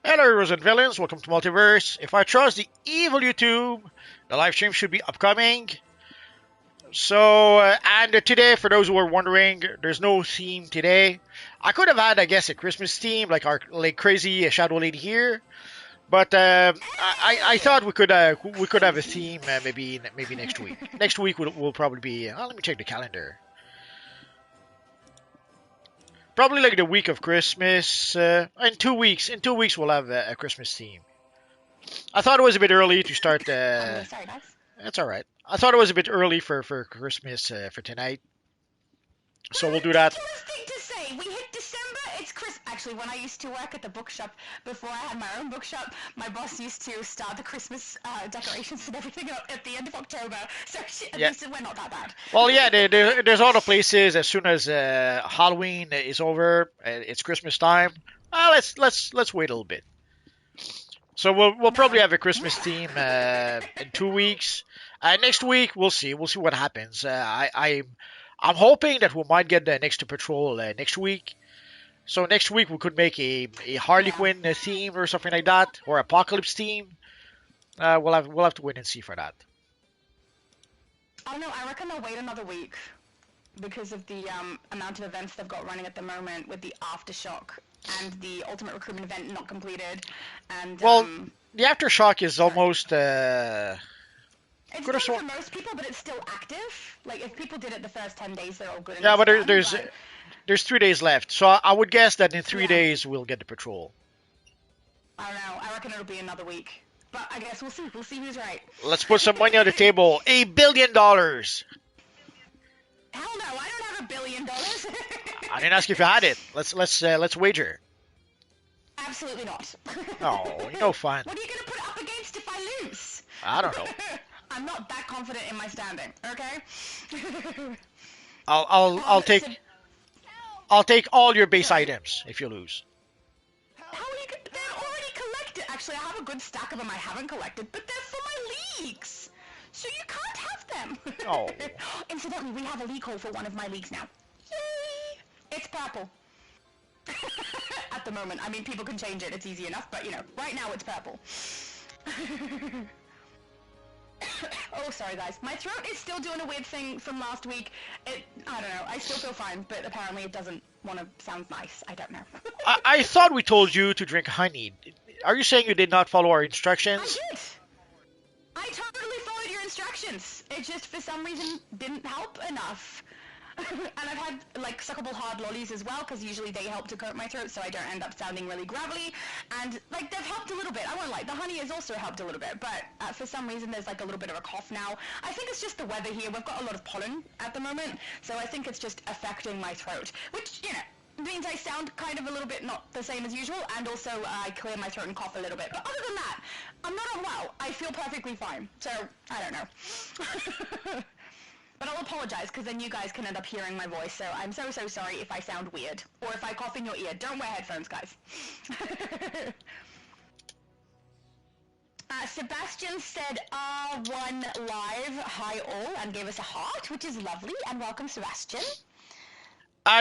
Hello, heroes and villains. Welcome to Multiverse. If I trust the evil YouTube, the live stream should be upcoming. And today, for those who are wondering, there's no theme today. I could have had, I guess, a Christmas theme, like our crazy Shadow Lady here. But I thought we could have a theme maybe next week. Next week will probably be. Let me check the calendar. Probably like the week of Christmas. In 2 weeks. In 2 weeks we'll have a Christmas theme. I thought it was a bit early to start. I'm really sorry, guys. That's all right. I thought it was a bit early for Christmas for tonight. So we'll do that. Ridiculous thing to say. We hit December. It's Chris. Actually, when I used to work at the bookshop before I had my own bookshop, my boss used to start the Christmas decorations and everything up at the end of October. So at least we're not that bad. Well, yeah, there's other places. As soon as Halloween is over, it's Christmas time. Let's wait a little bit. So we'll probably have a Christmas theme in 2 weeks. Next week we'll see. We'll see what happens. I'm hoping that we might get the next to patrol next week. So next week we could make a Harley Quinn theme or something like that, or Apocalypse theme. We'll have to wait and see for that. Oh no, I reckon they'll wait another week because of the amount of events they've got running at the moment with the Aftershock and the Ultimate Recruitment event not completed. And the Aftershock is almost. It's done for most people, but it's still active. Like, if people did it the first 10 days, they're all good. Yeah, but there's 3 days left. So I would guess that in 3 days we'll get the patrol. I don't know. I reckon it'll be another week. But I guess we'll see. We'll see who's right. Let's put some money on the table. $1 billion. Hell no, I don't have $1 billion. I didn't ask if you had it. Let's wager. Absolutely not. Oh, no fun. What are you gonna put it up against if I lose? I don't know. I'm not that confident in my standing, okay? I'll take all your base items if you lose. How are you? They're already collected. Actually, I have a good stack of them I haven't collected, but they're for my leagues, so you can't have them. Oh. Incidentally, we have a league hole for one of my leagues now. Yay! It's purple. At the moment, I mean, people can change it. It's easy enough, but you know, right now it's purple. Oh, sorry guys. My throat is still doing a weird thing from last week. I don't know. I still feel fine, but apparently it doesn't want to sound nice. I don't know. I thought we told you to drink honey. Are you saying you did not follow our instructions? I did. I totally followed your instructions. It just, for some reason, didn't help enough. And I've had, like, suckable hard lollies as well, because usually they help to coat my throat so I don't end up sounding really gravelly. And, like, they've helped a little bit. I won't lie, the honey has also helped a little bit, but for some reason there's, like, a little bit of a cough now. I think it's just the weather here. We've got a lot of pollen at the moment, so I think it's just affecting my throat, which, you know, means I sound kind of a little bit not the same as usual, and also I clear my throat and cough a little bit. But other than that, I'm not unwell. I feel perfectly fine, so I don't know. But I'll apologize, because then you guys can end up hearing my voice, so I'm so sorry if I sound weird. Or if I cough in your ear. Don't wear headphones, guys. Sebastian said R1 live, hi all, and gave us a heart, which is lovely, and welcome, Sebastian.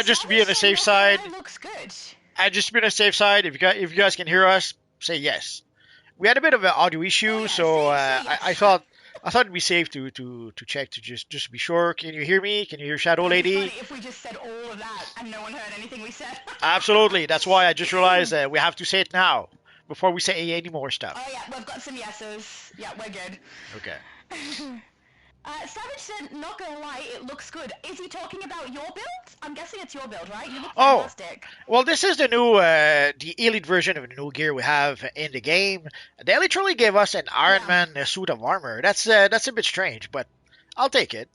Just to be on the safe side. Looks good. Just to be on the safe side, if you guys can hear us, say yes. We had a bit of an audio issue, so I thought it'd be safe to check to just be sure. Can you hear me? Can you hear Shadow Lady? It'd be funny if we just said all of that and no one heard anything we said. Absolutely. That's why I just realized we have to say it now before we say any more stuff. Oh yeah, we've got some yeses. Yeah, we're good. Okay. Savage said, not gonna lie, it looks good. Is he talking about your build? I'm guessing it's your build, right? You look fantastic. Well, this is the new, the elite version of the new gear we have in the game. They literally gave us an Iron Man suit of armor. That's a bit strange, but I'll take it.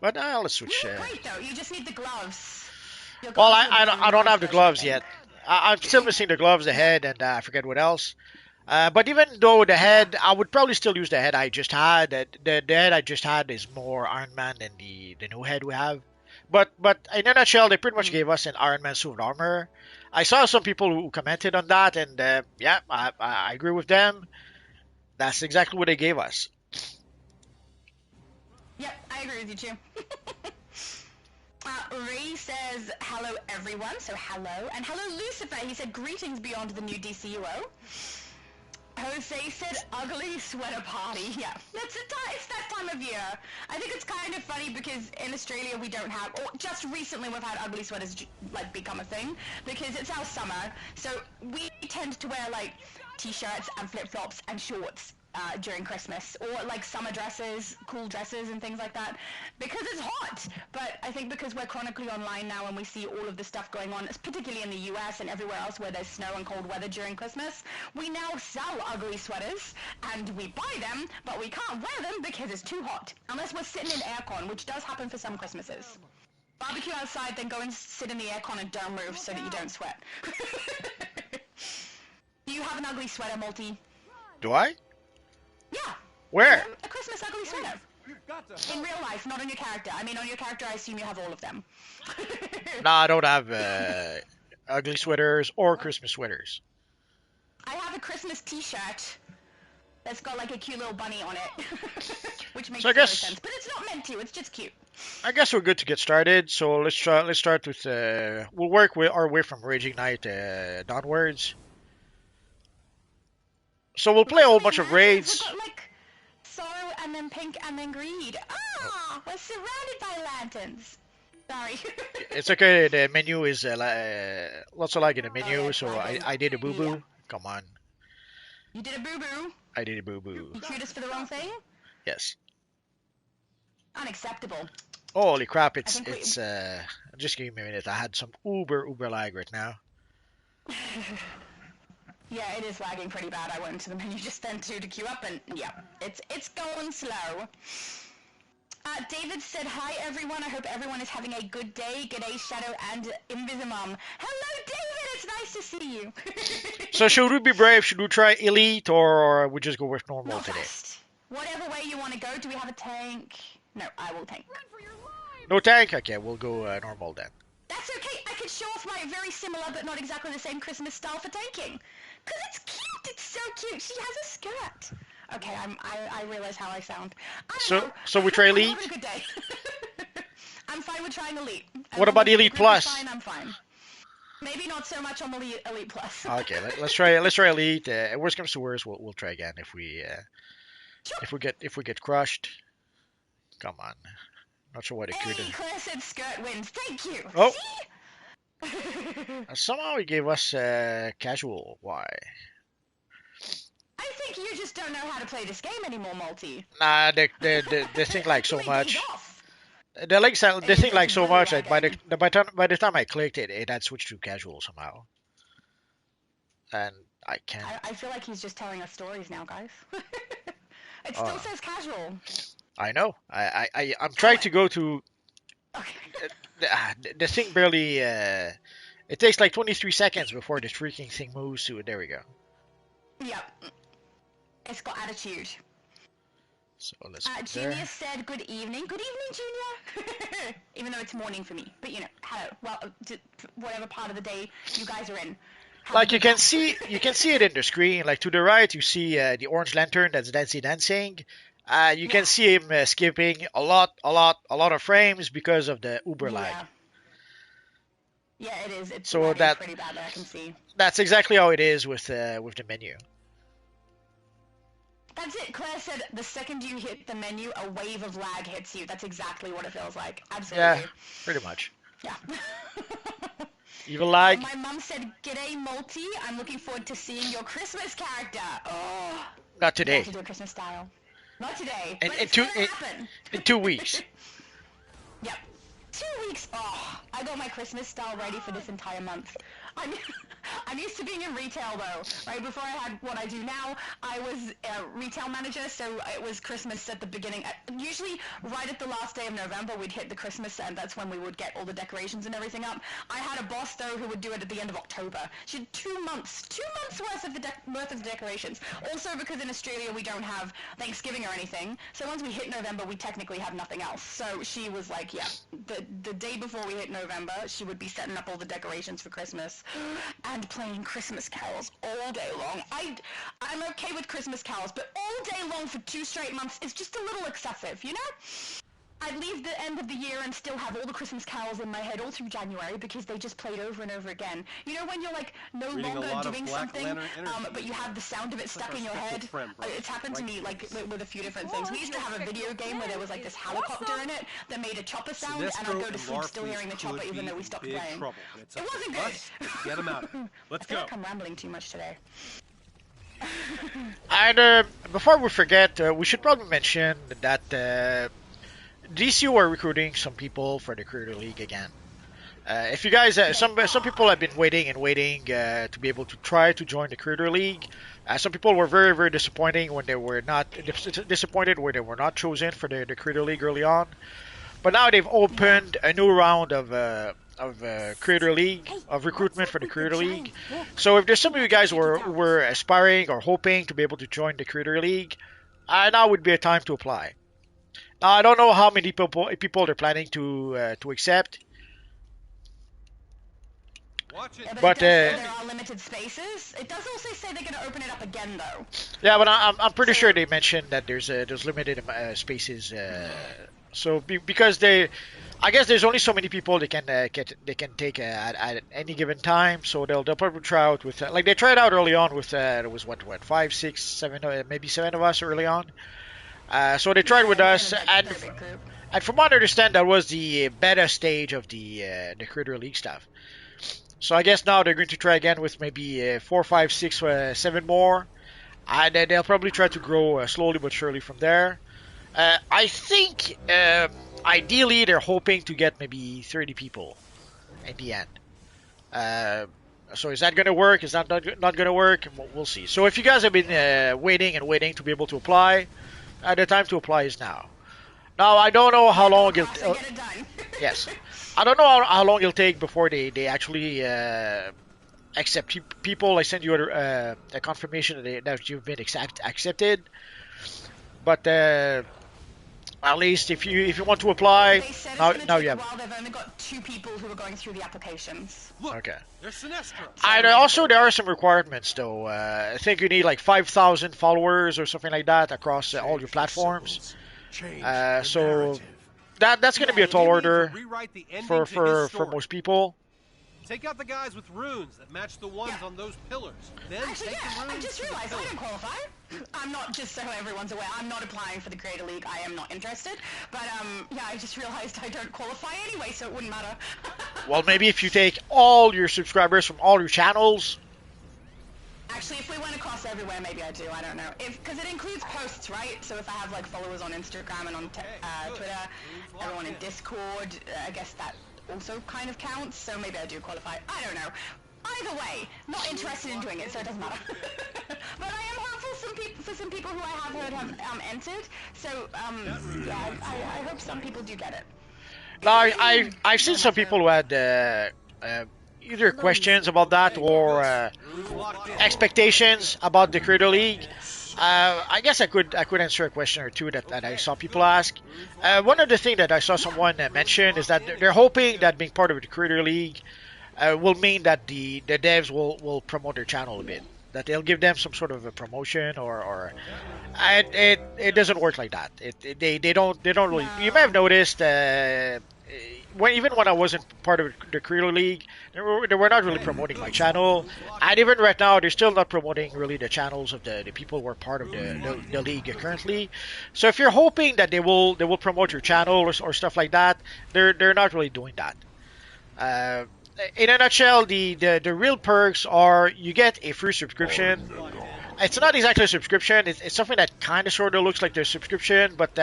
But let's switch. You look great though. You just need the gloves. Well, I don't have the gloves yet. I'm still missing the gloves, the head, and I forget what else. But even though the head, I would probably still use the head I just had. The head I just had is more Iron Man than the new head we have. But in a nutshell, they pretty much gave us an Iron Man suit of armor. I saw some people who commented on that, and yeah, I agree with them. That's exactly what they gave us. Yep, I agree with you too. Ray says, hello everyone, so hello. And hello Lucifer, he said, greetings beyond the new DCUO. Jose said, ugly sweater party. Yeah, it's that time of year. I think it's kind of funny because in Australia we don't have, or just recently we've had ugly sweaters like become a thing because it's our summer. So we tend to wear like t-shirts and flip-flops and shorts during Christmas, or like summer dresses, cool dresses and things like that, because it's hot. But I think because we're chronically online now and we see all of the stuff going on, particularly in the US and everywhere else where there's snow and cold weather during Christmas, we now sell ugly sweaters and we buy them, but we can't wear them because it's too hot, unless we're sitting in aircon, which does happen for some Christmases. Barbecue outside, then go and sit in the aircon and don't move so that you don't sweat. Do you have an ugly sweater, Multi? Do I? Yeah. Where? A Christmas ugly sweater. In real life, not on your character. I mean, on your character, I assume you have all of them. Nah, I don't have ugly sweaters or Christmas sweaters. I have a Christmas t-shirt that's got like a cute little bunny on it, which makes zero sense. But it's not meant to. It's just cute. I guess we're good to get started. So let's start with we'll work our way from Raging Knight downwards. So we'll play a whole bunch of raids. We've got like sorrow and then pink and then greed. Ah, we're surrounded by lanterns. Sorry. It's okay. The menu is lots of lag in the menu, so I did a boo boo. Yeah. Come on. You did a boo boo. I did a boo boo. You queued us for the wrong thing. Yes. Unacceptable. Holy crap! It's just give me a minute. I had some uber lag right now. Yeah, it is lagging pretty bad. I went into the menu just then too to queue up, and yeah, it's going slow. David said, hi everyone, I hope everyone is having a good day. G'day Shadow and Invisimum. Hello David, it's nice to see you. So should we be brave? Should we try Elite, or we just go with normal today? Fast. Whatever way you want to go. Do we have a tank? No, I will tank. No tank? Okay, we'll go normal then. That's okay, I could show off my very similar but not exactly the same Christmas style for tanking. Because it's cute, it's so cute. She has a skirt. Okay, I realize how I sound. So we try Elite? I'm having a good day. I'm fine with trying Elite. What about Elite Plus? Fine, I'm fine. Maybe not so much on Elite Plus. Okay, let's try Elite. Worst comes to worst, we'll try again if we get crushed. Come on. Not sure what it could. Claire said skirt wins. Thank you. Oh. Somehow he gave us casual. Why? I think you just don't know how to play this game anymore, Multi. Nah, they think like so much. They think like so much that by the time I clicked it, it had switched to casual somehow. And I can't. I feel like he's just telling us stories now, guys. It still says casual. I know. I'm trying to go to. Okay. The thing barely. It takes like 23 seconds before this freaking thing moves to it. There we go. Yep. It's got attitude. So let's. Junior said, "Good evening." Good evening, Junior. Even though it's morning for me, but you know, hello. Well, whatever part of the day you guys are in. Like you can see it in the screen. Like to the right, you see the orange lantern that's dancing. You can see him skipping a lot of frames because of the uber lag. Yeah, it is. It's so pretty bad that I can see. That's exactly how it is with the menu. That's it. Claire said the second you hit the menu, a wave of lag hits you. That's exactly what it feels like. Absolutely. Yeah, pretty much. Yeah. Evil lag. My mum said, "G'day, Multi. I'm looking forward to seeing your Christmas character." Oh. Not today. You have to do a Christmas style. Not today. In 2 weeks. Yep. 2 weeks. Oh, I got my Christmas style ready for this entire month. I'm used to being in retail though. Right before I had what I do now, I was a retail manager, so it was Christmas at the beginning. Usually, right at the last day of November, we'd hit the Christmas, and that's when we would get all the decorations and everything up. I had a boss though who would do it at the end of October. She had 2 months worth of the decorations. Also, because in Australia we don't have Thanksgiving or anything, so once we hit November, we technically have nothing else. So she was like, yeah, the day before we hit November, she would be setting up all the decorations for Christmas. And playing Christmas carols all day long. I'm okay with Christmas carols, but all day long for 2 straight months is just a little excessive, you know? I'd leave the end of the year and still have all the Christmas carols in my head all through January because they just played over and over again. You know when you're like no longer doing something, but you have the sound of it stuck in your head? It's happened to me like with a few different things. We used to have a video game where there was like this helicopter in it that made a chopper sound, and I'd go to sleep still hearing the chopper even though we stopped playing. It wasn't good. Get him out. Let's go. I feel like I'm rambling too much today. And before we forget, we should probably mention that DCUO are recruiting some people for the Creator League again. If you guys, some people have been waiting and waiting to be able to try to join the Creator League. Some people were very, very disappointing when they were not disappointed when they were not chosen for the Creator League early on. But now they've opened a new round of Creator League, of recruitment for the Creator League. So if there's some of you guys who were aspiring or hoping to be able to join the Creator League, now would be a time to apply. Now I don't know how many people they're planning to accept. Yeah, but there are limited spaces. It does also say they're going to open it up again, though. Yeah, but I'm pretty sure they mentioned that there's limited spaces. So because I guess there's only so many people they can take at any given time. So they'll probably try out with like they tried out early on with it was what 5, 6, 7, maybe 7 of us early on. So they tried with us, and from what I understand, that was the beta stage of the Creator League stuff. So I guess now they're going to try again with maybe 4, 5, 6, 7 more, and then they'll probably try to grow slowly but surely from there. I think ideally they're hoping to get maybe 30 people in the end. So is that going to work? Is that not going to work? We'll see. So if you guys have been waiting and waiting to be able to apply, the time to apply is now. Now I don't know how long it'll. Yes, I don't know how long it'll take before they actually accept people. I send you a confirmation that you've been accepted. But at least if you want to apply, they said now you have. Well, they've only got 2 people who are going through the applications. Look, Okay. there's Sinestro. And also there are some requirements though. I think you need like 5,000 followers or something like that across all your platforms. So that's going to be a tall order for most people. Take out the guys with runes that match the ones on those pillars. Then Actually, take the runes. I just realized I don't qualify. I'm not, just so everyone's aware, I'm not applying for the Creator League. I am not interested. But yeah, I just realized I don't qualify anyway, so it wouldn't matter. Well, maybe if you take all your subscribers from all your channels. Actually, if we went across everywhere, maybe I do. I don't know. Because it includes posts, right? So if I have like followers on Instagram and on Twitter, everyone in Discord, I guess that also kind of counts. So maybe I do qualify. I don't know. Either way, not interested in doing it, so it doesn't matter. But I am hopeful for some people who I have heard have entered. So yeah, I hope some people do get it. Now, I've seen some people who had either questions about that or expectations about the Creator League. I guess I could answer a question or two that I saw people ask. One of the things that I saw someone mention is that they're hoping that being part of the Creator League will mean that the devs will promote their channel a bit. That they'll give them some sort of a promotion or it doesn't work like that. They don't really. You may have noticed even when I wasn't part of the Creator League, they were not really promoting my channel, and even right now they're still not promoting really the channels of the people who are part of the league currently. So if you're hoping that they will promote your channel or stuff like that, they're not really doing that. In a nutshell, the real perks are you get a free subscription. It's not exactly a subscription. It's something that kind of sort of looks like their subscription, but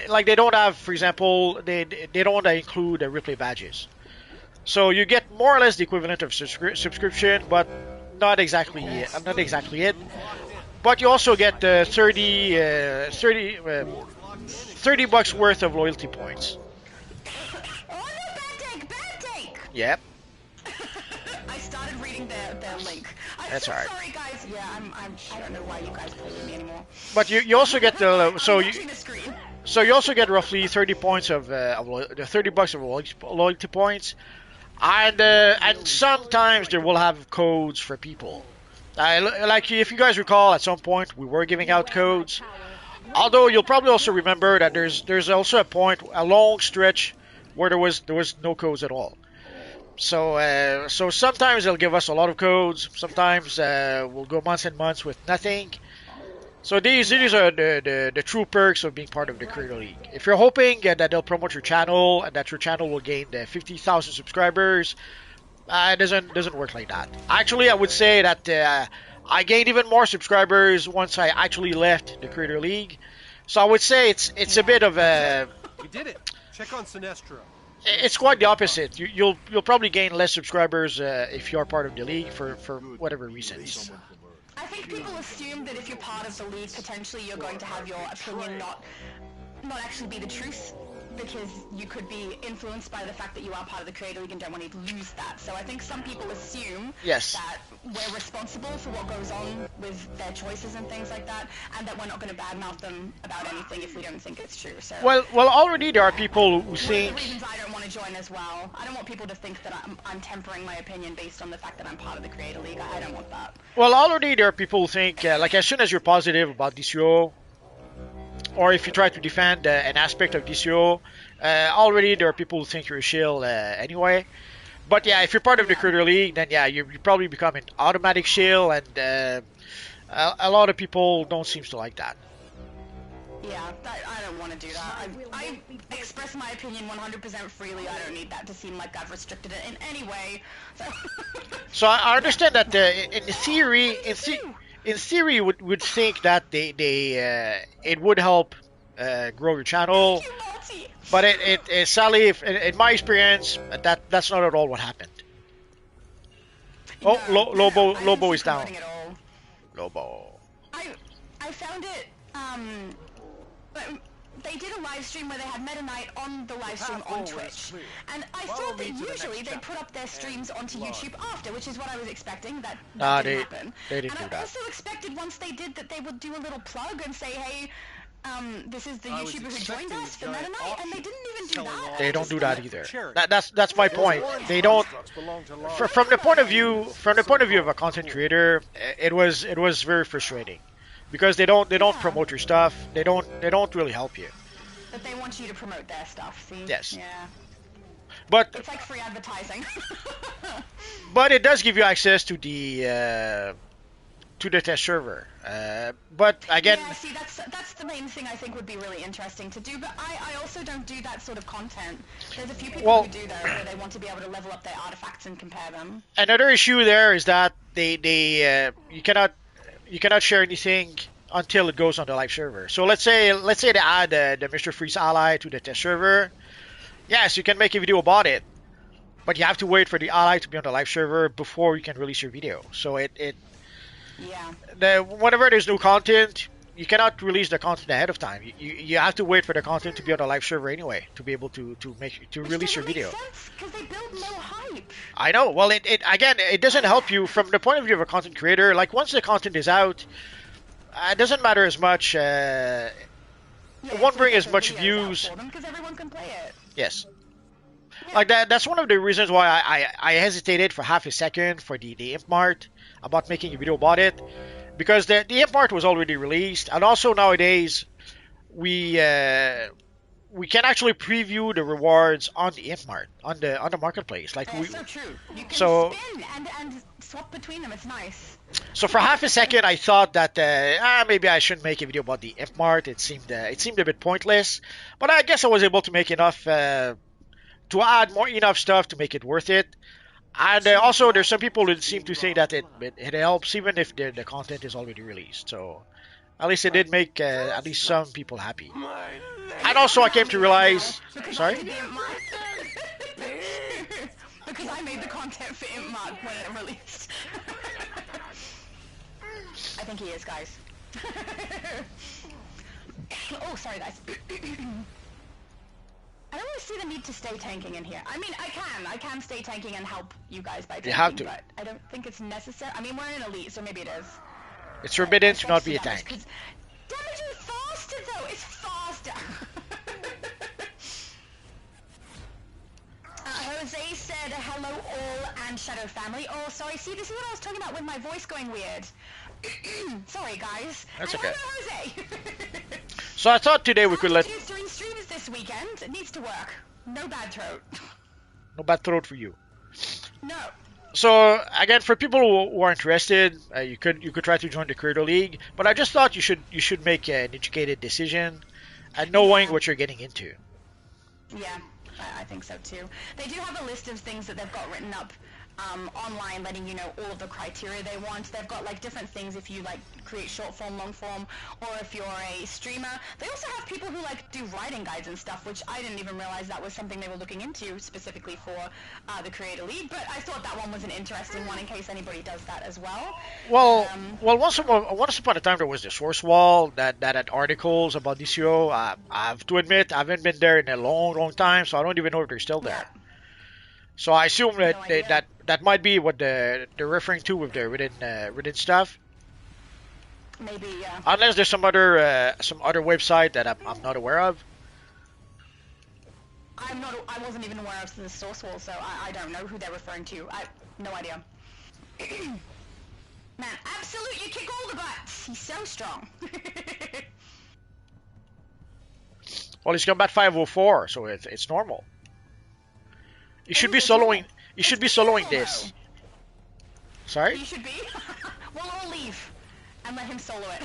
like they don't have, for example, they don't include replay badges. So you get more or less the equivalent of subscription, but not exactly it. But you also get 30 bucks worth of loyalty points. Oh no, bad take! Yep. I started reading their link. That's alright. Sorry guys, yeah, I don't know why you guys play with me anymore. But you also get the screen. So you also get roughly 30 points of 30 bucks of loyalty points, and sometimes they will have codes for people. Like if you guys recall, at some point we were giving out codes. Although you'll probably also remember that there's also a long stretch where there was no codes at all. So sometimes they'll give us a lot of codes. Sometimes we'll go months and months with nothing. So these are the true perks of being part of the Creator League. If you're hoping that they'll promote your channel and that your channel will gain 50,000 subscribers, it doesn't work like that. Actually, I would say that I gained even more subscribers once I actually left the Creator League. So I would say it's a bit of a. We did it. Check on Sinestro. It's quite the opposite. You'll probably gain less subscribers if you're part of the league for whatever reasons. I think people assume that if you're part of the league, potentially you're going to have your opinion not actually be the truth, because you could be influenced by the fact that you are part of the Creator League and don't want to lose that. So I think some people assume that we're responsible for what goes on with their choices and things like that, and that we're not going to badmouth them about anything if we don't think it's true. So well, already there are people who think. One of the reasons I don't want to join as well. I don't want people to think that I'm tempering my opinion based on the fact that I'm part of the Creator League. I don't want that. Well, already there are people who think like as soon as you're positive about DCUO, or if you try to defend an aspect of DCUO, already there are people who think you're a shill anyway. But yeah, if you're part of the Creator League, then yeah, you probably become an automatic shill, and a lot of people don't seem to like that. Yeah, I don't want to do that. I express my opinion 100% freely. I don't need that to seem like I've restricted it in any way. So I understand that in theory, you would think that it would help grow your channel, but it sadly, in my experience, that's not at all what happened. Oh, No, Lobo is down. Lobo. I found it. They did a live stream where they had Meta Knight on the live stream on Twitch, and I thought that usually they put up their streams onto YouTube after, which is what I was expecting. That didn't happen. They didn't do and I also expected once they did that they would do a little plug and say, hey, this is the YouTuber who joined us for Meta Knight, and they didn't even do that. They don't do that either. That's my point. They don't. From the point of view of a content creator, it was very frustrating. Because they don't promote your stuff. They don't really help you. But they want you to promote their stuff. See? Yes. Yeah. But it's like free advertising. But it does give you access to the test server. But again. Yeah. See, that's the main thing I think would be really interesting to do. But I also don't do that sort of content. There's a few people who do though, where they want to be able to level up their artifacts and compare them. Another issue there is that you cannot share anything until it goes on the live server. So let's say they add the Mr. Freeze ally to the test server. Yes, you can make a video about it, but you have to wait for the ally to be on the live server before you can release your video. So whenever there's new content, you cannot release the content ahead of time. You have to wait for the content to be on the live server anyway to be able to release your video. Because they build no hype. I know. Well, it doesn't help you from the point of view of a content creator. Like once the content is out, it doesn't matter as much. It won't bring as much views. Because everyone can play it. Yes. Yeah. Like that's one of the reasons why I hesitated for half a second for the Imp Mart about making a video about it, because the Imp Mart was already released, and also nowadays we can actually preview the rewards on the Imp Mart on the marketplace. Like so true. You can spin and swap between them. It's nice. So for half a second, I thought that maybe I shouldn't make a video about the Imp Mart. It seemed a bit pointless, but I guess I was able to make enough to add enough stuff to make it worth it. And also, there's some people that seem to say that it helps even if the content is already released. So at least it did make at least some people happy. And also, I came to realize. Sorry. Because I made the content for Imp Mart when it released. I think he is, guys. Oh, sorry, guys. I don't really see the need to stay tanking in here. I mean, I can stay tanking and help you guys by tanking, you have to. But I don't think it's necessary. I mean, we're in elite, so maybe it is. It's forbidden to not be a tank. Damage is faster, though. It's faster. Jose said hello all and Shadow family. Oh, sorry. See, this is what I was talking about with my voice going weird. Sorry, guys. That's okay. Hello, Jose. So I thought today we could let... Do 3 streams this weekend. It needs to work. No bad throat. No bad throat for you. No. So again, for people who are interested, you could try to join the Creator League. But I just thought you should make an educated decision and knowing what you're getting into. Yeah, I think so too. They do have a list of things that they've got written up online, letting you know all of the criteria they want. They've got like different things if you like create short form, long form, or if you're a streamer. They also have people who like do writing guides and stuff, which I didn't even realize that was something they were looking into specifically for the Creator League. But I thought that one was an interesting one in case anybody does that as well. Well, once upon a time there was the source wall that had articles about DCUO. I have to admit, I haven't been there in a long time, so I don't even know if they're still there. Yeah. So I assume that No idea. that might be what they're referring to with their written stuff. Maybe, yeah. Unless there's some other website that I'm not aware of. I wasn't even aware of the source wall, so I don't know who they're referring to. No idea. Man, absolute, you kick all the butts. He's so strong. Well, he's combat 504, so it's normal. You should be soloing. You should be soloing this. Sorry? You should be. We'll all leave and let him solo it.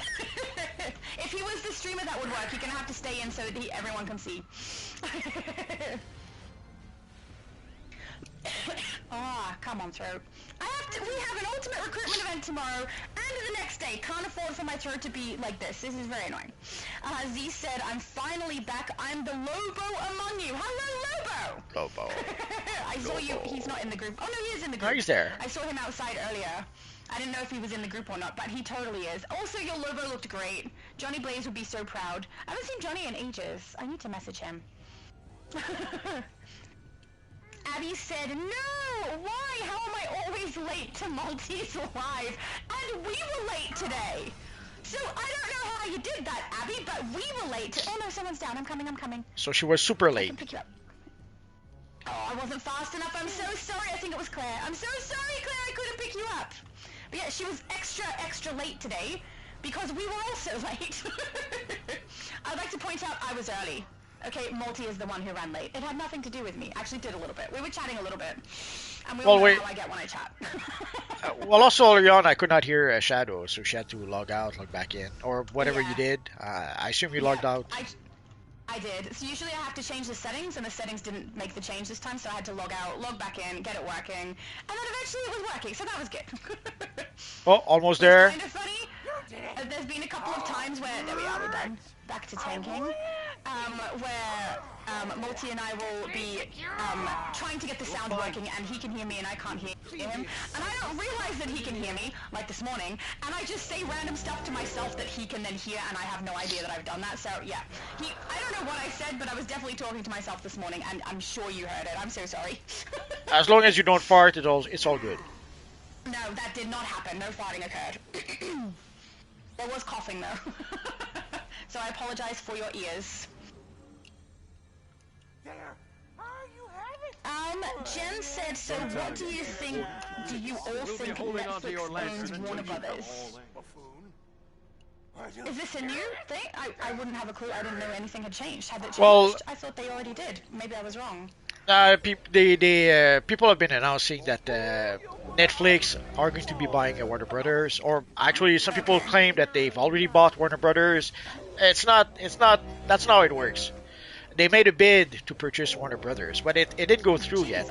If he was the streamer, that would work. You're gonna have to stay in so that everyone can see. Ah, come on, throat. We have an ultimate recruitment event tomorrow and the next day. Can't afford for my throat to be like this. This is very annoying. Z said, I'm finally back. I'm the Lobo among you. Hello, Lobo! Lobo. I saw you. He's not in the group. Oh, no, he is in the group. No, he's there. I saw him outside earlier. I didn't know if he was in the group or not, but he totally is. Also, your Lobo looked great. Johnny Blaze would be so proud. I haven't seen Johnny in ages. I need to message him. Abby said, no! Why? How am I always late to Maltese Live? And we were late today! So, I don't know how you did that, Abby, but we were late to... Oh no, someone's down. I'm coming. So she was super I can late. pick you up. Oh, I wasn't fast enough. I'm so sorry. I think it was Claire. I'm so sorry, Claire. I couldn't pick you up. But yeah, she was extra late today because we were also late. I'd like to point out I was early. Okay, Multi is the one who ran late. It had nothing to do with me. Actually did a little bit. We were chatting a little bit. And we all know how I get when I chat. Well, also early on, I could not hear Shadow, so she had to log out, log back in, or whatever you did. I assume you logged out. I did. So usually I have to change the settings, and the settings didn't make the change this time, so I had to log out, log back in, get it working, and then eventually it was working, so that was good. Oh, almost there. Kind of funny. There's been a couple of times where, there we are, we're done. Back to tanking. Where Multi and I will be trying to get the sound working, and he can hear me and I can't hear him. And I don't realize that he can hear me, like this morning, and I just say random stuff to myself that he can then hear, and I have no idea that I've done that. So yeah, I don't know what I said, but I was definitely talking to myself this morning, and I'm sure you heard it. I'm so sorry. As long as you don't fart, it's all good. No, that did not happen. No farting occurred. There was coughing though. So I apologize for your ears. Jen said, so what do you think, do you all think Netflix owns Warner Brothers? Is this a new thing? I wouldn't have a clue. I didn't know anything had changed. Had it changed? Well, I thought they already did. Maybe I was wrong. People have been announcing that Netflix are going to be buying Warner Brothers, or actually some people claim that they've already bought Warner Brothers. That's not how it works. They made a bid to purchase Warner Brothers, but it didn't go through yet.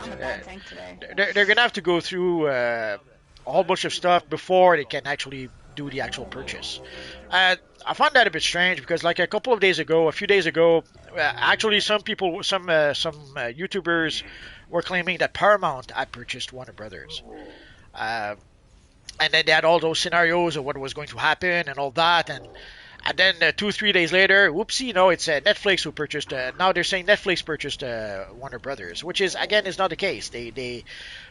They're gonna have to go through a whole bunch of stuff before they can actually do the actual purchase. I find that a bit strange because, like a few days ago, actually some YouTubers were claiming that Paramount had purchased Warner Brothers, and then they had all those scenarios of what was going to happen and all that, and then 2-3 days later, whoopsie, no, it's Netflix who purchased. Now they're saying Netflix purchased Warner Brothers, which is again is not the case. They,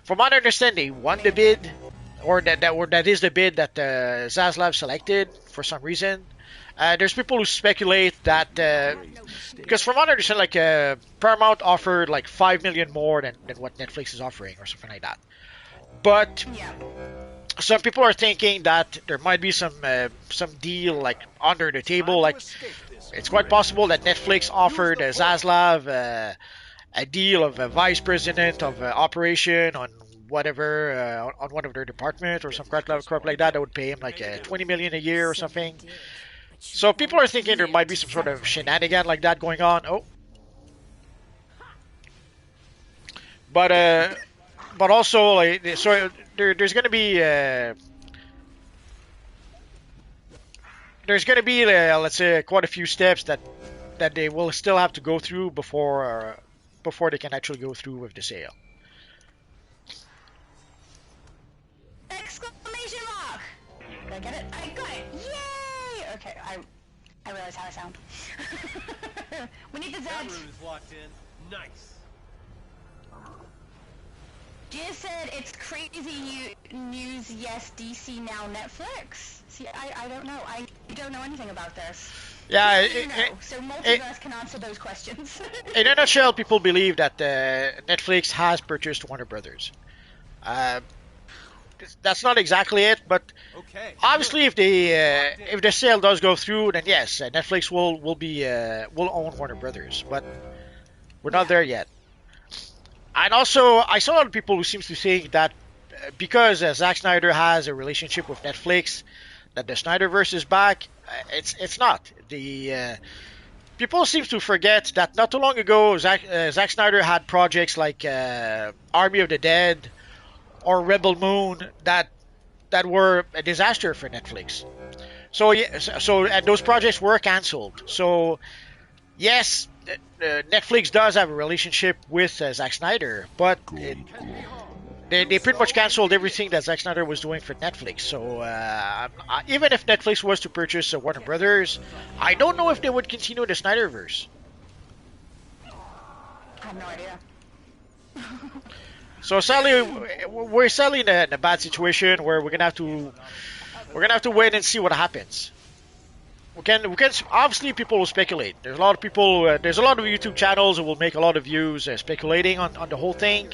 from what I understand, they won the bid, or that is the bid that Zaslav selected for some reason. There's people who speculate that because from what I understand, like Paramount offered like $5 million more than what Netflix is offering, or something like that. But some people are thinking that there might be some deal like under the table, like it's quite possible that Netflix offered Zaslav a deal of a vice president of operation on whatever on one of their departments or some crap like that would pay him like 20 million a year or something. So people are thinking there might be some sort of shenanigan like that going on. Oh, but also like there's going to be let's say quite a few steps that they will still have to go through before they can actually go through with the sale. Exclamation mark! Did I get it? I got it! Yay! Okay, I realize how I sound. We need the Z. That room is locked in. Nice. Gia said it's crazy news, yes, DC now Netflix. See, I don't know. I don't know anything about this. Yeah, so Multiverse can answer those questions. In a nutshell, people believe that Netflix has purchased Warner Brothers. That's not exactly it, but obviously, if the sale does go through, then yes, Netflix will own Warner Brothers. But we're not there yet. And also, I saw a lot of people who seem to think that because Zack Snyder has a relationship with Netflix, that the Snyderverse is back. It's not. The people seem to forget that not too long ago, Zack Snyder had projects like Army of the Dead or Rebel Moon that were a disaster for Netflix. So and those projects were canceled. So yes, Netflix does have a relationship with Zack Snyder, but they pretty much canceled everything that Zack Snyder was doing for Netflix. So even if Netflix was to purchase Warner Brothers, I don't know if they would continue the Snyderverse. I have no idea. So sadly, we're sadly in a bad situation where we're gonna have to wait and see what happens. We can obviously people will speculate. There's a lot of people. There's a lot of YouTube channels who will make a lot of views speculating on the whole thing.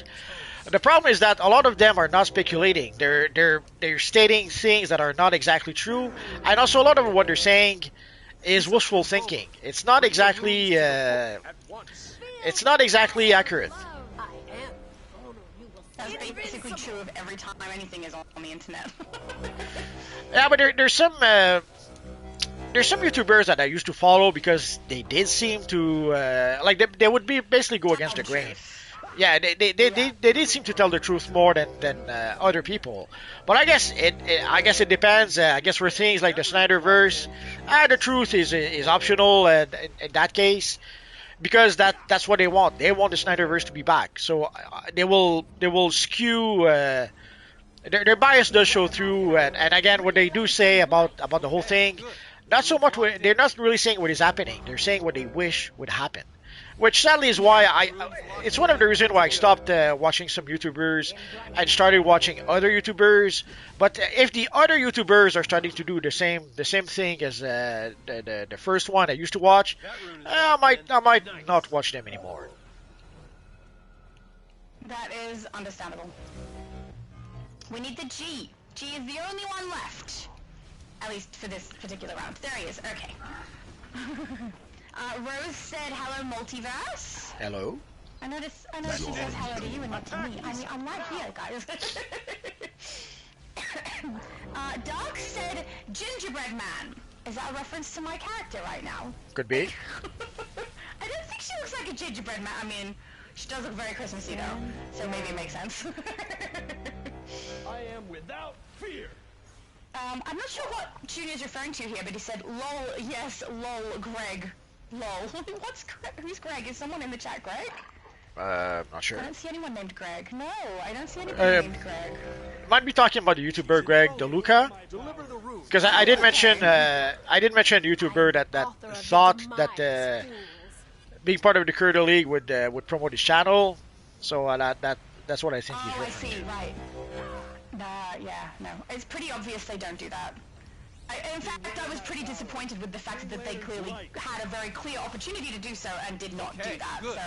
The problem is that a lot of them are not speculating. They're stating things that are not exactly true, and also a lot of what they're saying is wishful thinking. It's not exactly accurate. That's basically true of every time anything is on the internet. Yeah, but there's some YouTubers that I used to follow because they did seem to they would be basically go against the grain. Yeah, they did seem to tell the truth more than other people. But I guess it depends. I guess for things like the Snyderverse, the truth is optional in that case. Because that's what they want. They want the Snyderverse to be back. So they will skew. Their bias does show through. And again, what they do say about the whole thing, not so much. They're not really saying what is happening. They're saying what they wish would happen. Which sadly is why it's one of the reasons why I stopped watching some YouTubers and started watching other YouTubers. But if the other YouTubers are starting to do the same thing as the first one I used to watch, I might not watch them anymore. That is understandable. We need the G. G is the only one left, at least for this particular round. There he is. Okay. Rose said, hello, Multiverse. Hello. I noticed she says hello to you and not to me. I mean, I'm right here, guys. Dark said, Gingerbread Man. Is that a reference to my character right now? Could be. I don't think she looks like a gingerbread man. I mean, she does look very Christmassy, though. So maybe it makes sense. I am without fear. I'm not sure what Junior's referring to here, but he said, lol, yes, lol, Greg. Lol. Who's Greg? Is someone in the chat Greg? Not sure. I don't see anyone named Greg. No, I don't see anyone named Greg. Might be talking about the YouTuber Greg DeLuca, because I did mention the YouTuber that thought that being part of the Creator League would promote his channel. So that's what I think he's referring to. I see. Right. Yeah. No, it's pretty obvious they don't do that. In fact, I was pretty disappointed with the fact that they clearly had a very clear opportunity to do so and did not do that. So,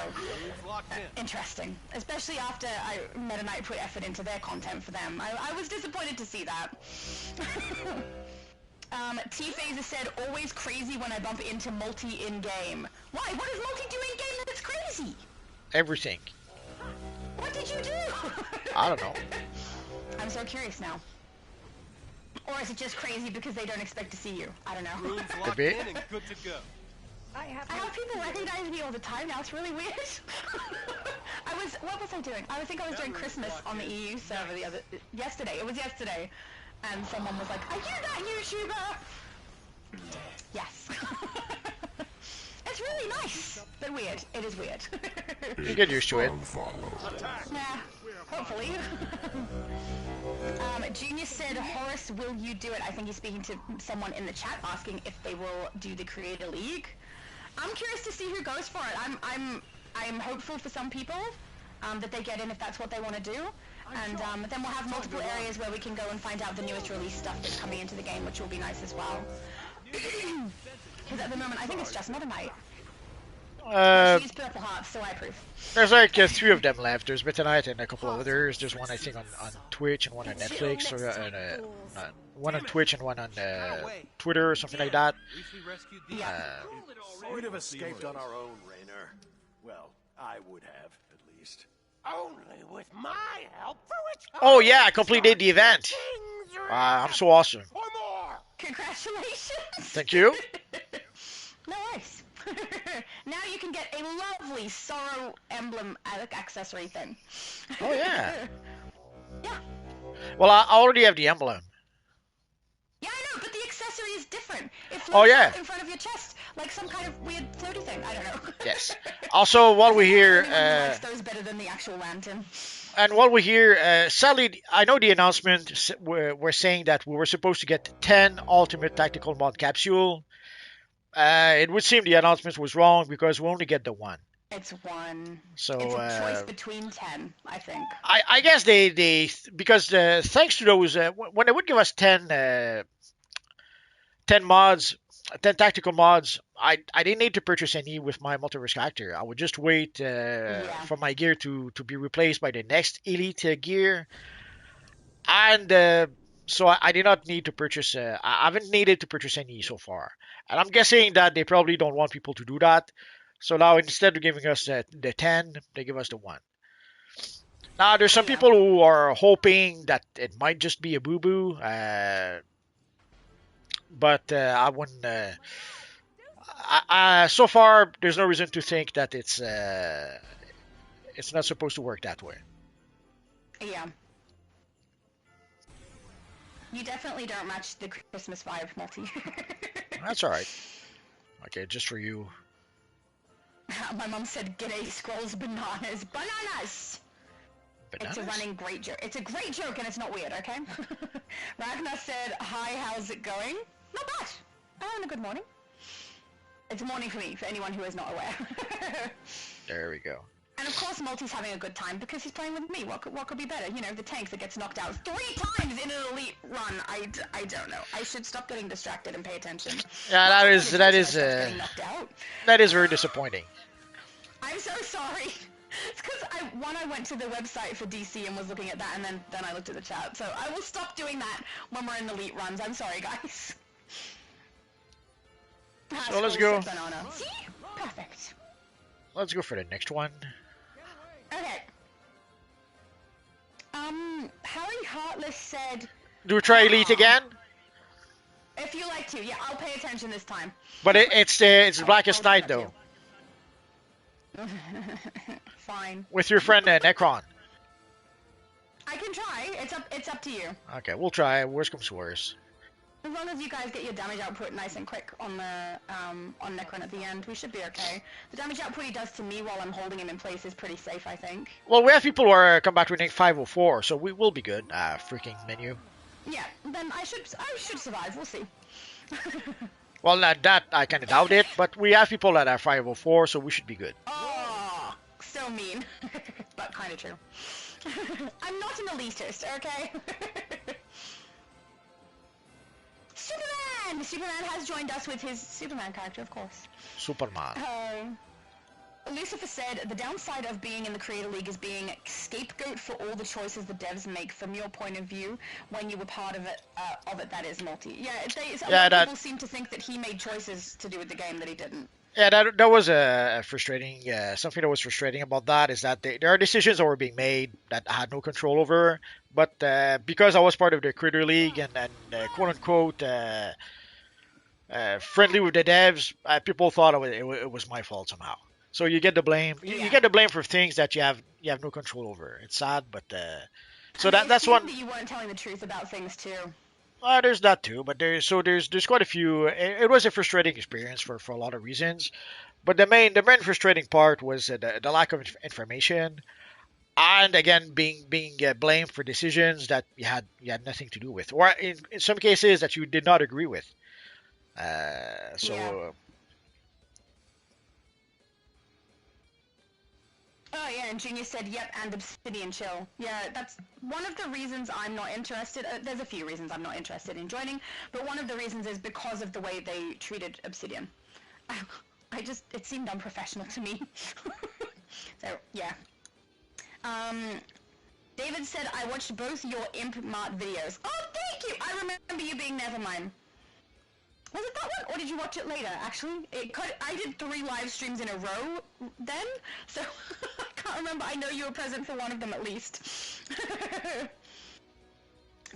interesting. Especially after Meta Knight put effort into their content for them. I was disappointed to see that. T-Phaser said, always crazy when I bump into multi in-game. Why? What does multi do in-game that's crazy? Everything. What did you do? I don't know. I'm so curious now. Or is it just crazy because they don't expect to see you? I don't know. Runes locked be. in and good to go. I have people recognize me all the time now. It's really weird. What was I doing? I think I was doing Christmas on the EU server yesterday. It was yesterday. And someone was like, are you that YouTuber? Yes. It's really nice, but weird. It is weird. You get used to it. Yeah, hopefully. Genius said, Horace, will you do it? I think he's speaking to someone in the chat asking if they will do the Creator League. I'm curious to see who goes for it. I'm hopeful for some people that they get in if that's what they want to do. And then we'll have multiple areas where we can go and find out the newest release stuff that's coming into the game, which will be nice as well. Because at the moment, I think it's just Meta Knight. She used Purple Hearts, so I approve. There's like 3 of them left. There's Meta Knight and a couple of others. There's one I think on Twitch and one on Netflix, or one on Twitch and one on Twitter or something like that. We'd have escaped on our own, Raynor. Well, I would have, at least. Only with my help for which. Oh yeah, I completed the event. I'm so awesome. Or more. Congratulations! Thank you. Nice. Now you can get a lovely sorrow emblem accessory thing. Oh yeah. Yeah. Well, I already have the emblem. Yeah, I know, but the accessory is different. It Oh, floats yeah. out in front of your chest, like some kind of weird floaty thing. I don't know. Yes. Also, while we're here, Everyone likes those better than the actual lantern. and while we're here, sadly, I know the announcement were saying that we were supposed to get 10 Ultimate Tactical Mod Capsule. It would seem the announcement was wrong because we only get the one. It's one. So It's a choice between 10, I think. I guess they because thanks to those when they would give us 10 mods, 10 tactical mods, I didn't need to purchase any with my multiverse character. I would just wait for my gear to be replaced by the next elite gear, and so I did not need to purchase. I haven't needed to purchase any so far, and I'm guessing that they probably don't want people to do that. So now instead of giving us the 10, they give us the 1. Now there's some people who are hoping that it might just be a boo-boo, but I wouldn't. So far, there's no reason to think that it's not supposed to work that way. Yeah. You definitely don't match the Christmas vibe, Multi. That's all right. Okay, just for you. My mom said, "G'day, scrolls, bananas, bananas." Bananas? It's a running great joke. It's a great joke, and it's not weird. Okay. Ragnar said, "Hi, how's it going?" Not bad. I'm having a good morning. It's morning for me, for anyone who is not aware. There we go. And of course, Multi's having a good time because he's playing with me. What could be better? You know, the tank that gets knocked out 3 times in an elite run. I don't know. I should stop getting distracted and pay attention. Yeah, that is Getting knocked out. that is very disappointing. I'm so sorry. It's because I went to the website for DC and was looking at that, and then I looked at the chat. So I will stop doing that when we're in elite runs. I'm sorry, guys. So let's go. Banana. See? Perfect. Let's go for the next one. Okay. Harry Heartless said, Do we try Elite again? if you like to, yeah, I'll pay attention this time. But it's Blackest I'll Night do though, that Fine. with your friend Necron. I can try. It's up to you. Okay, we'll try. Worst comes to worst. As long as you guys get your damage output nice and quick on the on Necron at the end, we should be okay. The damage output he does to me while I'm holding him in place is pretty safe, I think. Well, we have people who are come back with 504, so we will be good. Freaking menu. Yeah, then I should survive. We'll see. Well, that I kind of doubt it, but we have people that are 504, so we should be good. Oh, so mean, but kind of true. I'm not an elitist, okay? Superman! Superman has joined us with his Superman character, of course. Superman. Lucifer said, the downside of being in the Creator League is being scapegoat for all the choices the devs make from your point of view when you were part of it, that is multi. Yeah, a lot of people seem to think that he made choices to do with the game that he didn't. Yeah, that was a frustrating. Something that was frustrating about that is that there are decisions that were being made that I had no control over. But because I was part of the Creator League and quote unquote friendly with the devs, people thought it was my fault somehow. So you get the blame. You get the blame for things that you have no control over. It's sad, but so that's one. That you weren't telling the truth about things too. There's that too, but there's quite a few. It was a frustrating experience for a lot of reasons, but the main frustrating part was the lack of information, and again being blamed for decisions that you had nothing to do with, or in some cases that you did not agree with. Oh yeah, and Junior said, yep, and Obsidian chill. Yeah, that's one of the reasons I'm not interested. There's a few reasons I'm not interested in joining, but one of the reasons is because of the way they treated Obsidian. It seemed unprofessional to me. So, yeah. David said, I watched both your Imp Mart videos. Oh, thank you! I remember you being Nevermind. Was it that one, or did you watch it later? Actually, I did 3 live streams in a row then, so I can't remember. I know you were present for one of them at least.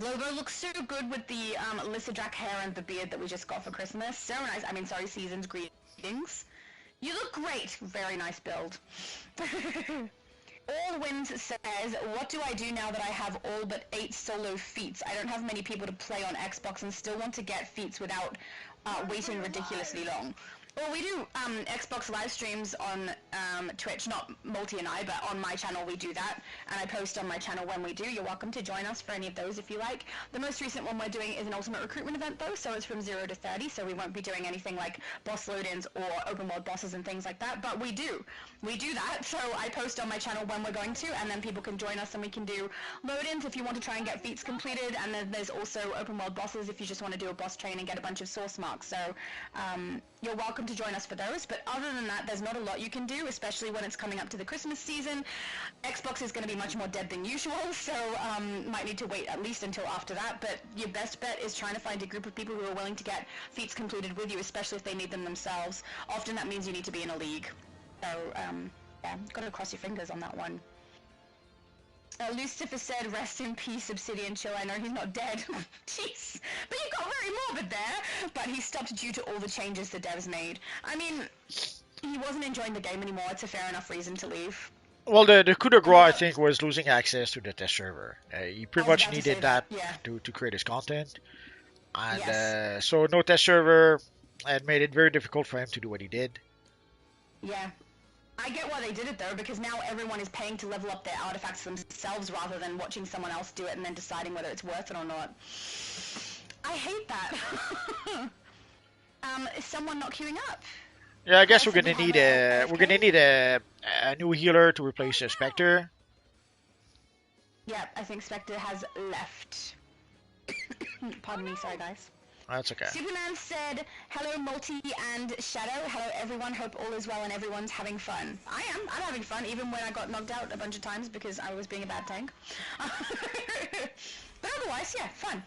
Logo looks so good with the Alyssa Jack hair and the beard that we just got for Christmas. So nice. I mean, sorry, season's greetings. You look great. Very nice build. All Wins says, what do I do now that I have all but 8 solo feats? I don't have many people to play on Xbox and still want to get feats without waiting ridiculously long. Well, we do Xbox live streams on Twitch, not Multi and I, but on my channel we do that, and I post on my channel when we do. You're welcome to join us for any of those if you like. The most recent one we're doing is an ultimate recruitment event though, so it's from 0 to 30, so we won't be doing anything like boss load-ins or open world bosses and things like that, but we do that, so I post on my channel when we're going to, and then people can join us and we can do load-ins if you want to try and get feats completed, and then there's also open world bosses if you just want to do a boss train and get a bunch of source marks, so you're welcome to join us for those, but other than that, there's not a lot you can do, especially when it's coming up to the Christmas season. Xbox is going to be much more dead than usual, so might need to wait at least until after that, but your best bet is trying to find a group of people who are willing to get feats completed with you, especially if they need them themselves. Often that means you need to be in a league. So, yeah, gotta cross your fingers on that one. Lucifer said, rest in peace, Obsidian Chill. I know he's not dead. Jeez. But you got very morbid there. But he stopped due to all the changes the devs made. I mean, he wasn't enjoying the game anymore. It's a fair enough reason to leave. Well, the coup de grace, I think, was losing access to the test server. He pretty much needed that to create his content. And so no test server, and made it very difficult for him to do what he did. Yeah. I get why they did it though, because now everyone is paying to level up their artifacts themselves rather than watching someone else do it and then deciding whether it's worth it or not. I hate that. Is someone not queuing up? Yeah, I guess we're gonna need a new healer to replace Spectre. Yeah, I think Spectre has left. Pardon me, sorry guys. That's okay. Superman said, hello Multi and Shadow, hello everyone, hope all is well and everyone's having fun. I'm having fun, even when I got knocked out a bunch of times because I was being a bad tank. But otherwise, yeah, fun.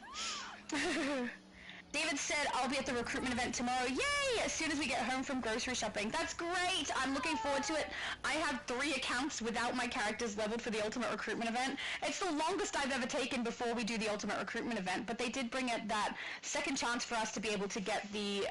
David said, I'll be at the recruitment event tomorrow. Yay! As soon as we get home from grocery shopping. That's great! I'm looking forward to it. I have 3 accounts without my characters leveled for the ultimate recruitment event. It's the longest I've ever taken before we do the ultimate recruitment event, but they did bring it that second chance for us to be able to get the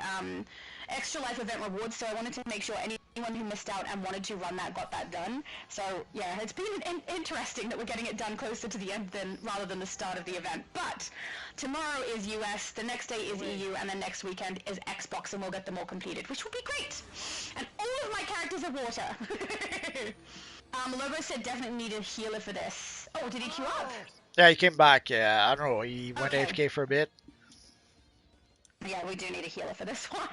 extra life event rewards, so I wanted to make sure anyone who missed out and wanted to run that got that done. So yeah, it's been interesting that we're getting it done closer to the end rather than the start of the event. But tomorrow is US, the next day is EU, and then next weekend is Xbox, and we'll get them all completed, which will be great. And all of my characters are water. Lobo said definitely need a healer for this. Oh, did he queue up? Yeah, he came back. Yeah, I don't know. He went AFK for a bit. Yeah, we do need a healer for this one.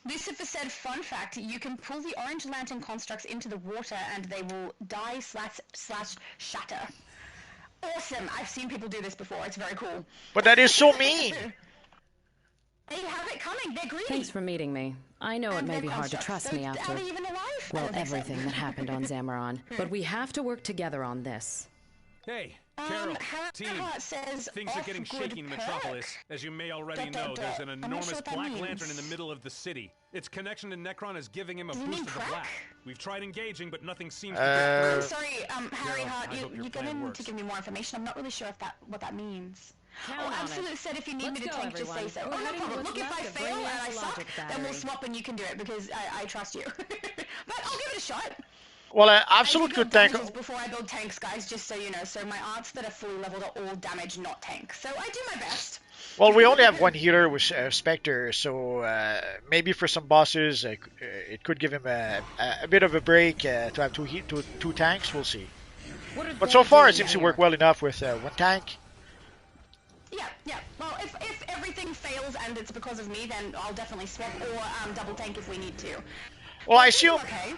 Lucifer said, fun fact, you can pull the orange lantern constructs into the water and they will die slash shatter. Awesome! I've seen people do this before. It's very cool. But that is so mean! They have it coming. They're green. Thanks for meeting me. I know it And may they're be hard to constructs, trust so me after, Are they even alive? I well, don't think so. everything that happened on Zamaron. But we have to work together on this. Hey, Carol, team. Heart says Things are getting off-grid shaky in perk. Metropolis. As you may already know, there's an I'm not enormous sure what that black means. lantern in the middle of the city. Its connection to Necron is giving him a Does it boost mean of the crack? black. We've tried engaging, but nothing seems to get I'm through. sorry, Harry Carol, Hart, I hope your you're plan going works. to give me more information. I'm not really sure if what that means. Count on it. Absolute said if you need Let's me to go, tank, just say everyone. so. We're Oh, no heading to problem. what's Look, if I left of fail and I Brainiac's suck, logic then we'll battery. swap and you can do it because I trust you. But I'll give it a shot. Well, I absolute do good build tank. damages before I build tanks, guys, just so you know. So my arts that are fully leveled are all damage, not tank. So I do my best. Well, we only have one healer with Spectre, so maybe for some bosses it could give him a bit of a break to have two tanks. We'll see. But so far it seems to work well enough with one tank. Yeah. Well, if everything fails and it's because of me, then I'll definitely swap or double tank if we need to. Well, I assume Okay.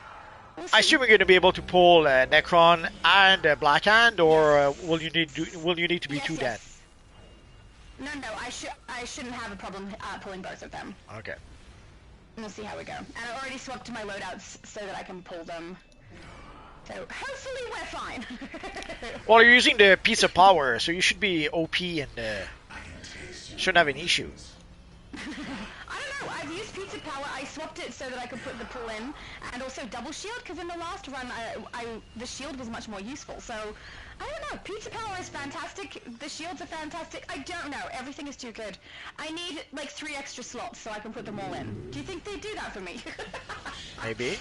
We'll I see. assume we're going to be able to pull Necron and Black Hand, or will you need to be Yes, two yes. No, I shouldn't have a problem pulling both of them. then? Okay. We'll see how we go. And I already swapped to my loadouts so that I can pull them. So hopefully we're fine. Well, you're using the piece of power, so you should be OP and shouldn't have an issue. I don't know. I've used pizza power. I swapped it so that I could put the pull in, and also double shield. Because in the last run, the shield was much more useful. So I don't know. Pizza power is fantastic. The shields are fantastic. I don't know. Everything is too good. I need like 3 extra slots so I can put them all in. Do you think they'd do that for me? Maybe.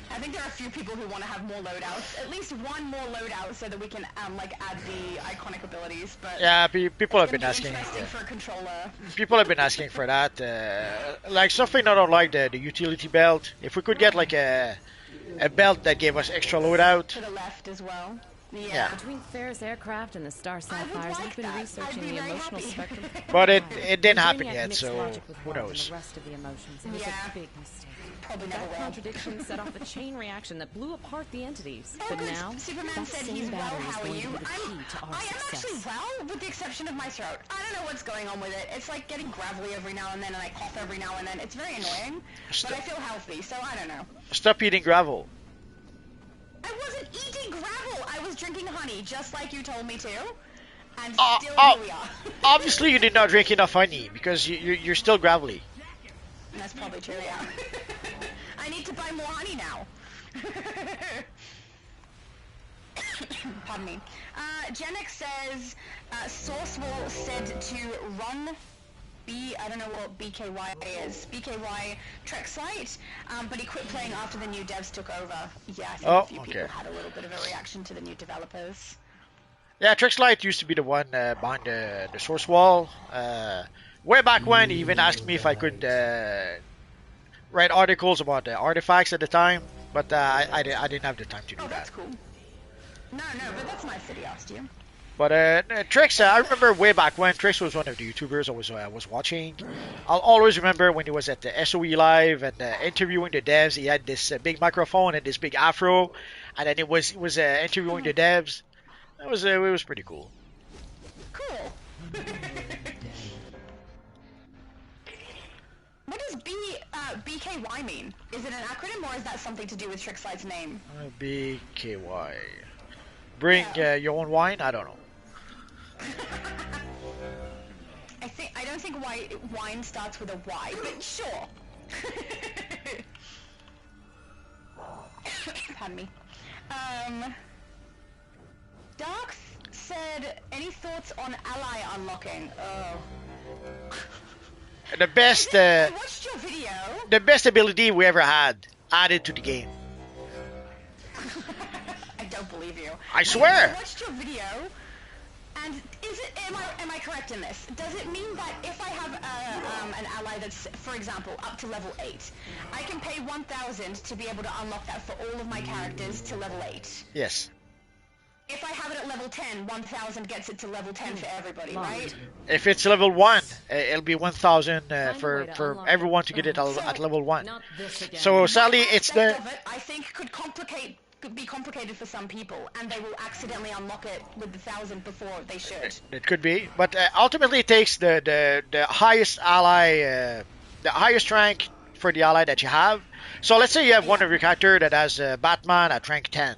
I think there are a few people who want to have more loadouts. At least one more loadout so that we can like add the iconic abilities. But Yeah, people have it's been gonna be asking. interesting for a controller. People have been asking for that. Like something I don't like the utility belt. If we could get like a belt that gave us extra loadout. To the left as well. Yeah. Between Ferris Aircraft and the Star Sapphires, like I've been that. I'd researching be the very emotional happy. spectrum. But it didn't happen Brainiac yet, mixed so logic with who love and knows? the rest of the emotions. It was Yeah. a big mistake. Probably never That will. contradiction set off a chain reaction that blew apart the entities. Oh, But good. now, Superman that said same he's well. battery is How are going you? to be the key to our I am success. actually well, with the exception of my throat. I don't know what's going on with it. It's like getting gravelly every now and then, and I cough every now and then. It's very annoying, but I feel healthy, so I don't know. Stop eating gravel. I wasn't eating gravel. I was drinking honey, just like you told me to. And Oh, still oh. here we are. Obviously, you did not drink enough honey because you're still gravelly. That's probably true, yeah. I need to buy more honey now. Pardon me. Genex says, Sourcewall said to run I don't know what BKY is. BKY Trek Site, but he quit playing after the new devs took over. Yeah, I think a few people had a little bit of a reaction to the new developers. Yeah, Trixlight used to be the one behind the source wall. Way back when, he even asked me if I could write articles about the artifacts at the time, but I didn't have the time to do Oh, that. that's cool. No, but that's nice that he asked you. But Trix, I remember way back when Trix was one of the YouTubers I was watching. I'll always remember when he was at the SOE Live and interviewing the devs. He had this big microphone and this big afro, and then it was interviewing the devs. It was pretty cool. Cool. What does BKY mean? Is it an acronym or is that something to do with Trixlight's name? BKY. Bring your own wine? I don't know. I don't think wine starts with a Y, but sure. Pardon me. Dark said, any thoughts on ally unlocking? Oh. The best I watched your video. the best ability we ever had added to the game. I don't believe you. I swear. I watched your video, and am I correct in this? Does it mean that if I have an ally that's, for example, up to level 8, I can pay 1,000 to be able to unlock that for all of my characters to level 8? Yes. If I have it at level 10, 1,000 gets it to level 10 for everybody, right? If it's level 1, it'll be 1,000 for everyone to get it at level 1. Not this again. So sadly, it's the Aspect of it, I think, could complicate be complicated for some people, and they will accidentally unlock it with the 1,000 before they should. It could be, but ultimately it takes the highest ally, the highest rank for the ally that you have. So let's say you have one of your character that has Batman at rank 10.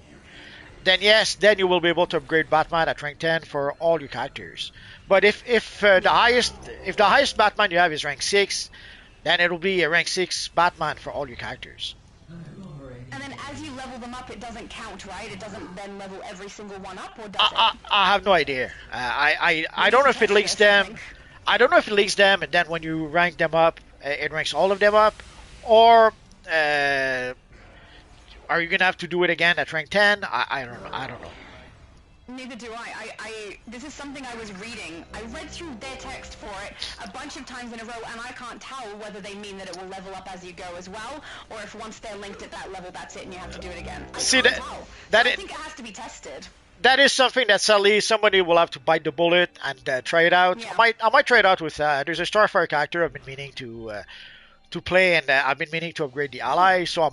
Then yes, then you will be able to upgrade Batman at rank 10 for all your characters. But if the highest Batman you have is rank 6, then it'll be a rank 6 Batman for all your characters. And then as you level them up, it doesn't count, right? It doesn't then level every single one up, or does it? I have no idea. I don't know if it links them. I don't know if it links them, and then when you rank them up, it ranks all of them up, or are you gonna have to do it again at rank 10? I don't know. I don't know. Neither do I. This is something I was reading. I read through their text for it a bunch of times in a row, and I can't tell whether they mean that it will level up as you go as well, or if once they're linked at that level, that's it, and you have to do it again. I See, can't tell. I think it has to be tested. That is something that sadly somebody will have to bite the bullet and try it out. Yeah. I might try it out with. There's a Starfire character I've been meaning to play, and I've been meaning to upgrade the ally, so I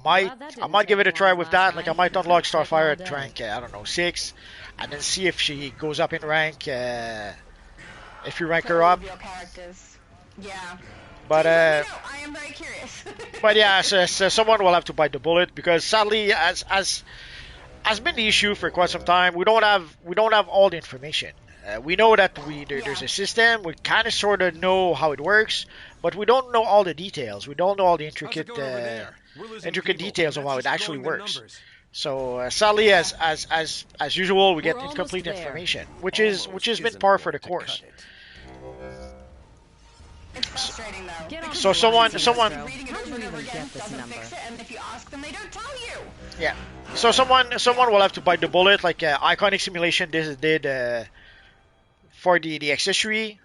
might give it a try with that. Like I might unlock Starfire at rank I don't know 6, and then see if she goes up in rank. If you rank her up. Your characters. Yeah. But I am very curious. but yeah, so someone will have to bite the bullet, because sadly, as has been the issue for quite some time, we don't have all the information. We know that there's a system. We kind of sort of know how it works, but we don't know all the details. We don't know all the intricate details of how it actually works. So sadly, as usual, we get incomplete information, which has been par for the course. It's frustrating though. So someone Reading it over and over again doesn't fix it, and if you ask them, they don't tell you. Yeah. So someone will have to bite the bullet, like Iconic Simulation did for the accessory.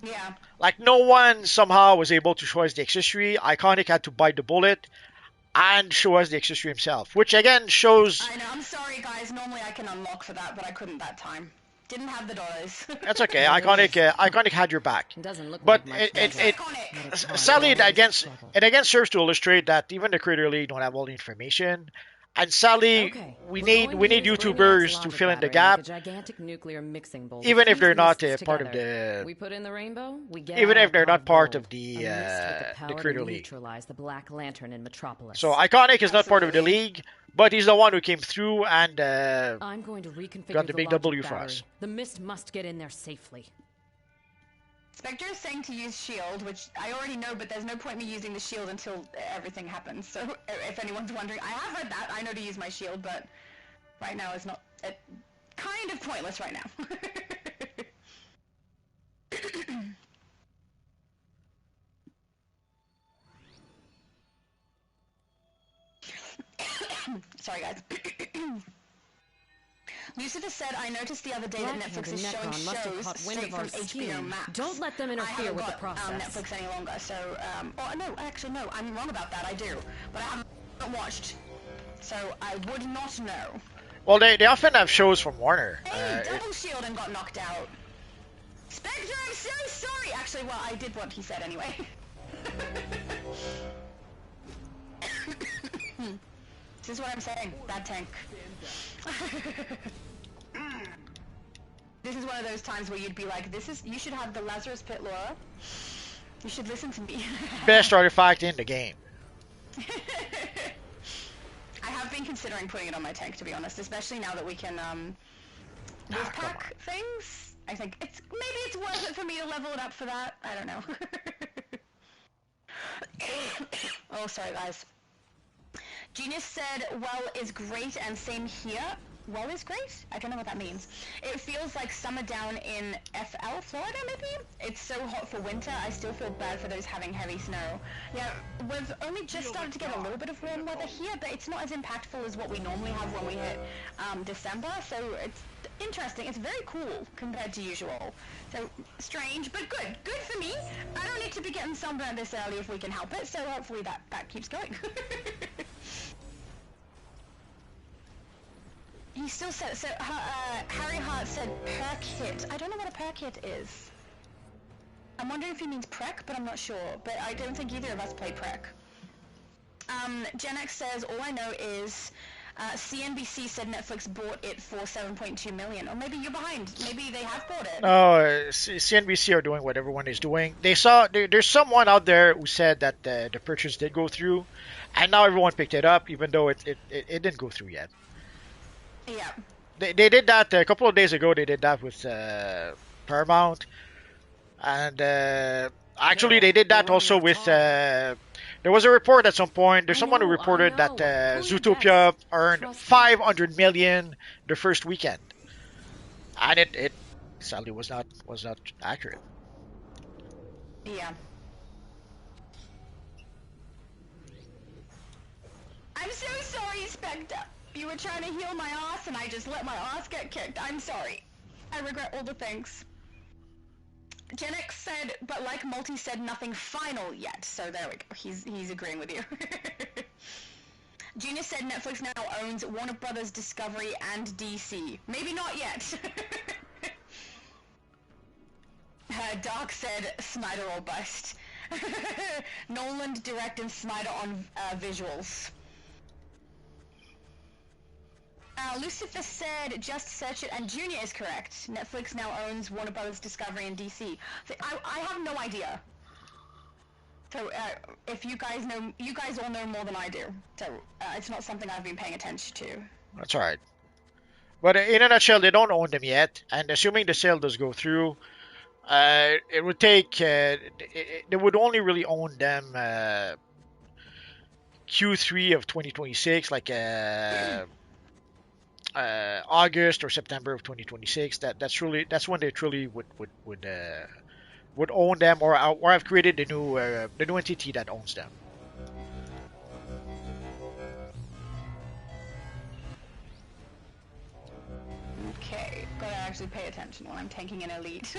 Yeah. Like no one somehow was able to show us the accessory. Iconic had to bite the bullet and show us the accessory himself, which again shows. I know. I'm sorry, guys. Normally I can unlock for that, but I couldn't that time. Didn't have the dollars. That's okay. Iconic had your back. It doesn't look but like it sadly it again serves to illustrate that even the Creator League don't have all the information. And sadly, we need YouTubers to fill in the gap, even if they're not part of the. We put in the rainbow. We get even if they're not part of the Creator League. The Black Lantern in Metropolis. So Iconic is not part of the league, but he's the one who came through and I'm going to reconfigure got the big W for us. The mist must get in there safely. Spectre is saying to use shield, which I already know, but there's no point me using the shield until everything happens. So if anyone's wondering, I have read that. I know to use my shield, but right now it's not. Kind of pointless right now. Sorry, guys. Lucifer said, I noticed the other day that Netflix is showing shows straight from HBO Max. Don't let them interfere with the process. I haven't got Netflix any longer, so, oh, no, actually, no, I'm wrong about that, I do. But I haven't watched, so I would not know. Well, they often have shows from Warner. Hey, Double Shield and got knocked out. Spectre, I'm so sorry! Actually, well, I did what he said anyway. This is what I'm saying. Bad tank. This is one of those times where you'd be like, you should have the Lazarus Pit, Laura. You should listen to me. Best artifact in the game. I have been considering putting it on my tank, to be honest, especially now that we can, pack things. I think maybe it's worth it for me to level it up for that. I don't know. Oh, sorry, guys. Genius said, well is great, and same here. Well is great? I don't know what that means. It feels like summer down in FL, Florida, maybe? It's so hot for winter, I still feel bad for those having heavy snow. Yeah, we've only just started to get a little bit of warm weather here, but it's not as impactful as what we normally have when we hit December, so it's interesting. It's very cool compared to usual. So, strange, but good. Good for me. I don't need to be getting sunburned this early if we can help it, so hopefully that keeps going. He still said, so, Harry Hart said perk hit. I don't know what a perk hit is. I'm wondering if he means prec, but I'm not sure. But I don't think either of us play prec. Gen X says, all I know is, CNBC said Netflix bought it for 7.2 million. Or maybe you're behind. Maybe they have bought it. No, CNBC are doing what everyone is doing. They saw there's someone out there who said that the purchase did go through, and now everyone picked it up, even though it didn't go through yet. Yeah. They did that a couple of days ago. They did that with Paramount, and actually they did that also with. There was a report at some point. There's someone who reported that Zootopia earned 500 million the first weekend, and it sadly was not accurate. Yeah. I'm so sorry, Spectre. You were trying to heal my ass and I just let my ass get kicked. I'm sorry. I regret all the things. Genix said, but like Multi said, nothing final yet. So there we go. He's agreeing with you. Junior said Netflix now owns Warner Brothers, Discovery, and DC. Maybe not yet. Dark said Snyder or bust. Nolan direct and Snyder on visuals. Lucifer said, just search it, and Junior is correct. Netflix now owns Warner Brothers, Discovery, and DC. I have no idea. So, if you guys know, you guys all know more than I do. So, it's not something I've been paying attention to. That's all right. But in a nutshell, they don't own them yet, and assuming the sale does go through, it would take. They would only really own them Q3 of 2026, like August or September of 2026. That's when they truly would own them, or have created the new entity that owns them. Okay, gotta actually pay attention when I'm tanking an elite.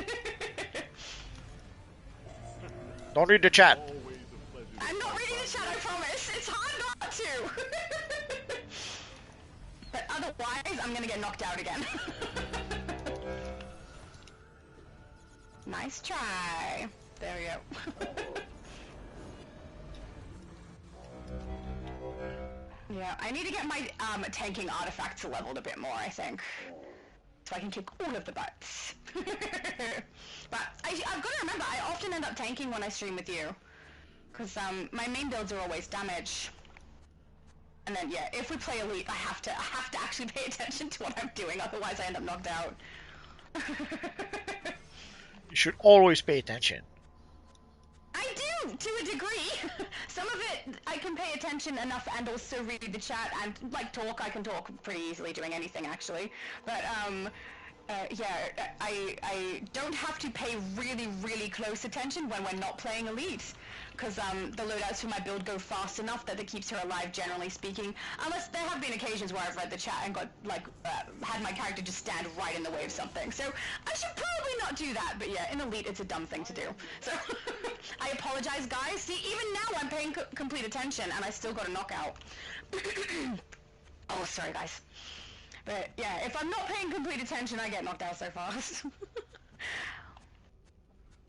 Don't read the chat. I'm not reading the chat, I promise. It's hard not to. But otherwise, I'm gonna get knocked out again. Nice try. There we go. Yeah, I need to get my tanking artifacts leveled a bit more, I think. So I can kick all of the butts. But I've got to remember, I often end up tanking when I stream with you. Because my main builds are always damage. And then, yeah, if we play Elite, I have to actually pay attention to what I'm doing, otherwise I end up knocked out. You should always pay attention. I do, to a degree. Some of it I can pay attention enough and also read the chat and like talk. I can talk pretty easily doing anything actually. But yeah, I don't have to pay really close attention when we're not playing Elite. Because the loadouts for my build go fast enough that it keeps her alive, generally speaking. Unless there have been occasions where I've read the chat and got, like, had my character just stand right in the way of something. So I should probably not do that, but yeah, in Elite it's a dumb thing to do. So I apologize, guys. See, even now I'm paying complete attention and I still got a knockout. Oh, sorry, guys. But yeah, if I'm not paying complete attention, I get knocked out so fast.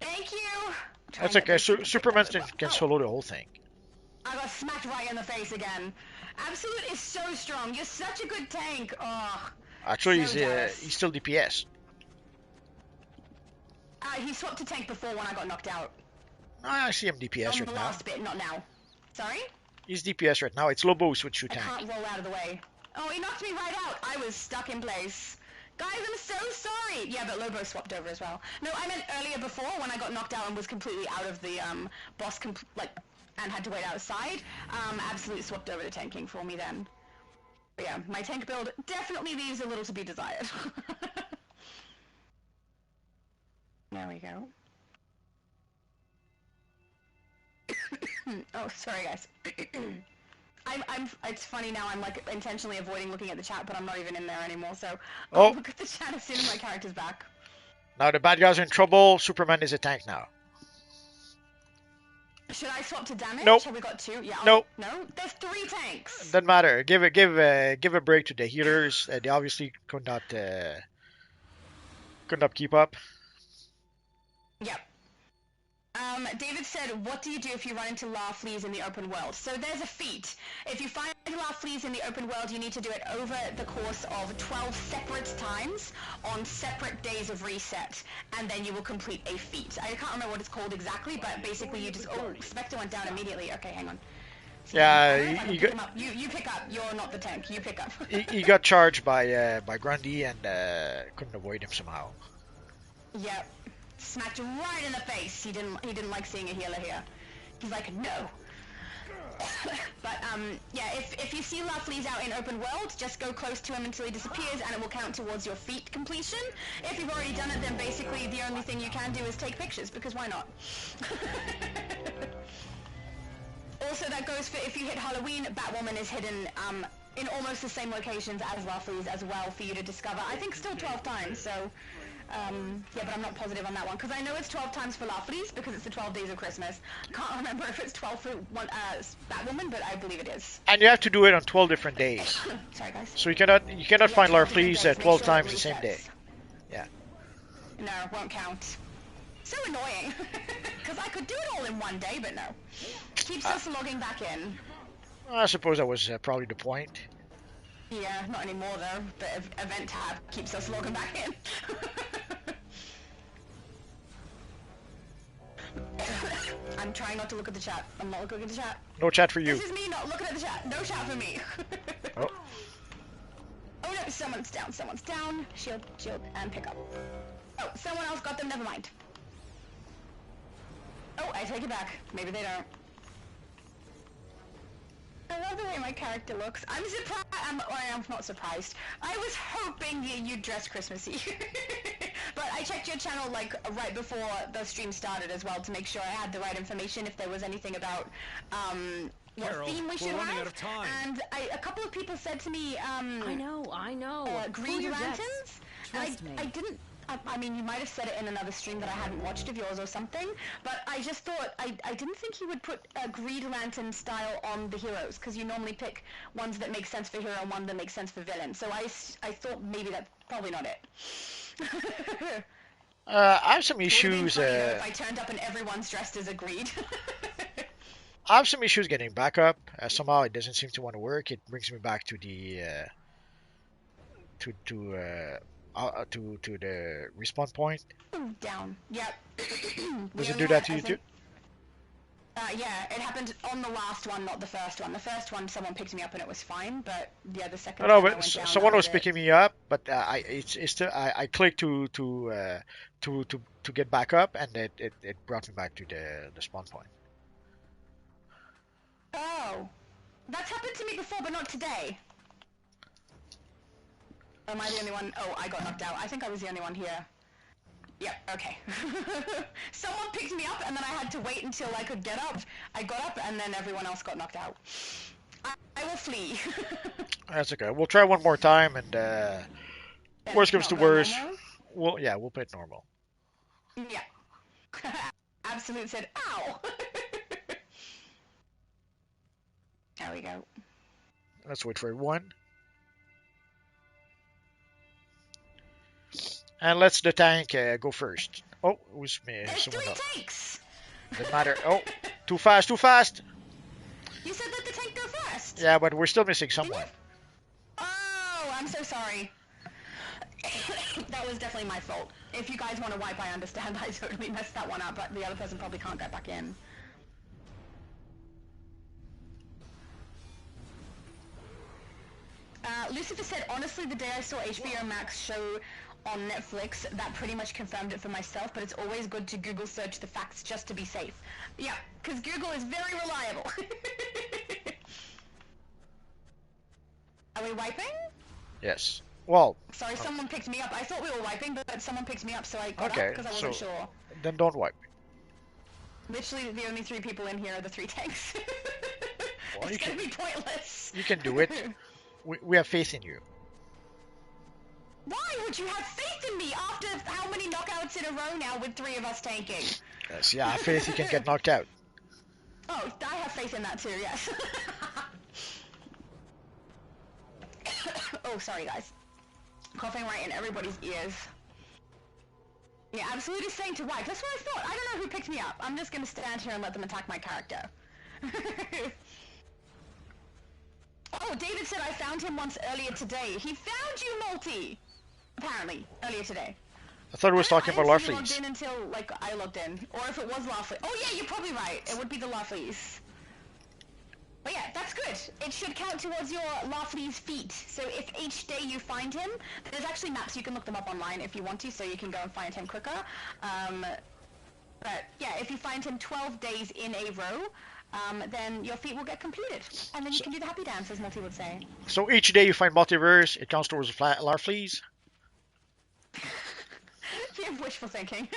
Thank you! That's okay. Superman can solo the whole thing. I got smacked right in the face again. Absolute is so strong. You're such a good tank. Oh, actually, so he's still DPS. He swapped to tank before when I got knocked out. I see him DPS On right the now. last bit, not now. Sorry? He's DPS right now. It's Lobo who switched to tank. I can't roll out of the way. Oh, he knocked me right out. I was stuck in place. Guys, I'm so sorry! Yeah, but Lobo swapped over as well. No, I meant earlier before when I got knocked out and was completely out of the boss, and had to wait outside. Absolutely swapped over to tanking for me then. But yeah, my tank build definitely leaves a little to be desired. There we go. Oh, sorry guys. It's funny now, I'm like intentionally avoiding looking at the chat, but I'm not even in there anymore, so I'll look at the chat as soon as my character's back. Now the bad guys are in trouble. Superman is a tank now. Should I swap to damage? Nope. Have we got two? Yeah. Nope. No? There's 3 tanks! Doesn't matter. Give a break to the healers. They obviously could not keep up. Yep. David said, what do you do if you run into lava fleas in the open world? So there's a feat. If you find lava fleas in the open world, you need to do it over the course of 12 separate times on separate days of reset, and then you will complete a feat. I can't remember what it's called exactly, but basically you just... Oh, Spectre went down immediately. Okay, hang on. Yeah, you got... You pick up. You're not the tank. You pick up. he got charged by Grundy and couldn't avoid him somehow. Yep. Smacked right in the face. He didn't like seeing a healer here. He's like, no. But yeah, if you see lava fleas out in open world, just go close to him until he disappears, and it will count towards your feat completion. If you've already done it, then basically the only thing you can do is take pictures, because why not? Also, that goes for if you hit Halloween, Batwoman is hidden in almost the same locations as lava fleas as well for you to discover. I think still 12 times, so... yeah, but I'm not positive on that one, because I know it's 12 times for lava fleas, because it's the 12 days of Christmas. Can't remember if it's 12 for one, Batwoman, but I believe it is. And you have to do it on 12 different days. Sorry, guys. So you cannot find lava fleas 12 times the same day. Yeah. No, won't count. So annoying, because I could do it all in one day, but no. Keeps us logging back in. I suppose that was probably the point. Yeah, not anymore though. The event tab keeps us logging back in. I'm trying not to look at the chat. I'm not looking at the chat. No chat for you. This is me not looking at the chat. No chat for me. Oh. Oh no, someone's down. Someone's down. Shield, and pick up. Oh, someone else got them. Never mind. Oh, I take it back. Maybe they don't. I love the way my character looks. I'm surprised. I'm not surprised. I was hoping you'd dress Christmassy. But I checked your channel like right before the stream started as well to make sure I had the right information if there was anything about what Carol, theme we should we're running have. out of time. And a couple of people said to me, I know. Pull green your lanterns. jets. Trust me. I didn't. I mean, you might have said it in another stream that I hadn't watched of yours or something, but I just thought, I didn't think you would put a Green Lantern style on the heroes, because you normally pick ones that make sense for hero and one that makes sense for villain, so I thought maybe that's probably not it. I have some issues. It would have been funny, though, if I turned up and everyone's dressed as Agreed. I have some issues getting back up. Somehow it doesn't seem to want to work. It brings me back to the to the respawn point. Down. Yep. Does it do that to you too? Yeah, it happened on the last one, not the first one. The first one, someone picked me up and it was fine, but yeah, the second. No, time I but went down, someone that was it. picking me up, but it's still I clicked to get back up, and it brought me back to the spawn point. Oh, that's happened to me before, but not today. Am I the only one? Oh, I got knocked out. I think I was the only one here. Yep, okay. Someone picked me up and then I had to wait until I could get up. I got up and then everyone else got knocked out. I will flee. That's okay. We'll try one more time, and worst comes to worst, we'll play it normal. Yeah. Absolute said, ow! There we go. Let's wait for one. And let's the tank go first. Oh, it was me. There's Someone 3 else. tanks! Doesn't matter. Oh, too fast, too fast! You said let the tank go first! Yeah, but we're still missing someone. Oh, I'm so sorry. That was definitely my fault. If you guys want to wipe, I understand. I totally messed that one up, but the other person probably can't get back in. Lucifer said, honestly, the day I saw HBO Max show on Netflix, that pretty much confirmed it for myself, but it's always good to Google search the facts just to be safe. Yeah, because Google is very reliable. Are we wiping? Yes. Well. Sorry, someone picked me up. I thought we were wiping, but someone picked me up, so I got up Okay, because I wasn't sure. Then don't wipe. Literally, the only 3 people in here are the 3 tanks. Well, it's gonna be pointless. You can do it. We have faith in you. Why would you have faith in me after how many knockouts in a row now with 3 of us tanking? Yes, yeah, I have faith you can get knocked out. Oh, I have faith in that too, yes. Oh, sorry guys. Coughing right in everybody's ears. Yeah, absolutely saying to wipe. That's what I thought. I don't know who picked me up. I'm just gonna stand here and let them attack my character. Oh, David said I found him once earlier today. He found you, Multi! Apparently, earlier today. I thought it was talking about I didn't see you Larfleeze. logged in until, like, I logged in. Or if it was Larfleeze. Oh yeah, you're probably right. It would be the Larfleeze. But yeah, that's good. It should count towards your Larfleeze feat. So if each day you find him, there's actually maps, you can look them up online if you want to, so you can go and find him quicker. But yeah, if you find him 12 days in a row, then your feat will get completed. And then you can do the happy dance, as Multi would say. So each day you find multiverse, it counts towards Larfleeze? Yeah, wishful thinking.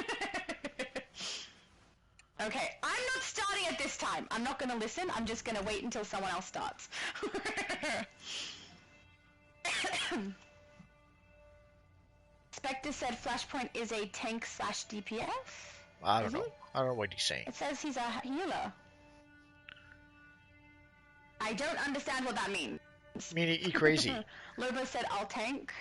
Okay, I'm not starting at this time. I'm not gonna listen, I'm just gonna wait until someone else starts. Spectre said Flashpoint is a tank / DPS? I don't know. I don't know what he's saying. It says he's a healer. I don't understand what that means. Meaning E crazy. Lobo said I'll tank.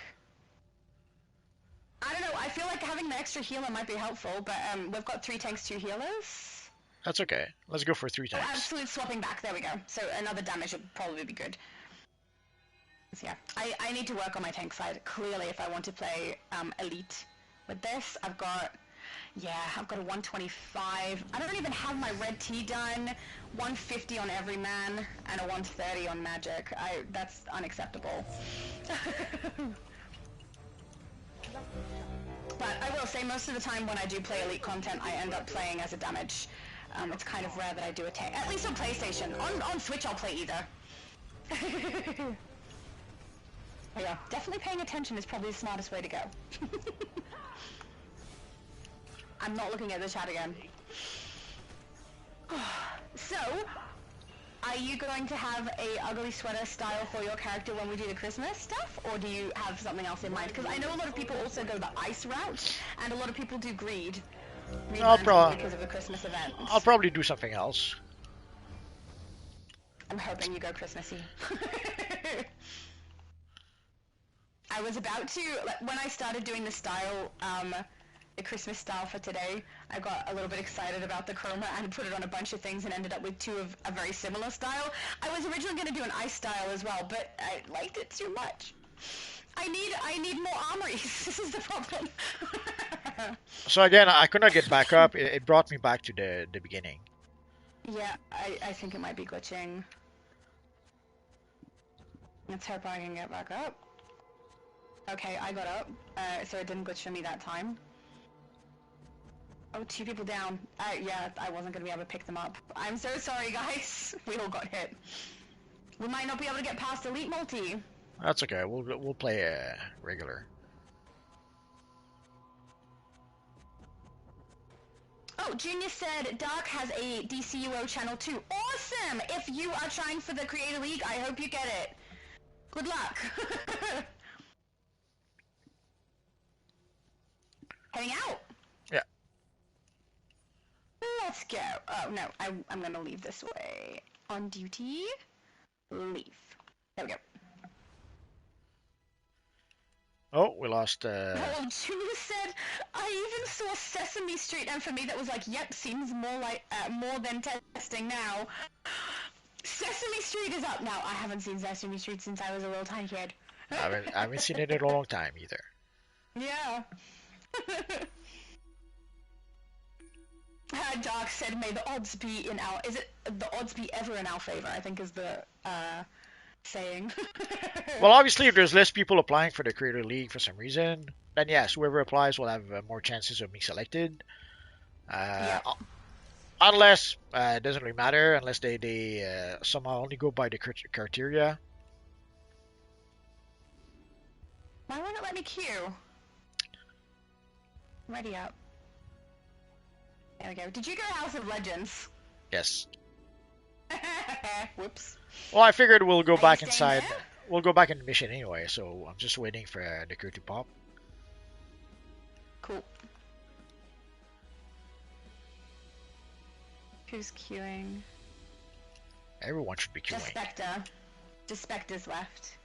I don't know, I feel like having the extra healer might be helpful, but we've got 3 tanks, 2 healers. That's okay. Let's go for 3 Oh, times. absolute swapping back, there we go. So another damage would probably be good. So yeah, I need to work on my tank side, clearly, if I want to play Elite with this. I've got a 125. I don't even have my red tea done. 150 on every man, and a 130 on magic. That's unacceptable. But I will say, most of the time when I do play Elite content, I end up playing as a damage. It's kind of rare that I do a tank. At least on PlayStation. On Switch, I'll play either. But yeah, definitely paying attention is probably the smartest way to go. I'm not looking at the chat again. So, are you going to have a ugly sweater style for your character when we do the Christmas stuff, or do you have something else in mind? Because I know a lot of people also go the ice route, and a lot of people do greed. Because of the Christmas event. I'll probably do something else. I'm hoping you go Christmassy. I was about to, when I started doing the style, the Christmas style for today, I got a little bit excited about the chroma and put it on a bunch of things and ended up with 2 of a very similar style. I was originally going to do an ice style as well, but I liked it too much. I need more armories. This is the problem. So again, I could not get back up. It brought me back to the beginning. Yeah, I think it might be glitching. Let's hope I can get back up. Okay, I got up, so it didn't glitch for me that time. Oh, 2 people down. Yeah, I wasn't gonna be able to pick them up. I'm so sorry, guys. We all got hit. We might not be able to get past Elite Multi. That's okay. We'll play regular. Oh, Junior said Dark has a DCUO channel too. Awesome! If you are trying for the Creator League, I hope you get it. Good luck. Heading out. Yeah. Let's go. Oh no, I'm gonna leave this way. On duty. Leave. There we go. Oh, we lost. Oh, Junior said, I even saw Sesame Street, and for me that was like, yep, seems more like more than testing now. Sesame Street is up now. I haven't seen Sesame Street since I was a little tiny kid. I haven't seen it in a long time either. Yeah. Dark said, may the odds be in our... Is it the odds be ever in our favor, I think is the saying. Well, obviously, if there's less people applying for the Creator League for some reason, then yes, whoever applies will have more chances of being selected. Yeah. Unless, it doesn't really matter, unless they somehow only go by the criteria. Why won't it let me queue? Ready up. There we go. Did you go House of Legends? Yes. Whoops. Well, I figured we'll go back staying inside. there? We'll go back in the mission anyway, so I'm just waiting for the crew to pop. Cool. Who's queuing? Everyone should be queuing. Just Spectre. Just Spectre's left.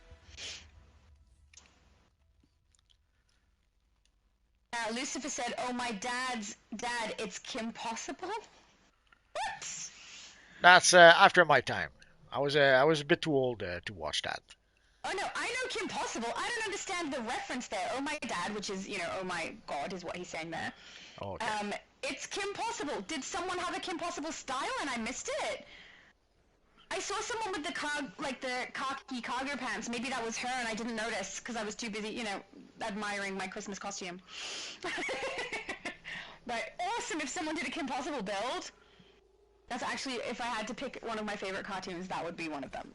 Lucifer said, "Oh, my dad's dad, it's Kim Possible." What? That's after my time. I was a bit too old to watch that. Oh no, I know Kim Possible. I don't understand the reference there. Oh my dad, which is, oh my god, is what he's saying there. Oh, okay. It's Kim Possible. Did someone have a Kim Possible style and I missed it? I saw someone with the khaki cargo pants. Maybe that was her and I didn't notice because I was too busy, admiring my Christmas costume. But awesome if someone did a Kim Possible build. That's actually, if I had to pick one of my favorite cartoons, that would be one of them.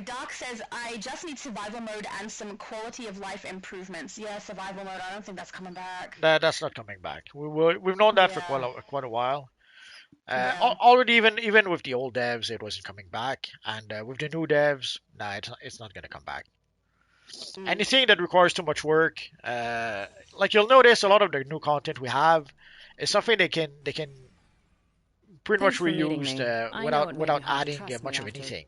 Dark says, I just need survival mode and some quality of life improvements. Yeah, survival mode, I don't think that's coming back. That's not coming back. We've known that for quite a while. Yeah. Already, even with the old devs, it wasn't coming back, and with the new devs, it's not gonna come back. Anything that requires too much work, like you'll notice, a lot of the new content we have is something they can pretty much reuse without adding much of anything.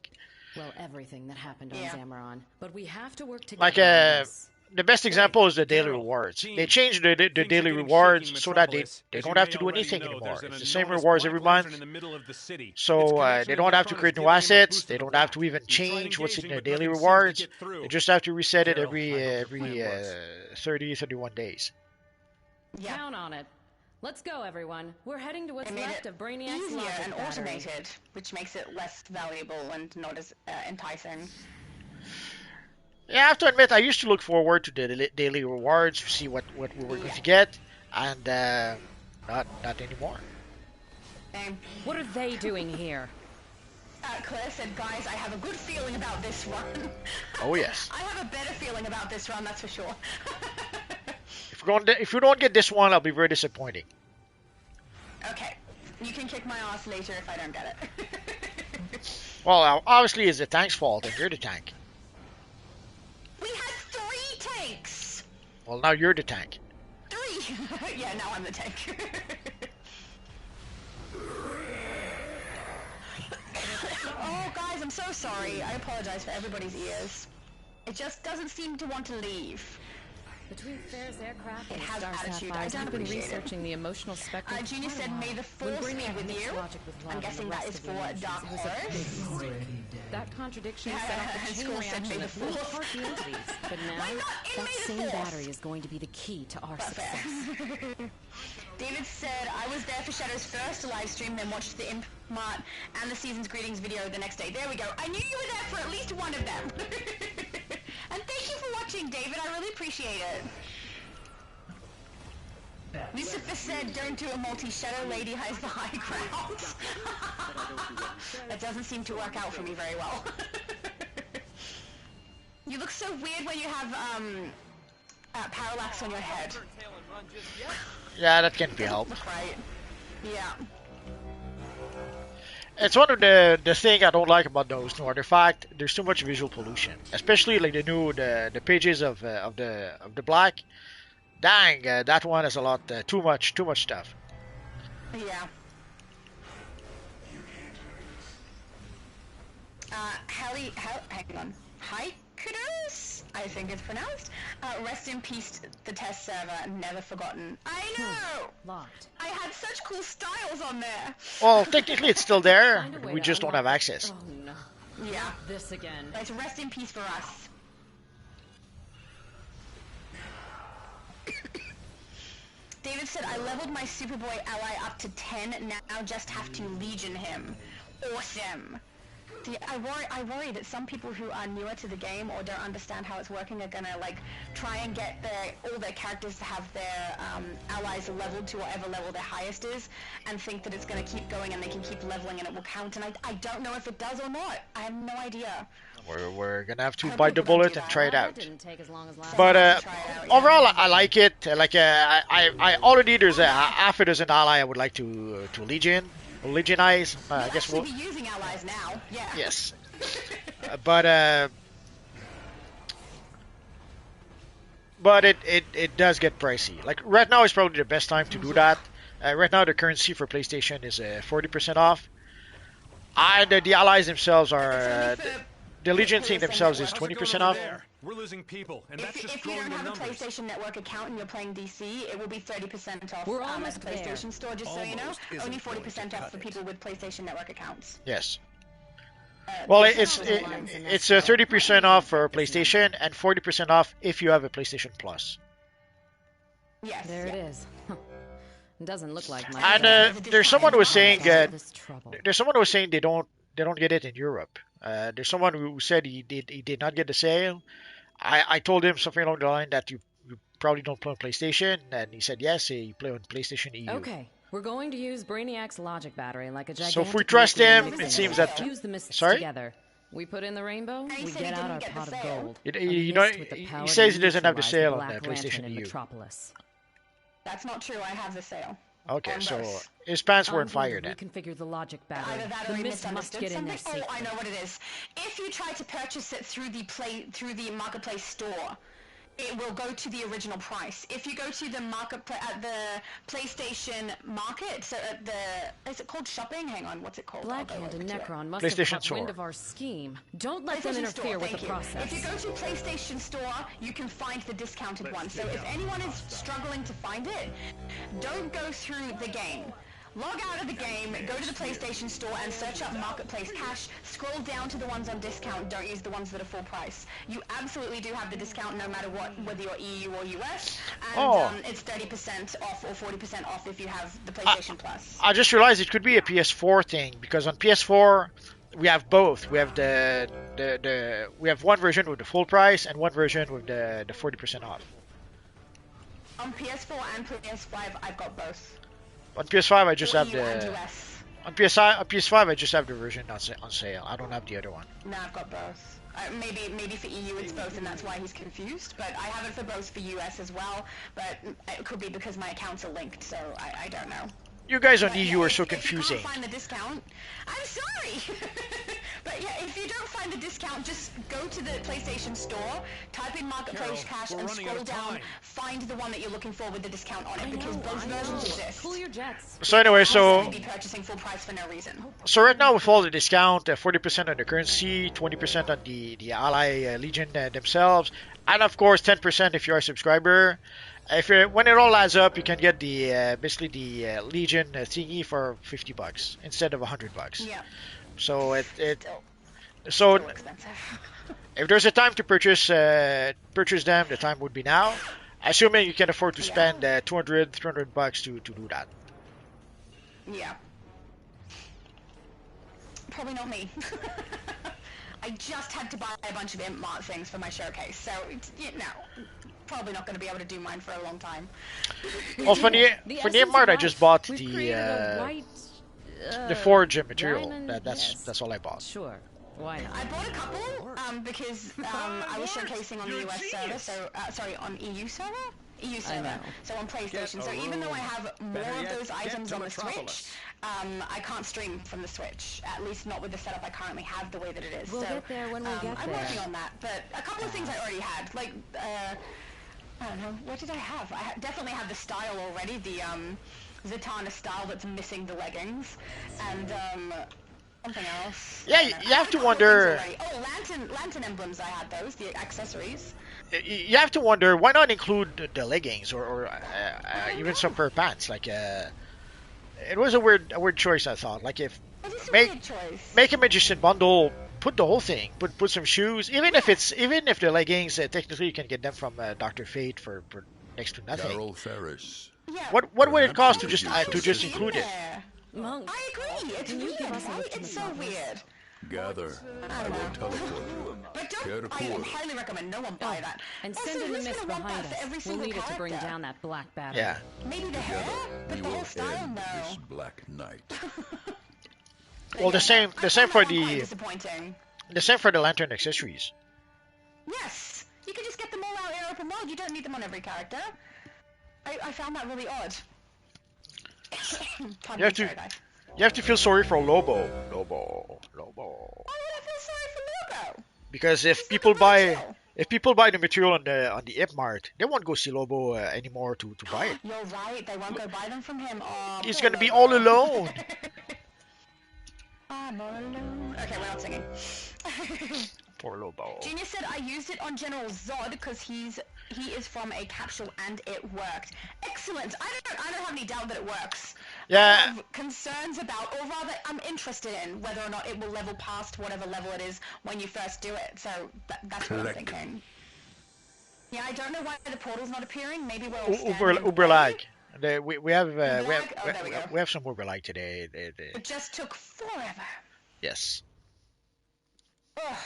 Well, everything that happened on Zamaron, but we have to work together. Like the best example is the daily rewards. They changed the daily rewards so that they don't have to do anything anymore. It's the same rewards every month. So they don't have to create new assets. They don't have to even change what's in the daily rewards. They just have to reset it every 30, 31 days. Yeah. Count on it. Let's go, everyone. We're heading to what's left of Brainiac's easier logic and battery. automated, which makes it less valuable and not as enticing. Yeah, I have to admit, I used to look forward to the daily rewards to see what we were going to get, and not anymore. What are they doing here? Claire said, guys, I have a good feeling about this run. Oh, yes. I have a better feeling about this run, that's for sure. If you don't get this one, I'll be very disappointed. Okay. You can kick my ass later if I don't get it. Well, obviously it's the tank's fault, and you're the tank. We had 3 tanks! Well, now you're the tank. 3! Yeah, now I'm the tank. Oh, guys, I'm so sorry. I apologize for everybody's ears. It just doesn't seem to want to leave. Between Fair's aircraft and has Star attitude. Sapphires, I don't I've been appreciate it. researching the emotional spectrum. Junior for quite a said, while. may the When force be Brainiac with mixed you. logic with love I'm and guessing the that rest is of the for emotions, Dark it was a Horse. big break. That contradiction set off a chain School said, reaction may the that blew force. apart the entities. But now, Why not in that May the same Force? battery is going to be the key to our success. David said, I was there for Shadow's first live stream, then watched the Imp Mart and the Season's Greetings video the next day. There we go. I knew you were there for at least one of them. And thank you for watching, David. I really appreciate it. Lucifer said, don't do a multi-shadow, lady has the high ground. That doesn't seem to work out for me very well. You look so weird when you have parallax on your head. Yeah, that can't be helped. Right. Yeah. It's one of the thing I don't like about those new artifact. There's too much visual pollution, especially like the pages of the black. Dang, that one is a lot too much stuff. Yeah. Hang on. Haikudos? I think it's pronounced. Rest in peace, the test server, never forgotten. I know! Locked. I had such cool styles on there. Well, technically it's still there, Find a way we to just don't have unlock- access. Oh no. Yeah. Not this again. But it's rest in peace for us. David said, I leveled my Superboy ally up to 10, now just have to Legion him. Awesome. See, I worry that some people who are newer to the game or don't understand how it's working are gonna like try and get all their characters to have their allies leveled to whatever level their highest is, and think that it's gonna keep going and they can keep leveling and it will count. And I don't know if it does or not. I have no idea. We're gonna have to Hope bite the people don't bullet do and that. try it That out. didn't take as long as last But time. Try it out, yeah. overall, I like it. I already there's a half a dozen ally I would like to Legionize. I guess We'll we'll. be using allies now. Yeah. Yes. But it does get pricey. Like right now is probably the best time to do that. Right now the currency for PlayStation is 40% off. And the allies themselves are the Legion thing themselves is 20% off. We're losing people, and that's If, just if you growing don't the have a numbers. PlayStation Network account and you're playing DC, it will be 30% off We're at almost the PlayStation Store, just so you know. Almost isn't Only going to 40% off cut for it. people with PlayStation Network accounts. Yes. Well, This it's is online. it's 30% off for PlayStation and 40% off if you have a PlayStation Plus. Yes. There it yeah. is. It doesn't look like much. And does it? there's someone who was saying All this trouble. there's someone who was saying they don't get it in Europe. There's someone who said he did not get the sale. I told him something along the line that you probably don't play on PlayStation, and he said yes, you play on PlayStation EU. Okay, we're going to use Brainiac's logic battery like a gigantic. So if we trust nuclear him, mixing it seems bowl. that Use the mists sorry? together. We put in the rainbow. he We said he get out didn't our get the pot of sale. gold. You A know, mist with the he power says to he doesn't have the neutralize sale on Black the PlayStation Lantern in EU. Metropolis. That's not true. I have the sale. Okay, On so both. his pants I'm weren't going fired to then. reconfigure the logic battery. Either that The or he mist must misunderstood get in something. there Oh, I safely. know what it is. If you try to purchase it through the marketplace store, it will go to the original price. If you go to the at the PlayStation Market, so at the is it called shopping? Hang on, what's it called? Blackhand I'll go and over to it. Necron must have PlayStation caught wind Store. of our scheme. Don't let them PlayStation interfere Store, with thank the you. process. If you go to PlayStation Store, you can find the discounted one. So if anyone is struggling to find it, don't go through the game. Log out of the game, go to the PlayStation Store and search up Marketplace Cash, scroll down to the ones on discount, don't use the ones that are full price. You absolutely do have the discount no matter what, whether you're EU or US, and it's 30% off or 40% off if you have the PlayStation Plus. I just realized it could be a PS4 thing because on PS4 we have both. We have we have one version with the full price and one version with the 40% off. On PS4 and PS5, I've got both. On PS5 I just Or have EU and the US. on PS5 I just have the version on sale. I don't have the other one. No, I've got both. Maybe for EU it's both, and that's why he's confused. But I have it for both for US as well. But it could be because my accounts are linked, so I don't know. You guys on But EU yeah, are so if you confusing. can't find the discount, I'm sorry. But yeah, if you don't find the discount, just go to the PlayStation Store, type in Marketplace Carol, Cash, we're and running out scroll of down. time. Find the one that you're looking for with the discount on it, because both I know. versions exist. Cool your jets. So anyway, so Be purchasing full price for no reason. right now with all the discount, 40% on the currency, 20% on the Ally Legion themselves, and of course 10% if you're a subscriber. When it all adds up, you can get the basically the Legion thingy for $50 instead of $100. Yeah. So so Still expensive. if there's a time to purchase them, the time would be now. Assuming you can afford to spend $200, $300 to do that. Yeah. Probably not me. I just had to buy a bunch of Imp Mart things for my showcase, so probably not going to be able to do mine for a long time. Well, for the essence Mart, of I just life. bought We've created a white, the forge material. diamond, yes. That's all I bought. Sure. Why not? I bought a couple because I was showcasing on the US server, so sorry, on EU server. EU server. know. So on PlayStation. Get So a even though I room. have more Better of yet, those get items to on the Switch, Metropolis. I can't stream from the Switch. At least not with the setup I currently have, the way that it is. We'll so, get there when we get I'm there. working on that, but a couple of things I already had, like I don't know, what did I have? I definitely have the style already, the Zatanna style that's missing the leggings, and something else. Yeah, I don't know. you I have had to a couple of wonder- things already. Oh, lantern emblems, I had those, the accessories. You have to wonder why not include the leggings or even some pair of pants. Like it was a weird choice. I thought like if It is a make weird choice. make a magician bundle, put the whole thing, put some shoes. Even if the leggings technically you can get them from Dr. Fate for next to nothing. Carol Ferris. Yeah. What would it cost to just It's include it? there. Monk, I agree. It's Can you weird, give us a right? lift to It's so Metropolis? weird. Gather. I will teleport you. But Care to don't. I cool? highly recommend no one buy that. and Also, send in the who's mist gonna want behind that for every us. We'll single need it to bring character? down that black battery. Yeah. Maybe the hair, but We the will whole style, end no. this black night. Well, the same I found for that one quite the disappointing. lantern accessories. Yes, you can just get them all out in open world. You don't need them on every character. I found that really odd. Pardon You have me, to- sorry, guys. You have to feel sorry for Lobo. Lobo. Why would I feel sorry for Lobo? Because He's like a virgin. if people buy the material on the Imp Mart, they won't go see Lobo anymore to buy it. You're right. They won't go buy them from him. Oh, He's poor gonna be Lobo. all alone. I'm all alone. Okay, we're not singing. Poor Lobo. Genius said I used it on General Zod because he is from a capsule and it worked. Excellent. I don't have any doubt that it works. Yeah. I have concerns about, or rather, I'm interested in whether or not it will level past whatever level it is when you first do it. So that's what I'm thinking. Yeah, I don't know why the portal's not appearing. Maybe we're all Uber lag. We have there we go. we have some Uber lag today. It just took forever. Yes. Ugh.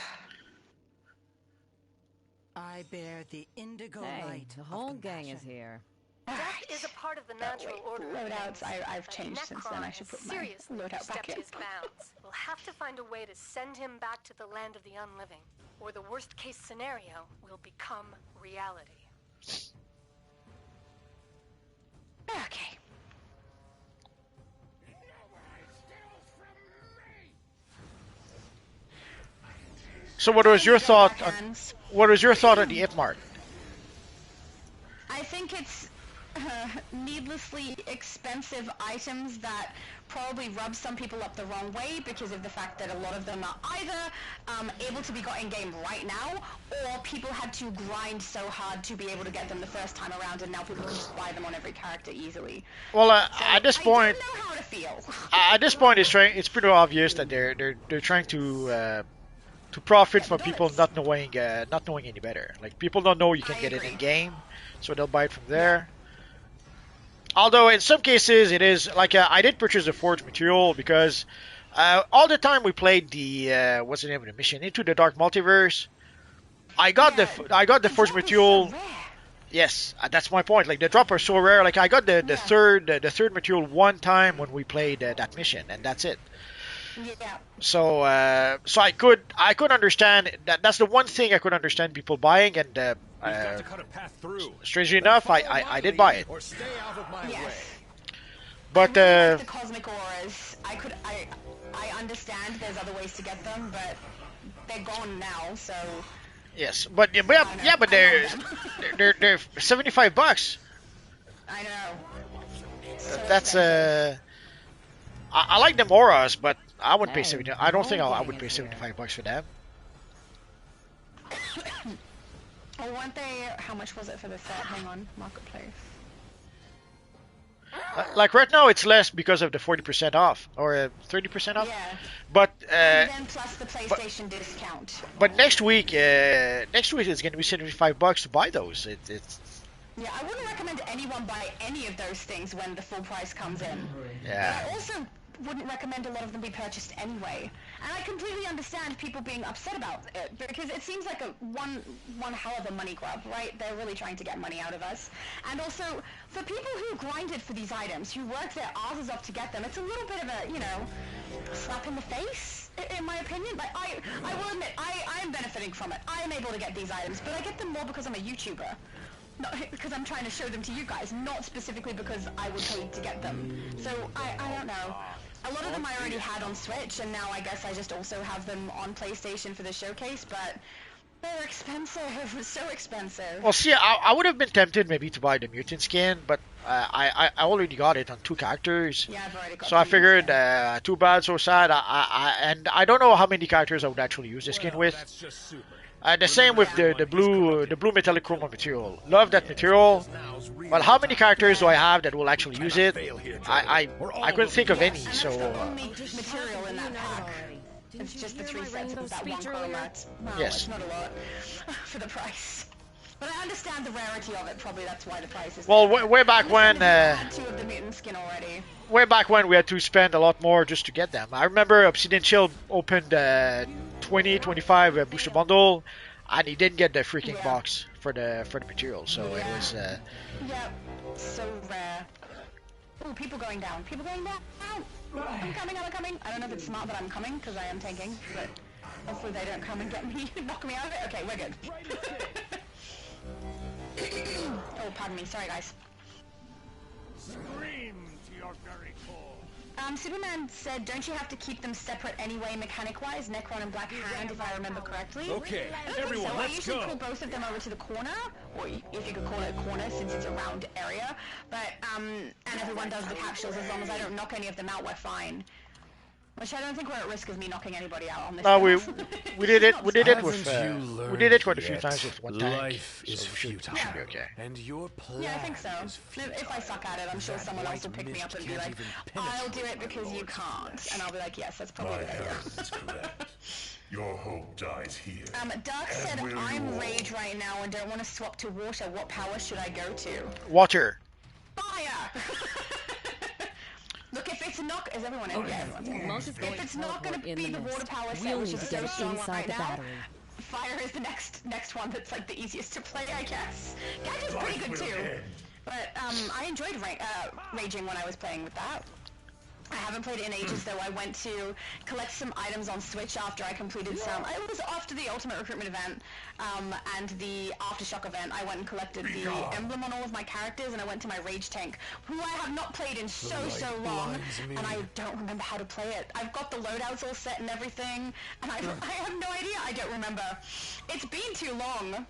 I bear the indigo light. The whole gang is here. Death is a part of the natural order. Loadouts, I've changed since then. I should put my loadout back in. His bounds. We'll have to find a way to send him back to the land of the unliving, or the worst case scenario will become reality. Okay. So what was your thought on the It Mart? I think it's needlessly expensive items that probably rub some people up the wrong way because of the fact that a lot of them are either able to be got in game right now, or people had to grind so hard to be able to get them the first time around, and now people can just buy them on every character easily. Well, So at this point, I don't know how to feel. at this point, it's pretty obvious that they're trying to profit from people not knowing any better. Like, people don't know you can get it in game, so they'll buy it from there. Although in some cases it is like I did purchase the forged material because all the time we played the what's the name of the mission, Into the Dark Multiverse. I got the forged material. Yes, that's my point. Like, the drop are so rare. Like, I got the third material one time when we played that mission, and that's it. Yeah. So I could understand that. That's the one thing I could understand people buying, and got to cut a path through. strangely enough, I did buy it. Or stay out of my way. But I really like the cosmic auras. I understand there's other ways to get them, but they're gone now. So yes, but they're $75. I know. So That's expensive. I like them auras, but I wouldn't pay 70. I don't think I would pay $75 for them. Oh, weren't they? How much was it for the set? Hang on, marketplace. Like right now, it's less because of the 40% off or 30% off. Yeah. But And then plus the PlayStation discount. but next week it's going to be $75 to buy those. It's Yeah, I wouldn't recommend anyone buy any of those things when the full price comes in. yeah. But I also wouldn't recommend a lot of them be purchased anyway. And I completely understand people being upset about it, because it seems like one hell of a money grab, right? They're really trying to get money out of us. And also, for people who grinded for these items, who worked their asses off to get them, it's a little bit of a, slap in the face, in my opinion. Like, I will admit, I am benefiting from it. I am able to get these items, but I get them more because I'm a YouTuber. Not because I'm trying to show them to you guys, not specifically because I was paid to get them. So, I don't know. A lot of them I already had on Switch, and now I guess I just also have them on PlayStation for the showcase, but they're expensive. So expensive. Well, see, I would have been tempted maybe to buy the mutant skin, but I already got it on 2 characters. Yeah, I've already got So I the figured, skin. too bad, so sad. And I don't know how many characters I would actually use the skin with. That's just super. The same with the blue metallic chroma material. Love that material. But how many characters do I have that will actually use it? I couldn't think of any. So Only material in that pack. It's just the 3 sets of that one chroma. Wow, Yes. It's not a lot for the price. But I understand the rarity of it. Probably that's why the price is. well, way back when. I had 2 of the mutant skin already. Way back when we had to spend a lot more just to get them. I remember Obsidian Shield opened 20-25 booster bundle, and he didn't get the freaking box for the material. So it was. Yep, so rare. Oh, people going down. People going down. I'm coming. I don't know if it's smart that I'm coming because I am tanking, but hopefully they don't come and get me, knock me out of it. Okay, we're good. Oh, pardon me. Sorry, guys. Scream to your very core. Superman said, don't you have to keep them separate anyway, mechanic-wise? Necron and Black Hand, if I remember correctly. Okay, I don't everyone, think so. let's I usually go. pull both of them over to the corner, or if you could call it a corner since it's a round area. But, and everyone does the capsules. As long as I don't knock any of them out, we're fine. Which I don't think we're at risk of me knocking anybody out on this. No, one. we did it. We did it with. Haven't you We did it learned quite a few yet? times with one tank. Life is so we should futile. be okay. And your plan Yeah, I think so. is If I suck at it, I'm sure That someone else will white pick me up and mist be can't like, even I'll do it penetrate my because you lord's can't. flesh. And I'll be like, yes, that's probably My a good idea. health is correct. Your hope dies here. Dark As said, will I'm you rage right now and don't want to swap to water. What power should I go to? Water. Fire! Look, if it's not... Is everyone in? Yeah, everyone's in. Monk is going If it's to not going to teleport be in the the water mist. power set, We'll which need is to so get strong inside right the now, battery. fire is the next one that's like the easiest to play, I guess. Gadget's pretty good too. But I enjoyed raging when I was playing with that. I haven't played it in ages though. I went to collect some items on Switch after I completed some. It was after the Ultimate Recruitment event and the Aftershock event. I went and collected the emblem on all of my characters, and I went to my Rage Tank, who I have not played in so long, and I don't remember how to play it. I've got the loadouts all set and everything, and I have no idea. I don't remember. It's been too long.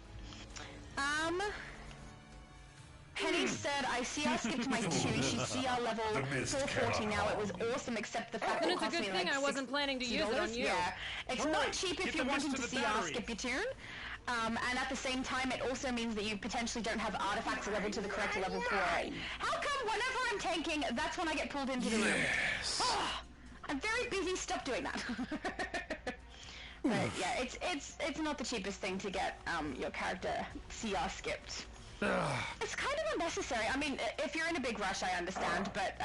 Penny said, I CR skipped my 2, she's CR level 440 now. It was awesome except the fact that it Then it's a cost good me thing like I wasn't planning to use it on $60. you. Yeah, it's not cheap if Get you're the wanting rest to of the CR battery. skip your turn. And at the same time, it also means that you potentially don't have artifacts leveled to the correct level for it. How come whenever I'm tanking, that's when I get pulled into the room? Oh, I'm very busy, stop doing that. But yeah, it's not the cheapest thing to get your character CR skipped. It's kind of unnecessary. I mean, if you're in a big rush, I understand, but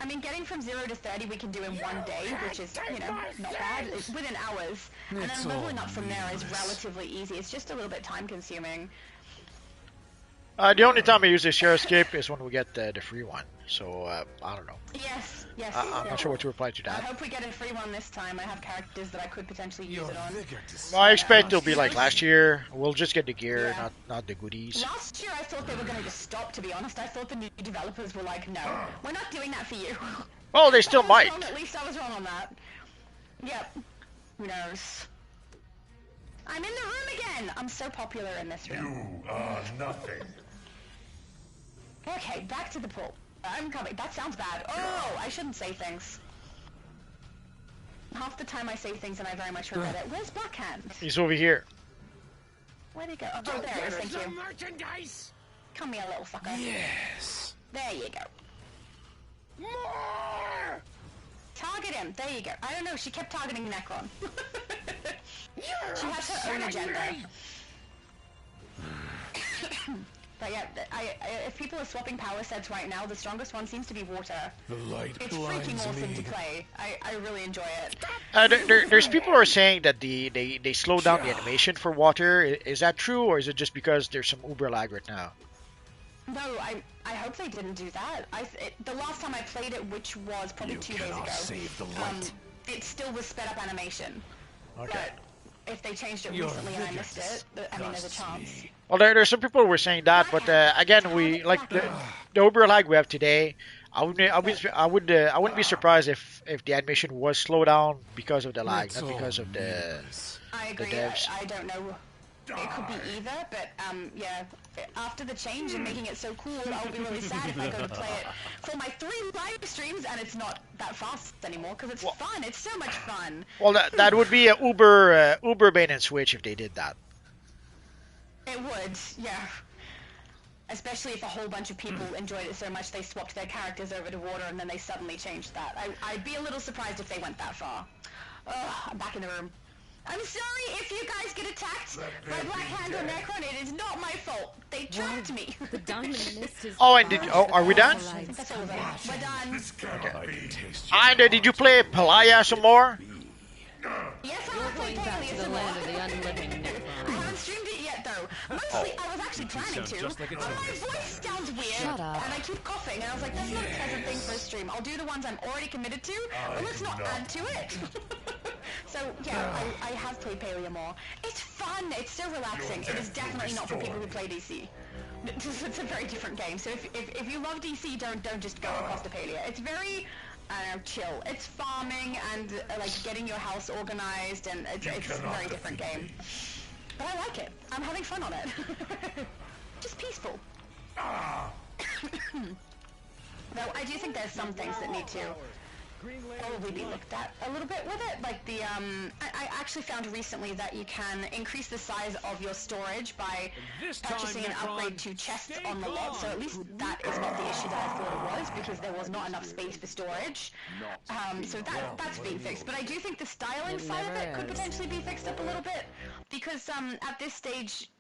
I mean, getting from 0 to 30 we can do in one day, which is, you know, not bad. It's within hours, and then leveling up from there is relatively easy. It's just a little bit time consuming. The only time I use the share skip is when we get the free one. So I don't know. Yes. I'm not sure what to reply to I that. hope we get a free one this time. I have characters that I could potentially use it on. Well, I expect it'll be like last year. We'll just get the gear, not the goodies. Last year I thought they were going to just stop, to be honest. I thought the new developers were like, no, we're not doing that for you. Well, they still might. Wrong, at least I was wrong on that. Yep. Who knows? I'm in the room again! I'm so popular in this room. You are nothing. Okay, back to the pool. I'm coming. That sounds bad. Oh, I shouldn't say things. Half the time I say things and I very much regret it. Where's Blackhand? He's over here. Where'd he go? Oh, there he is. Thank you. Merchandise. Come here, little fucker. Yes. There you go. More. Target him. There you go. I don't know. She kept targeting Necron. She has her own agenda. But yeah, if people are swapping power sets right now, the strongest one seems to be water. The light It's blinds freaking awesome me. to play. I really enjoy it. There's people who are saying that they slow down the animation for water. Is that true, or is it just because there's some uber lag right now? No, I hope they didn't do that. The last time I played it, which was probably 2 days ago, Save the light. it still was sped up animation. Okay. But if they changed it recently and I missed it, I mean, there's a chance. Well, there's some people who were saying that, but again, we like the uber lag we have today. I wouldn't be surprised if the animation was slowed down because of the lag, not because of the I agree. devs. I don't know. It could be either, but yeah. After the change and making it so cool, I'll be really sad if I go to play it for my 3 live streams and it's not that fast anymore because it's fun. It's so much fun. Well, that would be a Uber bait and switch if they did that. It would, yeah. Especially if a whole bunch of people enjoyed it so much they swapped their characters over to water and then they suddenly changed that. I'd be a little surprised if they went that far. Ugh, I'm back in the room. I'm sorry if you guys get attacked by Blackhand or Necron. It is not my fault. They trapped me. The diamond mist is. Oh, and are we done? I think that's over. We're done. And did you play Pelaya some more? Yes, I You're have played going back to Palea the some land of more. the unliving, Necron. I haven't streamed it yet though. Mostly I was actually planning to, just like but it's my voice sounds weird, Shut up. and I keep coughing, and I was like, that's not a pleasant thing for a stream. I'll do the ones I'm already committed to, but let's not add to it. So yeah, I have played Palea more. It's fun. It's so relaxing. It is definitely not for people who play DC. It's a very different game. So if you love DC, don't just go across to Palea. It's very chill. It's farming and like getting your house organized, and it's a very different game. But I like it. I'm having fun on it. Just peaceful. Though I do think there's some things that need to probably be looked at a little bit with it. Like the I actually found recently that you can increase the size of your storage by purchasing an upgrade to chests on the lot. So at least that is not the issue that I thought it was, because there was not enough space for storage. So that's being fixed. But I do think the styling side of it could potentially be fixed up a little bit, because at this stage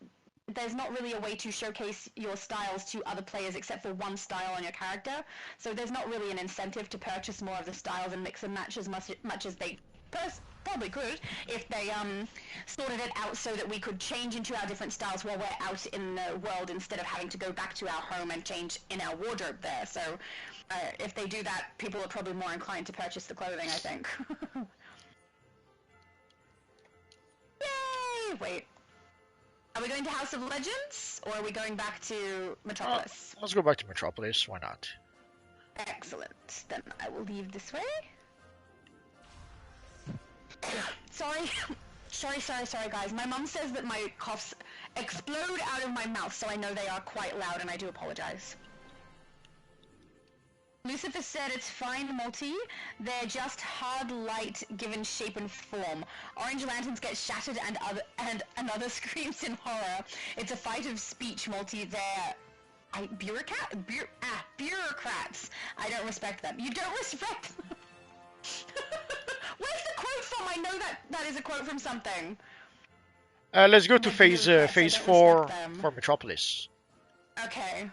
there's not really a way to showcase your styles to other players except for one style on your character. So there's not really an incentive to purchase more of the styles and mix and match as much as they probably could if they sorted it out so that we could change into our different styles while we're out in the world, instead of having to go back to our home and change in our wardrobe there. So if they do that, people are probably more inclined to purchase the clothing, I think. Yay! Wait. Are we going to House of Legends, or are we going back to Metropolis? Let's go back to Metropolis, why not? Excellent. Then I will leave this way. Sorry, guys. My mum says that my coughs explode out of my mouth, so I know they are quite loud, and I do apologize. Lucifer said it's fine, Multi. They're just hard light given shape and form. Orange lanterns get shattered and another screams in horror. It's a fight of speech, Multi. They're bureaucrats. I don't respect them. You don't respect them. Where's the quote from? I know that is a quote from something. Let's go to phase 4 for Metropolis. Okay.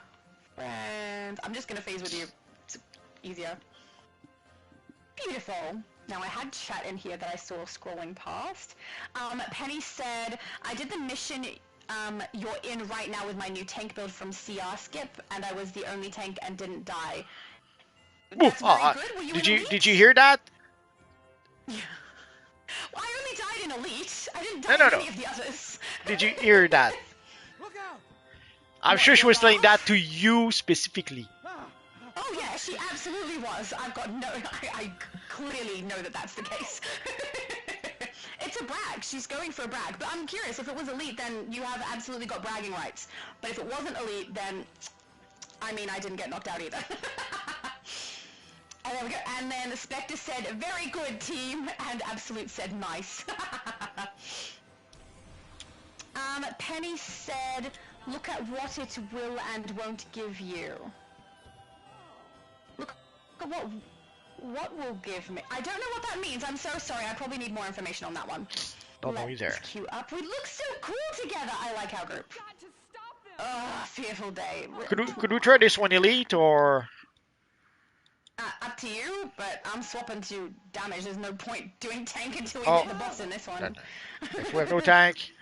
And I'm just gonna phase with you. Easier. Beautiful. Now I had chat in here that I saw scrolling past. Penny said, I did the mission you're in right now with my new tank build from CR Skip, and I was the only tank and didn't die. That's very good. Were you in Elite? Did you hear that? Well, I only died in Elite. I didn't die in any of the others. Did you hear that? Look out! I'm sure she was saying that to you specifically. Oh yeah, she absolutely was. I've got no... I clearly know that that's the case. It's a brag. She's going for a brag. But I'm curious, if it was Elite, then you have absolutely got bragging rights. But if it wasn't Elite, then... I mean, I didn't get knocked out either. And there we go. And then Spectre said, very good, team. And Absolute said, nice. Penny said, look at what it will and won't give you. Look at what will give me. I don't know what that means. I'm so sorry. I probably need more information on that one. Don't know either. Let's queue up. We look so cool together. I like our group. Oh, fearful day. Could we try this one Elite, or? Up to you, but I'm swapping to damage. There's no point doing tank until we get the boss in this one. If we have no tank.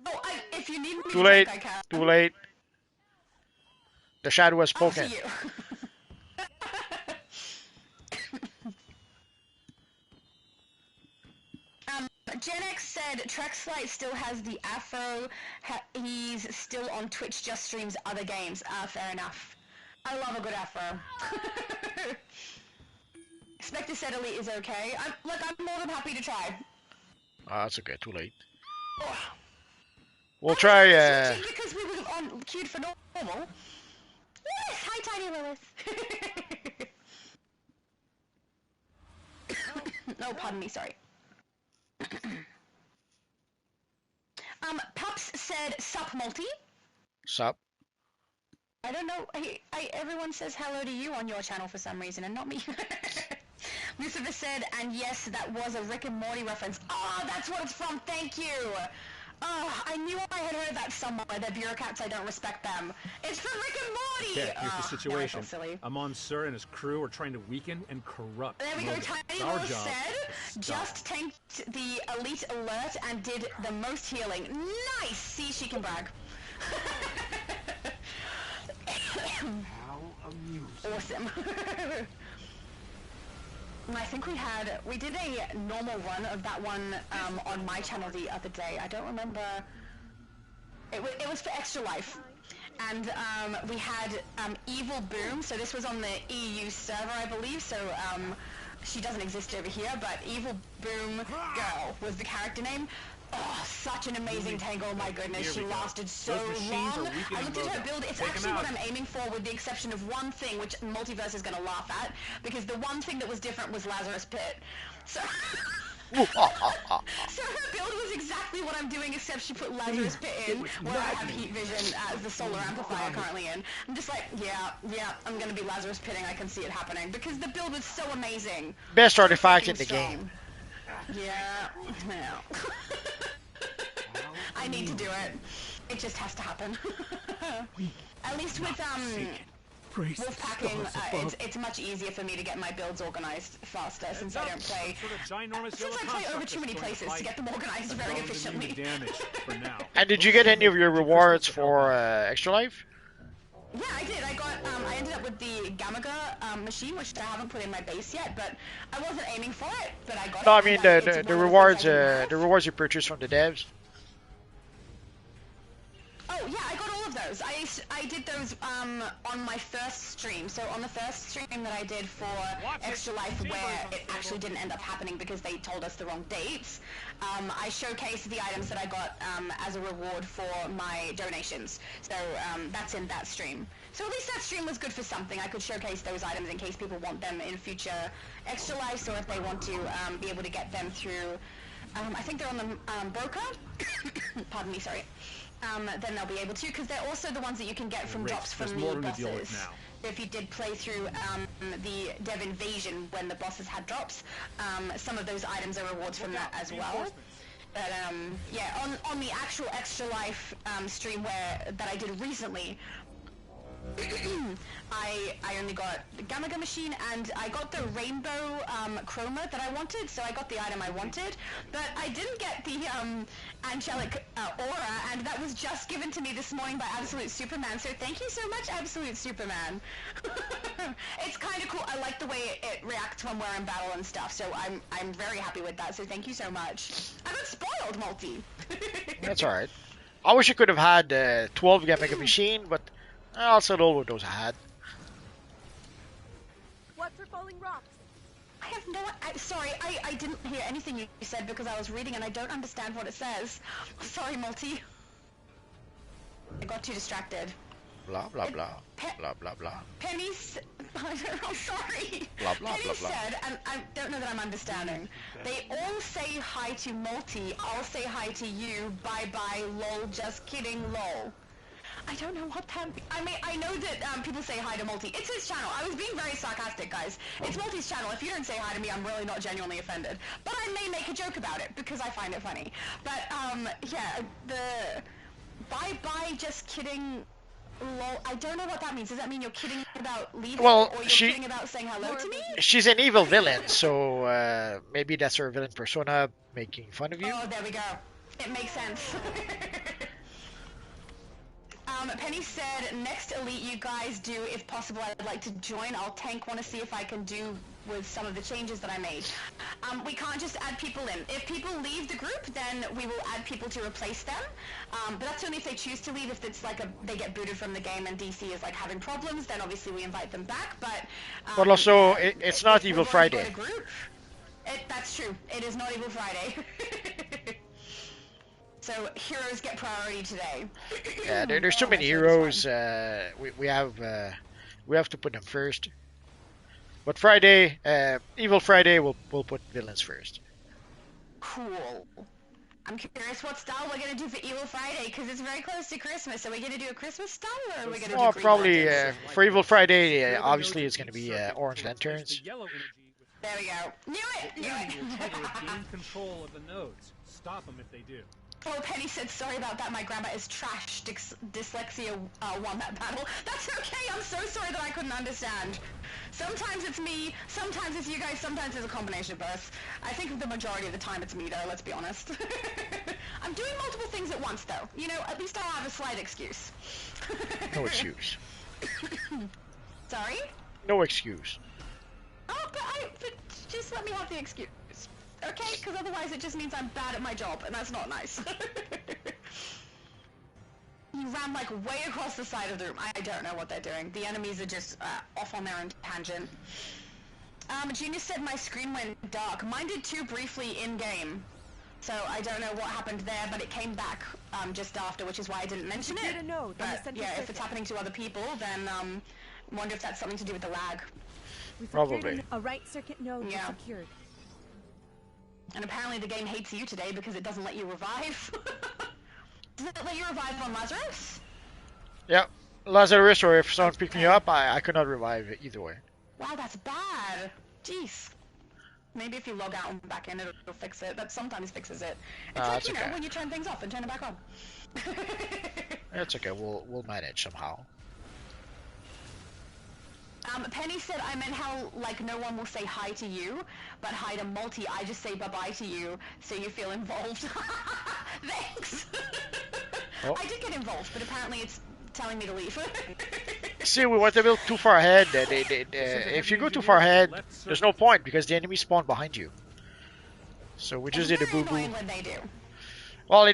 Oh, if you need me Too late. tank, I can. Too late. The shadow has spoken. Up to you. Gen X said Trexlight still has the afro. He's still on Twitch, just streams other games. Fair enough. I love a good afro. Spectre said Elite is okay. I'm more than happy to try. That's okay. Too late. We'll try. Because we were on queued for normal. Yes, hi, Tiny Lilith. No, pardon me. Sorry. Pups said sup multi. Sup. I don't know. Everyone says hello to you on your channel for some reason, and not me. Lucifer said, and yes, that was a Rick and Morty reference. Oh, that's what it's from. Thank you. Oh, I knew I had heard that somewhere. They're bureaucrats. I don't respect them. It's from Rick and Morty. Yeah, here's the situation. Silly. Amon Sur and his crew are trying to weaken and corrupt. There we go. Tiny Will said, just tanked the Elite alert and did the most healing. Nice. See, she can brag. How amusing. Awesome. I think we did a normal run of that one on my channel the other day. I don't remember. It was for Extra Life. And we had Evil Boom, so this was on the EU server, I believe, so she doesn't exist over here, but Evil Boom Girl was the character name. Oh, such an amazing tangle, oh my goodness, Here she we go. lasted so Those machines are long. weakening I looked at her Logo. build, it's Take 'em actually what out. I'm aiming for with the exception of one thing, which Multiverse is going to laugh at, because the one thing that was different was Lazarus Pit. So... so her build was exactly what I'm doing, except she put Lazarus Pit in, where I have heat vision as the solar amplifier currently in. I'm just like, yeah, I'm going to be Lazarus Pitting, I can see it happening, because the build was so amazing. Best So artifact in freaking the strong. game. Yeah. I need to do it. It just has to happen. At least with wolf packing, it's much easier for me to get my builds organized faster since I don't play. Since I play over too many places to get them organized very efficiently. And did you get any of your rewards for Extra Life? Yeah, I did. I ended up with the Gamaga machine, which I haven't put in my base yet, but I wasn't aiming for it, but I got it. No, I mean It's the one of rewards. things I can The rewards you purchased from the devs. Oh yeah, I got all of those. I did those on my first stream. So on the first stream that I did for Extra Life, where it actually didn't end up happening because they told us the wrong dates, I showcased the items that I got as a reward for my donations. So that's in that stream. So at least that stream was good for something. I could showcase those items in case people want them in future Extra Lives, or if they want to be able to get them through. I think they're on the broker. Pardon me, sorry. Then they'll be able to, because they're also the ones that you can get from drops from the bosses. If you did play through the Dev Invasion when the bosses had drops, some of those items are rewards from that as well. But yeah, on the actual Extra Life stream that I did recently, I only got the Gamaga machine, and I got the rainbow chroma that I wanted, so I got the item I wanted, but I didn't get the angelic aura, and that was just given to me this morning by Absolute Superman, so thank you so much, Absolute Superman. It's kind of cool. I like the way it reacts when we're in battle and stuff, so I'm very happy with that, so thank you so much. I got spoiled, Multi. That's alright. I wish I could have had 12 Gamaga machine, but I also know what those I had. What's for falling rocks? I have no... sorry, I didn't hear anything you said because I was reading and I don't understand what it says. Sorry, Multi. I got too distracted. Blah, blah, blah. Blah, blah, blah. Penny I'm sorry. Blah, blah, Penny blah, blah. said, and I don't know that I'm understanding, they all say hi to Multi, I'll say hi to you, bye-bye, lol, just kidding, lol. I don't know what that means. I mean, I know that people say hi to Multi. It's his channel. I was being very sarcastic, guys. It's Multi's channel. If you don't say hi to me, I'm really not genuinely offended. But I may make a joke about it because I find it funny. But, yeah, the bye-bye, just kidding, lol. I don't know what that means. Does that mean you're kidding about leaving? Well, or you're kidding about saying hello to me? She's an evil villain, so maybe that's her villain persona making fun of you. Oh, there we go. It makes sense. Penny said, next Elite you guys do, if possible, I'd like to join. I'll tank, want to see if I can do with some of the changes that I made. We can't just add people in. If people leave the group, then we will add people to replace them. But that's only if they choose to leave. If it's like they get booted from the game and DC is like having problems, then obviously we invite them back. But also, it's not Evil Friday. That's true. It is not Evil Friday. So heroes get priority today. Yeah, there's too many heroes. We have to put them first. But Friday, Evil Friday, we'll put villains first. Cool. I'm curious what style we're gonna do for Evil Friday because it's very close to Christmas. Are we gonna do a Christmas style or are we gonna do Green probably Lanterns? for Evil Friday. Obviously, it's gonna be orange lanterns. There we go. Knew it. Knew it. Gain control of the nodes. Stop them if they do. Oh, Penny said, sorry about that, my grandma is trash, dyslexia won that battle. That's okay, I'm so sorry that I couldn't understand. Sometimes it's me, sometimes it's you guys, sometimes it's a combination of both. I think the majority of the time it's me though, let's be honest. I'm doing multiple things at once though. You know, at least I have a slight excuse. No excuse. Sorry? No excuse. Oh, but just let me have the excuse. Okay, because otherwise it just means I'm bad at my job, and that's not nice. You ran like way across the side of the room. I don't know what they're doing. The enemies are just off on their own tangent. Genius said my screen went dark. Mine did too briefly in-game. So I don't know what happened there, but it came back just after, which is why I didn't mention it. Get a node on the But central yeah, if circuit. it's happening to other people, then wonder if that's something to do with the lag. We Probably. secured a right circuit node Yeah. was secured. And apparently the game hates you today because it doesn't let you revive. Does it let you revive on Lazarus? Yeah, Lazarus, or if someone picked me up, I could not revive it either way. Wow, that's bad. Jeez. Maybe if you log out and back in, it'll fix it. That sometimes fixes it. It's like, That's you know, okay. when you turn things off and turn it back on. It's okay. We'll manage somehow. Penny said I meant how, like, no one will say hi to you, but hi to Multi. I just say bye-bye to you, so you feel involved. Thanks! Oh. I did get involved, but apparently it's telling me to leave. See, we went a little too far ahead. If you go too far ahead, there's no point because the enemy spawn behind you. So we just did a It's very boo-boo. annoying when they do. Well,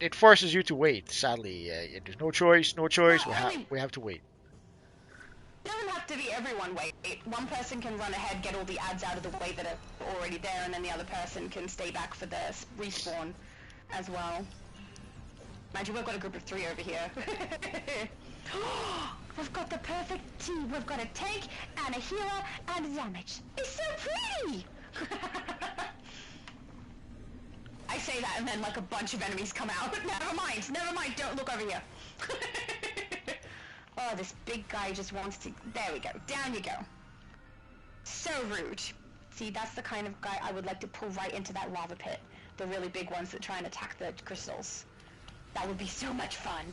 it forces you to wait. Sadly, there's no choice. No choice. Well, We have to wait. It doesn't have to be everyone wait. One person can run ahead, get all the ads out of the way that are already there, and then the other person can stay back for the respawn as well. Mind you, we've got a group of 3 over here. We've got the perfect team. We've got a tank and a healer and a damage. It's so pretty! I say that and then like a bunch of enemies come out. Never mind, don't look over here. Oh, this big guy just wants to... There we go, down you go. So rude. See, that's the kind of guy I would like to pull right into that lava pit. The really big ones that try and attack the crystals. That would be so much fun.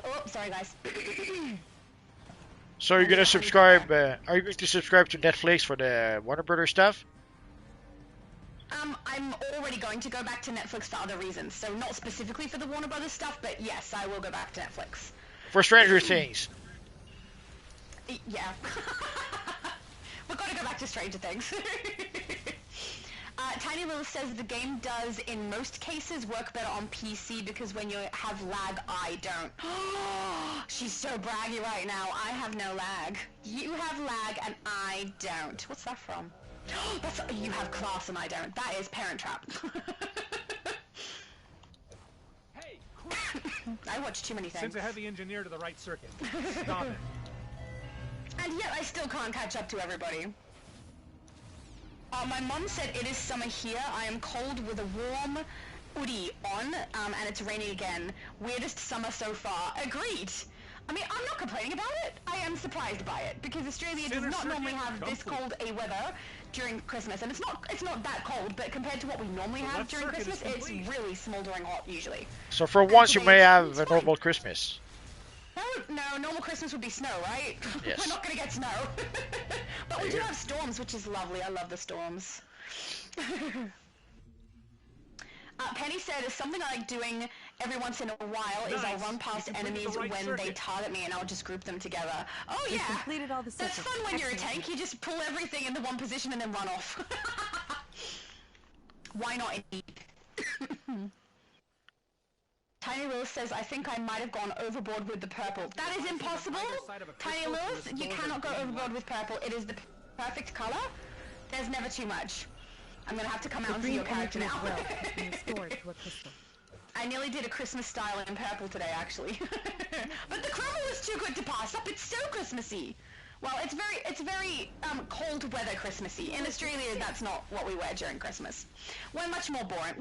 Oh, sorry guys. So you're gonna subscribe? Are you going to subscribe to Netflix for the Warner Brothers stuff? I'm already going to go back to Netflix for other reasons. So not specifically for the Warner Brothers stuff, but yes, I will go back to Netflix. For Stranger Things. Yeah. We've got to go back to Stranger Things. Tiny Lil says the game does, in most cases, work better on PC because when you have lag, I don't. She's so braggy right now. I have no lag. You have lag and I don't. What's that from? That's, you have class and I don't. That is Parent Trap. Hey, quick! I watch too many things. Send a heavy engineer to the right circuit. Stop it. And yet I still can't catch up to everybody. My mom said it is summer here. I am cold with a warm hoodie on, and it's raining again. Weirdest summer so far. Agreed. I mean, I'm not complaining about it. I am surprised by it because Australia does not normally have this cold a weather during Christmas, and it's not that cold, but compared to what we normally have during Christmas, it's really smoldering hot usually. So for once, you may have a normal Christmas. No, normal Christmas would be snow, right? Yes. We're not gonna get snow. But we do have storms, which is lovely. I love the storms. Penny said, something I like doing every once in a while is I'll run past enemies when they target me and I'll just group them together. Oh yeah! Completed all the That's circuits. fun when you're a tank. You just pull everything into one position and then run off. Why not indeed? Tiny Lilith says, I think I might have gone overboard with the purple. That is impossible! Tiny Lilith, you cannot go overboard with purple. It is the perfect color. There's never too much. I'm gonna have to come out and see your character now. I nearly did a Christmas style in purple today, actually. But the crumble was too good to pass up. It's so Christmassy. Well, it's very cold weather Christmassy. In Australia, that's not what we wear during Christmas. We're much more boring.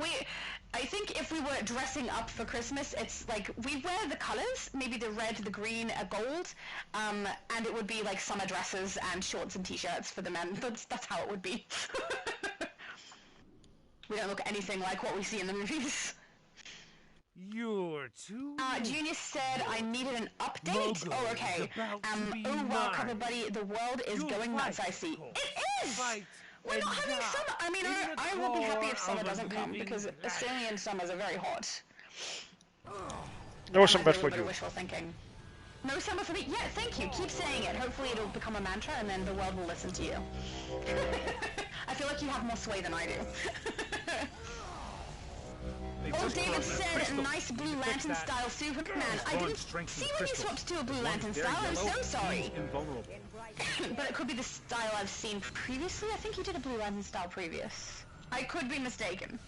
I think if we were dressing up for Christmas, it's like we wear the colors, maybe the red, the green, a gold, and it would be like summer dresses and shorts and t-shirts for the men. That's how it would be. We don't look anything like what we see in the movies. You're too... Junius said I needed an update. Mogo Oh, okay. is about to be Oh, wow, mine. Copper Buddy, the world is You'll going nuts, fight, I see. Cole. It is! Fight We're not and having die summer. I mean, in I the will be happy if core summer of a doesn't come, living because life. Australian summers are very hot. No That summer might be a for little bit you. of wishful thinking. No summer for me? Yeah, thank you. Keep saying it. Hopefully it'll become a mantra, and then the world will listen to you. I feel like you have more sway than I do. They Oh, just David broke that said, crystal. nice blue Need to fix Lantern style Superman. I didn't see when you swapped to a Blue Lantern style. I'm so sorry. Invulnerable. But it could be the style I've seen previously. I think you did a Blue Lantern style previous. I could be mistaken.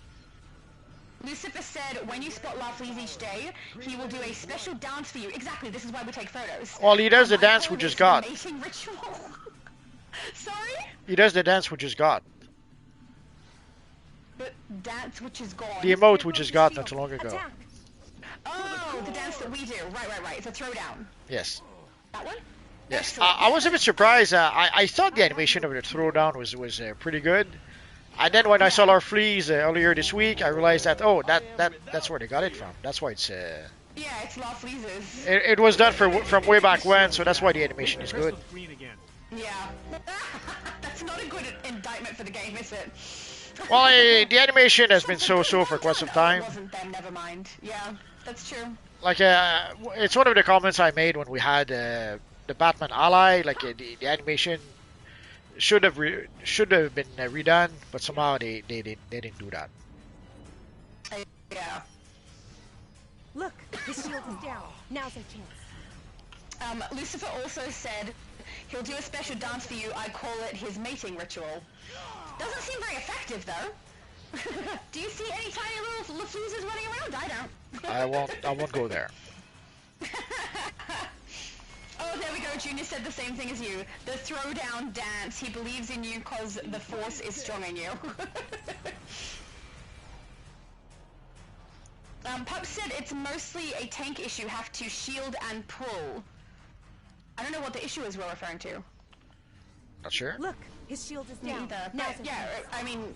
Lucifer said, when you spot Larfleeze each day, he will do a special dance for you. Exactly, this is why we take photos. Well, he does the I dance call we just this got. the mating ritual. Sorry? He does the dance we just got. The dance which is gone. The emote we just got not too long ago. Oh, the dance that we do. Right. It's a throwdown. Yes. That one? Yes. I was a bit surprised. I thought the animation of the throwdown was pretty good. And then when I saw Larfleeze earlier this week, I realized that that's where they got it from. That's why it's Yeah, it's Larfleeze's. it was done from way back when, so that's why the animation is good. Yeah. That's not a good indictment for the game, is it? Well, the animation has been so-so for quite some time. It wasn't them, never mind. Yeah, that's true. Like, it's one of the comments I made when we had the Batman Ally. Like, the animation should have been redone, but somehow they didn't do that. Yeah. Look, the shield is down. Now's our chance. Lucifer also said he'll do a special dance for you. I call it his mating ritual. Doesn't seem very effective, though. Do you see any tiny little Lafuzes running around? I don't. I won't go there. Oh, there we go. Junior said the same thing as you. The throwdown dance. He believes in you because the force is strong in you. Pup said it's mostly a tank issue. Have to shield and pull. I don't know what the issue is we're referring to. Not sure. Look, his shield is Me down. either. Now's But, our yeah, chance. I mean,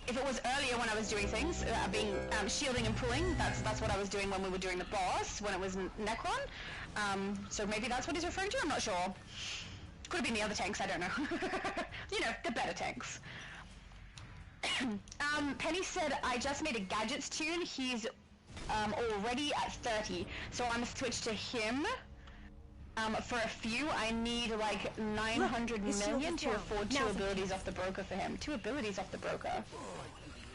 if it was earlier when I was doing things, being shielding and pulling, that's what I was doing when we were doing the boss, when it was Necron. So maybe that's what he's referring to, I'm not sure. Could have been the other tanks, I don't know. You know, the better tanks. Penny said, I just made a gadgets tune, he's already at 30, so I'm gonna switch to him. For a few, I need like 900 million to afford two abilities off the broker for him. 2 abilities off the broker?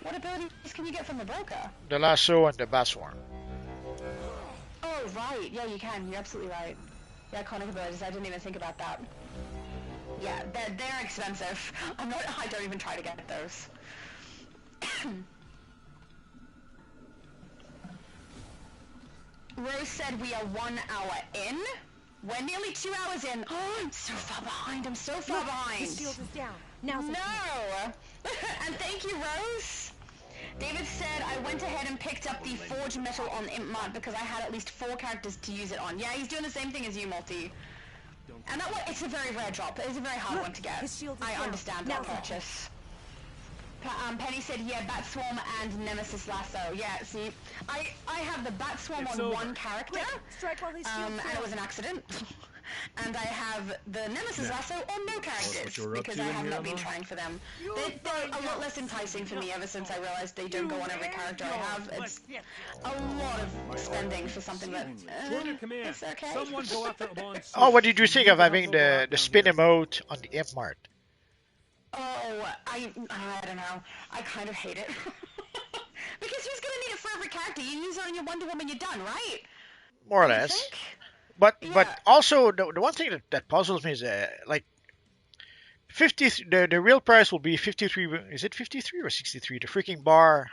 What abilities can you get from the broker? The lasso and the bat swarm. Oh, right. Yeah, you can. You're absolutely right. The iconic abilities. I didn't even think about that. Yeah, they're expensive. I don't even try to get those. Rose said we are 1 hour in. We're nearly 2 hours in. Oh, I'm so far behind. I'm so far behind. His shield is down. Now's our chance. No! And thank you, Rose. David said, I went ahead and picked up the Forge Metal on Imp Mod because I had at least 4 characters to use it on. Yeah, he's doing the same thing as you, Multi. And that one, it's a very rare drop. It's a very hard one to get. his shield is I down. understand Now's that our purchase. Penny said, yeah, Bat Swarm and Nemesis Lasso. Yeah, see, I have the Bat Swarm on one character, Strike while his shield's and down. it was an accident. And I have the Nemesis Lasso on no characters, you're up because to I in have here, not been Emma? trying for them. They're a lot less enticing for me ever since I realized they don't go on every character I have. It's a lot of spending for something that, Join your command. it's okay. Someone go after Amon. Oh, what did you think of having the spin emote on the Imp Mart? Oh, I don't know. I kind of hate it. Because who's gonna need it for every character? You use it on your Wonder Woman, you're done, right? More or Don't you less. think? But Yeah. also the one thing that puzzles me is like 50. The real price will be 53. Is it 53 or 63? The freaking bar.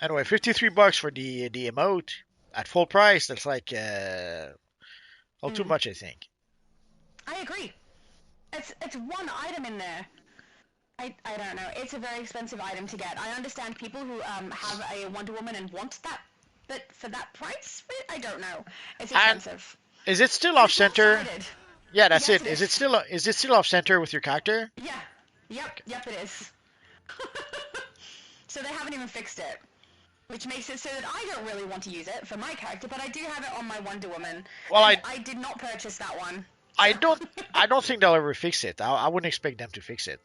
Anyway, $53 for the emote at full price. That's like too much, I think. I agree. It's one item in there. I don't know. It's a very expensive item to get. I understand people who have a Wonder Woman and want that, but for that price, I don't know. It's expensive. Is it still off center? One-sided. Yeah, that's Yes, it. it Is is. it still off center with your character? Yeah. Yep, it is. So they haven't even fixed it. Which makes it so that I don't really want to use it for my character, but I do have it on my Wonder Woman. Well, And I did not purchase that one. I don't think they'll ever fix it. I wouldn't expect them to fix it.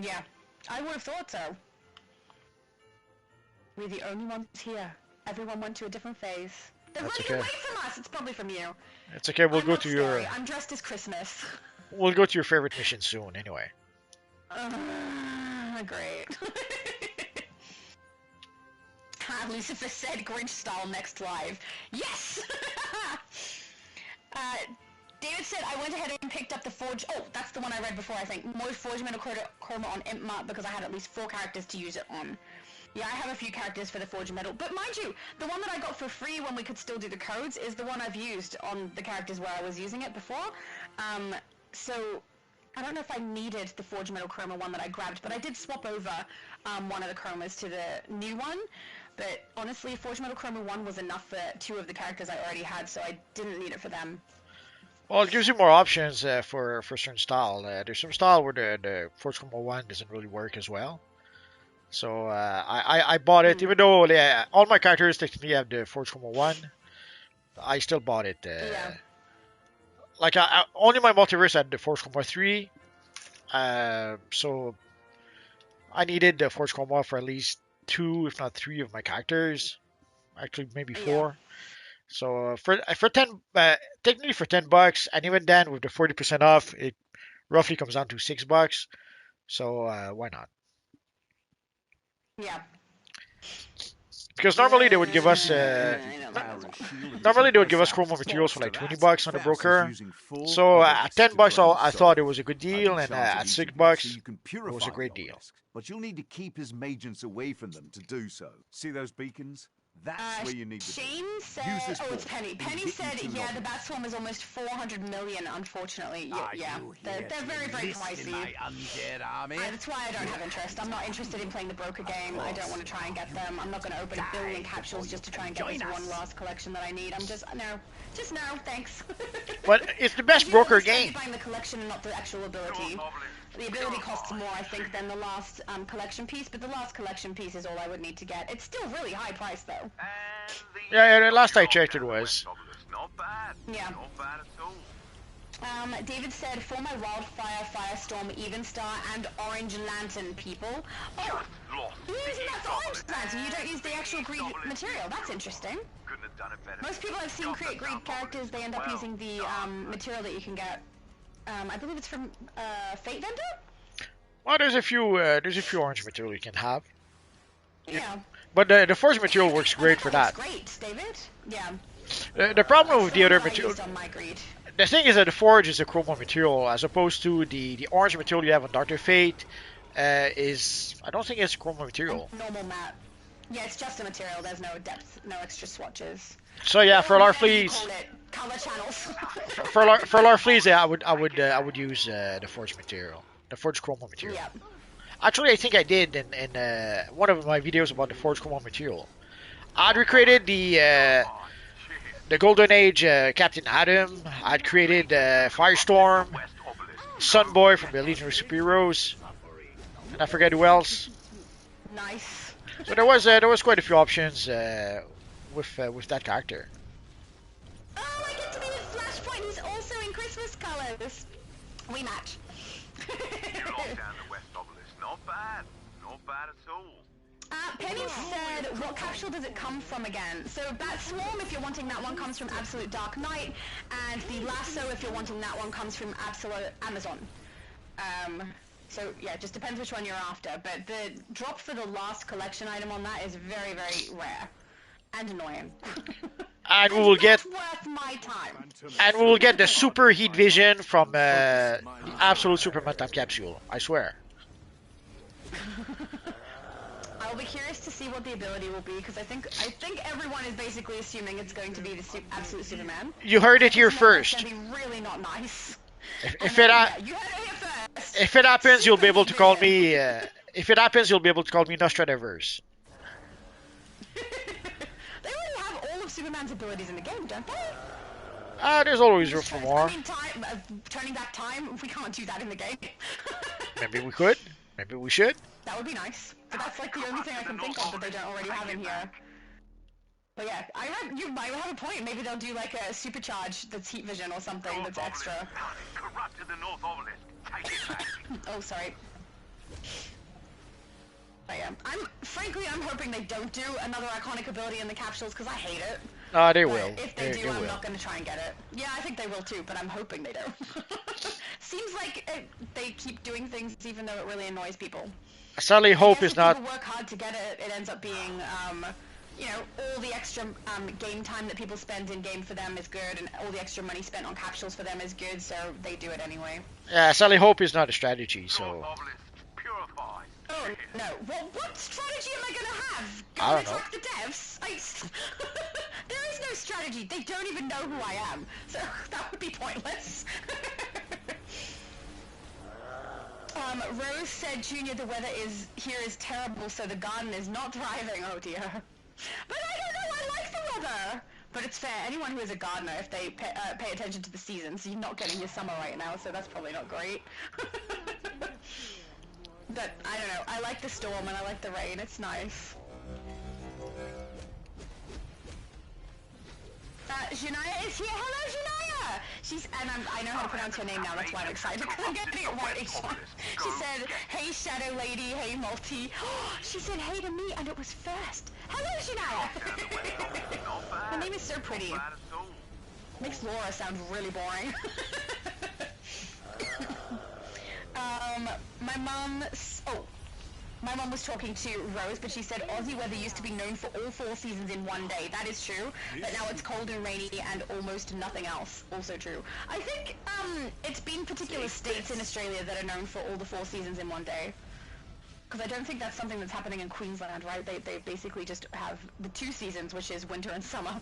Yeah, I would have thought so. We're the only ones here. Everyone went to a different phase. They're That's running okay. away from us. It's probably from you. It's okay. We'll I'm go not to scary. your I'm dressed as Christmas. we'll go to your favorite mission soon. Anyway. Great. Lucifer said Grinch style next live. Yes! David said, I went ahead and picked up the Forge... Oh, that's the one I read before, I think. More Forge Metal Chroma on Imp Mart because I had at least 4 characters to use it on. Yeah, I have a few characters for the Forge Metal. But mind you, the one that I got for free when we could still do the codes is the one I've used on the characters where I was using it before. So... I don't know if I needed the Forge Metal Chroma one that I grabbed, but I did swap over one of the chromas to the new one. But honestly, Forge Metal Chroma 1 was enough for 2 of the characters I already had, so I didn't need it for them. Well, it gives you more options for certain style. There's some style where the Forge Chroma 1 doesn't really work as well. So I bought it, even though all my characters technically have the Forge Chroma 1. I still bought it. Yeah. Like, only my multiverse had the Forge Chroma 3, so I needed the Forge Chroma for at least 2, if not 3 of my characters. Actually, maybe 4. Yeah. So for 10, technically for $10, and even then with the 40% off, it roughly comes down to $6. So why not? Yeah. Because normally they would give us chroma materials for like $20 on the broker. So at $10 I thought it was a good deal, and at $6 it was a great deal. But you'll need to keep his agents away from them to do so. See those beacons? That's where you need to Shane be. said, oh, it's Penny. Penny said, yeah, the bat swarm is almost 400 million, unfortunately. Yeah, they're very, very pricey. That's why I don't have interest. I'm not interested in playing the broker game. I don't want to try and get them. I'm not going to open a billion capsules just to try and get this one last collection that I need. I'm just, no, thanks. But it's the best broker game. Buying the collection, not the actual ability. The ability costs more, I think, than the last collection piece, but the last collection piece is all I would need to get. It's still really high price, though. Yeah, last I checked it was. Yeah. David said, for my Wildfire, Firestorm, Evenstar, and Orange Lantern people. Oh, you're using that for Orange Lantern. You don't use the actual greed material. That's interesting. Most people I've seen create greed characters, they end up using the material that you can get. I believe it's from Fate Vendor? Well, there's a few orange material you can have. Yeah. But the forge material works great for that. Great, David. Yeah. The problem with the other material, on my greed. The thing is that the forge is a chroma material, as opposed to the orange material you have on Dr. Fate. I don't think it's a chroma material. Normal matte. Yeah, it's just a material. There's no depth, no extra swatches. So yeah, for Larfleeze, color channels. for Larfleeze, yeah, I would use the forge material, the forge chroma material. Yeah. Actually, I think I did in one of my videos about the forge chroma material. I'd recreated the Golden Age Captain Atom. I'd created Firestorm, Sunboy from the Legion of Superheroes, and I forget who else. Nice. So there was quite a few options with that character. Oh, I get to be with Flashpoint, who's also in Christmas colors. We match. Not bad at all. Penny said, what capsule does it come from again? So Bat Swarm, if you're wanting that one, comes from Absolute Dark Knight, and the Lasso, if you're wanting that one, comes from Absolute Amazon. So yeah, it just depends which one you're after, but the drop for the last collection item on that is very, very rare. And annoying. And we will get worth my time. And we will get the super heat vision from the Absolute Superman time capsule, I swear. I'll be curious to see what the ability will be, because I think everyone is basically assuming it's going to be the Absolute Superman. You heard it here first. It's going to be really not nice. If it happens, you'll be able to call me. If it happens, you'll be able to call me Nostradamus. They already have all of Superman's abilities in the game, don't they? There's always room for more. I mean, turning back time, we can't do that in the game. Maybe we could. Maybe we should. That would be nice. But that's like the only thing I can think of that they don't already have in here. But yeah, you might have a point. Maybe they'll do like a supercharge that's heat vision or something that's extra. Oh, sorry. But yeah, I'm hoping they don't do another iconic ability in the capsules, because I hate it. They will. If they do, I'm not going to try and get it. Yeah, I think they will too, but I'm hoping they don't. Seems like they keep doing things even though it really annoys people. I sadly hope it's not. If people work hard to get it, it ends up being you know, all the extra game time that people spend in game for them is good, and all the extra money spent on capsules for them is good, so they do it anyway. Yeah, Sally Hope is not a strategy, so. Oh no! What strategy am I gonna have? Go I and don't know. attack the devs? There is no strategy. They don't even know who I am, so that would be pointless. Rose said, Junior, the weather here is terrible, so the garden is not thriving. Oh dear. But I don't know. I like the weather. But it's fair. Anyone who is a gardener, if they pay attention to the seasons, you're not getting your summer right now, so that's probably not great. But, I don't know, I like the storm and I like the rain, it's nice. Janaya is here. Hello, Janaya! I know how to pronounce her name now, that's why I'm excited, because I'm getting it right each time. She said, hey, Shadow Lady, hey, Multi. She said hey to me, and it was first. Hello, Janaya! Her name is so pretty. Makes Laura sound really boring. My mom was talking to Rose, but she said Aussie weather used to be known for all 4 seasons in one day. That is true, but now it's cold and rainy and almost nothing else. Also true. I think it's been particular states in Australia that are known for all the 4 seasons in one day. Because I don't think that's something that's happening in Queensland, right? They basically just have the 2 seasons, which is winter and summer.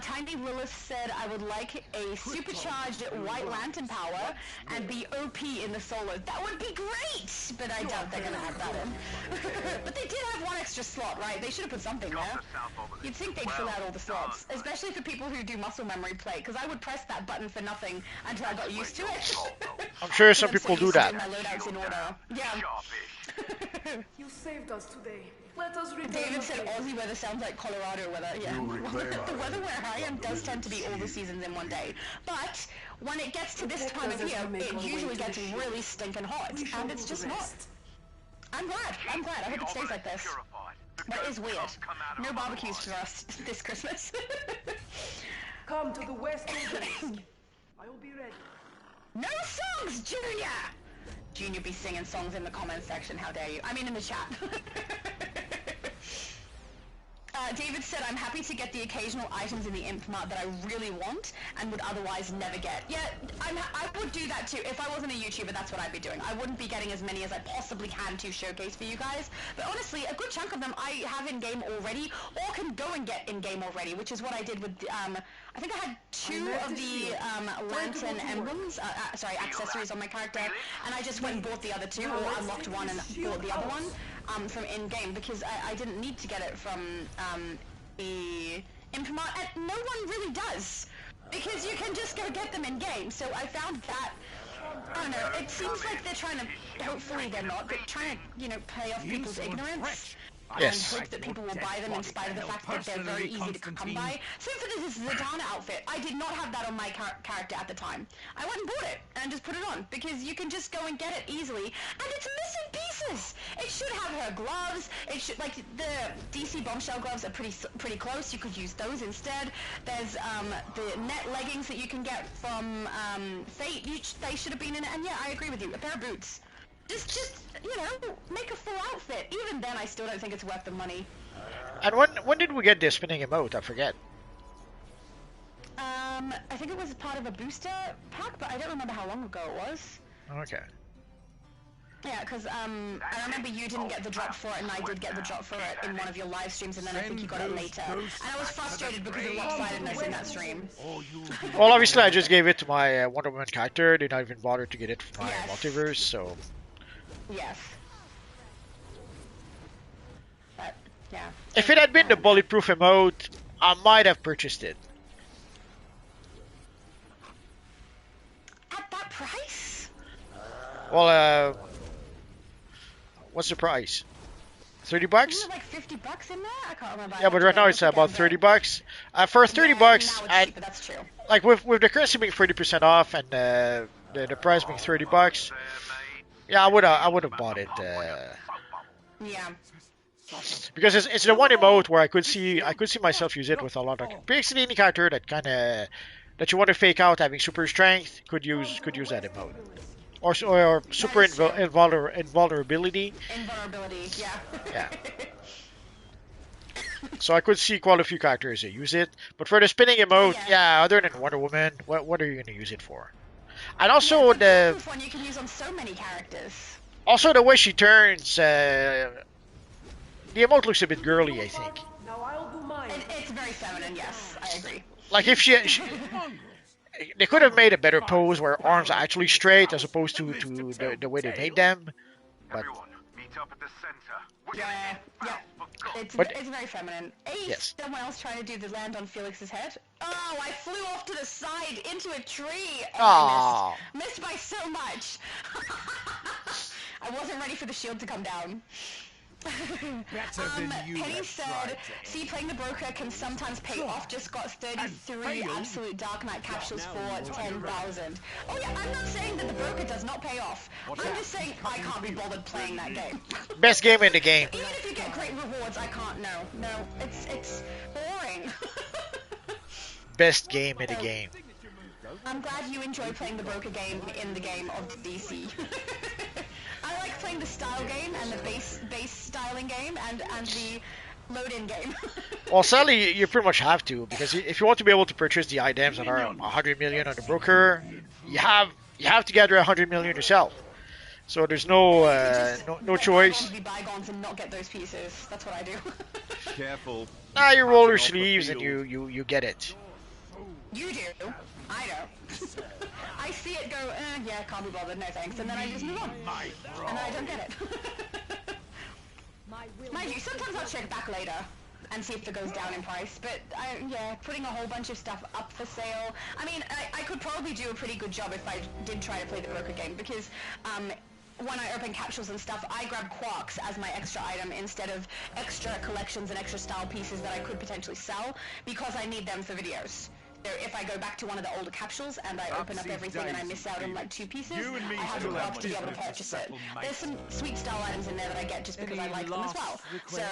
Tiny Lilith said, I would like a supercharged White Lantern power and be OP in the solo. That would be great! But I doubt they're gonna have that in. But they did have 1 extra slot, right? They should have put something there. You'd think they'd fill out all the slots, especially for people who do muscle memory play, because I would press that button for nothing until I got used to it. I'm sure some people do that. My loadouts in order. Yeah. You saved us today. Let us return. David said Aussie weather sounds like Colorado weather. Yeah. The weather where I am does tend to be all the seasons in one day. But when it gets to this time of year, it usually gets really stinking hot, and it's just not. I'm glad. I hope it stays like this. But it is weird. No barbecues for us this Christmas. Come to the west entrance. I will be ready. No songs, Junior! Junior be singing songs in the comments section, how dare you. I mean in the chat. David said, I'm happy to get the occasional items in the Imp Mart that I really want and would otherwise never get. Yeah, I would do that too. If I wasn't a YouTuber, that's what I'd be doing. I wouldn't be getting as many as I possibly can to showcase for you guys. But honestly, a good chunk of them I have in-game already, or can go and get in-game already, which is what I did with, I think I had 2 of the Lantern emblems, accessories on my character, and I just went and bought the other 2, or unlocked one and bought the other one. From in-game, because I didn't need to get it from the Imp Mart, and no one really does, because you can just go get them in-game, so I found that, I don't know, it seems like they're trying to, hopefully they're not, but trying to, you know, pay off people's ignorance. Yes. And hope that people will buy them in spite of the fact that they're very easy to come by. Same for this Zatanna outfit. I did not have that on my character at the time. I went and bought it and just put it on because you can just go and get it easily, and it's missing pieces. It should have her gloves. It should, like, the DC bombshell gloves are pretty close. You could use those instead. There's the net leggings that you can get from Fate. They should have been in it. And yeah, I agree with you. A pair of boots. Just you know, make a full outfit. Even then, I still don't think it's worth the money. And when did we get the spinning emote? I forget. I think it was part of a booster pack, but I don't remember how long ago it was. Okay. Yeah, because I remember you didn't get the drop for it, and I did get the drop for it in one of your live streams, and then I think you got it later. And I was frustrated because of lopsidedness in that stream. Well, obviously, I just gave it to my Wonder Woman character. Did not even bother to get it for my multiverse, so. Yes. But yeah. If it had been the bulletproof emote, I might have purchased it. At that price? Well, what's the price? 30 bucks? Isn't it like 50 bucks in there? I can't remember. Yeah, but right now it's about 30 bucks. For 30 bucks, now it's cheaper, that's true. Like with the currency being 30% off and the price being 30 bucks, yeah, I would have bought it. Yeah. Because it's the one emote where I could see myself use it with a lot of basically any character that you want to fake out having super strength could use that emote. or super is true. invulnerability. Invulnerability, yeah. Yeah. So I could see quite a few characters that use it, but for the spinning emote, yeah, other than Wonder Woman, what are you gonna use it for? And also the one you can use on so many characters. Also the way she turns, the emote looks a bit girly, I think. It's very feminine, yes, I agree. Like if she they could have made a better pose where arms are actually straight as opposed to the way they made them. But yeah. It's very feminine. Ace, yes. Someone else trying to do the land on Felix's head. Oh, I flew off to the side into a tree. Oh, I missed by so much. I wasn't ready for the shield to come down. Penny said, see, playing the broker can sometimes pay off. Just got 33 absolute Dark Knight capsules for 10,000. Oh yeah, I'm not saying that the broker does not pay off. I'm just saying I can't be bothered playing that game. Best game in the game. Even if you get great rewards, I can't. No, it's boring. Best game in the game. I'm glad you enjoy playing the broker game in the game of DC. I like playing the style game and the base styling game and the load-in game. Well, sadly, you pretty much have to, because if you want to be able to purchase the items that are 100 million on the broker, you have to gather 100 million yourself. So there's no choice. Be bygones and not get those pieces. That's what I do. Careful. Nah, you roll your sleeves and you get it. You do. I don't. I see it go, yeah, can't be bothered, no thanks, and then I just move on. And then I don't get it. Mind you, sometimes I'll check back later and see if it goes down in price, but yeah, putting a whole bunch of stuff up for sale. I mean, I could probably do a pretty good job if I did try to play the broker game, because when I open capsules and stuff, I grab quarks as my extra item instead of extra collections and extra style pieces that I could potentially sell, because I need them for videos. So if I go back to one of the older capsules and I open up everything and I miss out on like 2 pieces, I have the quarks to be able to purchase it. There's some sweet style items in there that I get just because I like them as well. So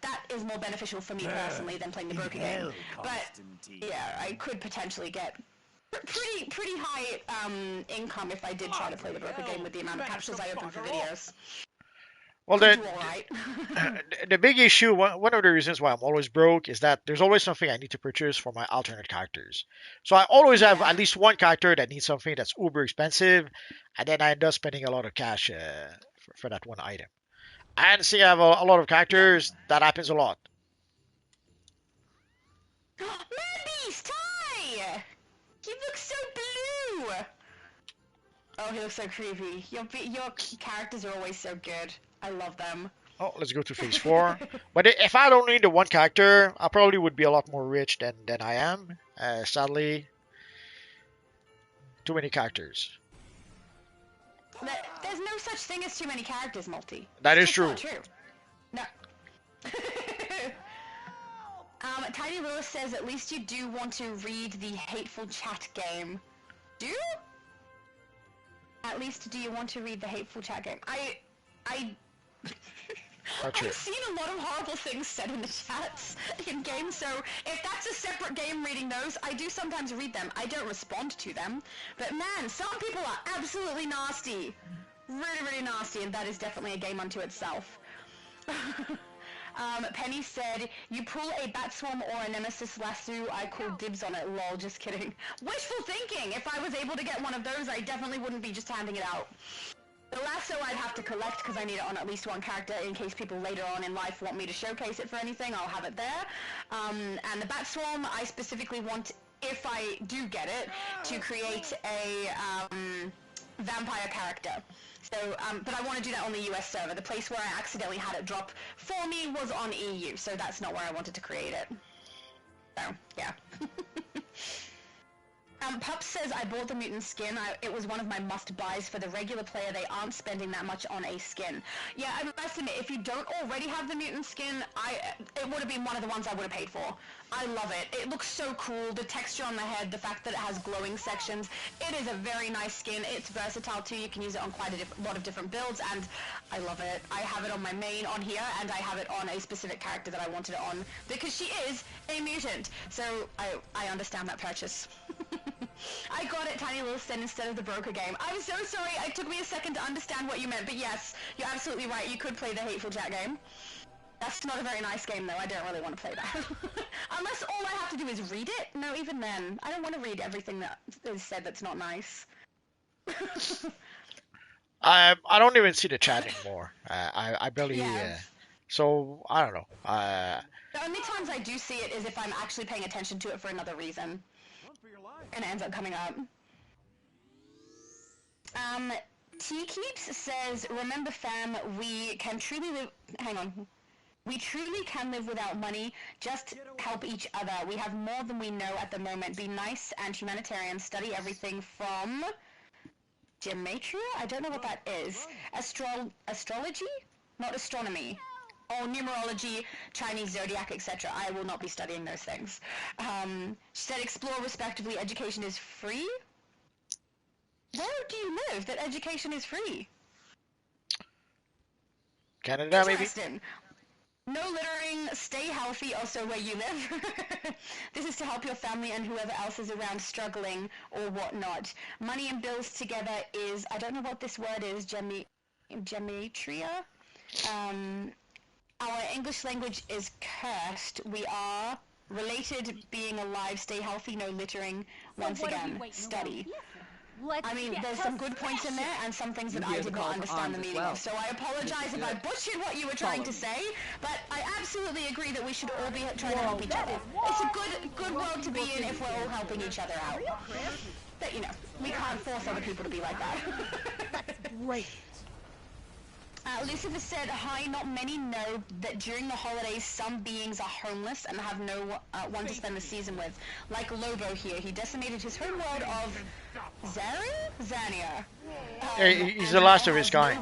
that is more beneficial for me personally than playing the broker game. But yeah, I could potentially get pretty high income if I did try to play the broker game with the amount of capsules I open for videos. Well, the big issue, one of the reasons why I'm always broke is that there's always something I need to purchase for my alternate characters. So I always have at least one character that needs something that's uber expensive, and then I end up spending a lot of cash for that one item. And seeing I have a lot of characters, that happens a lot. Man Beast, hi! He looks so blue! Oh, he looks so creepy. Your characters are always so good. I love them. Oh, let's go to phase 4. But if I don't need the one character, I probably would be a lot more rich than I am. Sadly, too many characters. There's no such thing as too many characters, Multi. That is true. Not true. No. Tiny Lewis says, at least you do want to read the hateful chat game. Do? At least do you want to read the hateful chat game? I've seen a lot of horrible things said in the chats in games, so if that's a separate game reading those, I do sometimes read them. I don't respond to them, but man, some people are absolutely nasty. Really, really nasty, and that is definitely a game unto itself. Penny said, you pull a bat swarm or a nemesis lasso, I call dibs on it, lol, just kidding. Wishful thinking! If I was able to get one of those, I definitely wouldn't be just handing it out. The lasso I'd have to collect because I need it on at least one character in case people later on in life want me to showcase it for anything, I'll have it there. And the bat swarm, I specifically want, if I do get it, to create a vampire character. So, but I want to do that on the US server. The place where I accidentally had it drop for me was on EU, so that's not where I wanted to create it. So, yeah. Pup says, I bought the mutant skin. It was one of my must-buys. For the regular player, they aren't spending that much on a skin. Yeah, I must admit, if you don't already have the mutant skin, it would have been one of the ones I would have paid for. I love it. It looks so cool. The texture on the head, the fact that it has glowing sections. It is a very nice skin. It's versatile too. You can use it on quite a lot of different builds, and I love it. I have it on my main on here, and I have it on a specific character that I wanted it on, because she is a mutant. So I understand that purchase. I got it, Tiny Little Sin, instead of the broker game. I'm so sorry, it took me a second to understand what you meant, but yes, you're absolutely right, you could play the Hateful Chat game. That's not a very nice game, though. I don't really want to play that. Unless all I have to do is read it? No, even then. I don't want to read everything that is said that's not nice. I don't even see the chat anymore. I barely. So I don't know. The only times I do see it is if I'm actually paying attention to it for another reason. And it ends up coming up. T Keeps says, remember fam, we can truly live... Hang on. We truly can live without money, just help each other. We have more than we know at the moment. Be nice and humanitarian. Study everything from... Gematria? I don't know what that is. Astrology? Not astronomy. Oh, numerology, Chinese zodiac, etc. I will not be studying those things. She said, explore respectively. Education is free? Where do you live that education is free? Canada, maybe? No littering, stay healthy, also where you live. This is to help your family and whoever else is around struggling or whatnot. Money and bills together is, I don't know what this word is, gematria? Our English language is cursed. We are related, being alive, stay healthy, no littering. Once again, study. I mean, there's some good points in there, and some things that I did not understand the meaning of. So I apologize if I butchered what you were trying to say, but I absolutely agree that we should all be trying to help each other. It's a good world to be in if we're all helping each other out. But, you know, we can't force other people to be like that. That's great. Lucifer said, hi, not many know that during the holidays some beings are homeless and have no one to spend the season with. Like Lobo here, he decimated his homeworld of Zania. He's the last of his kind.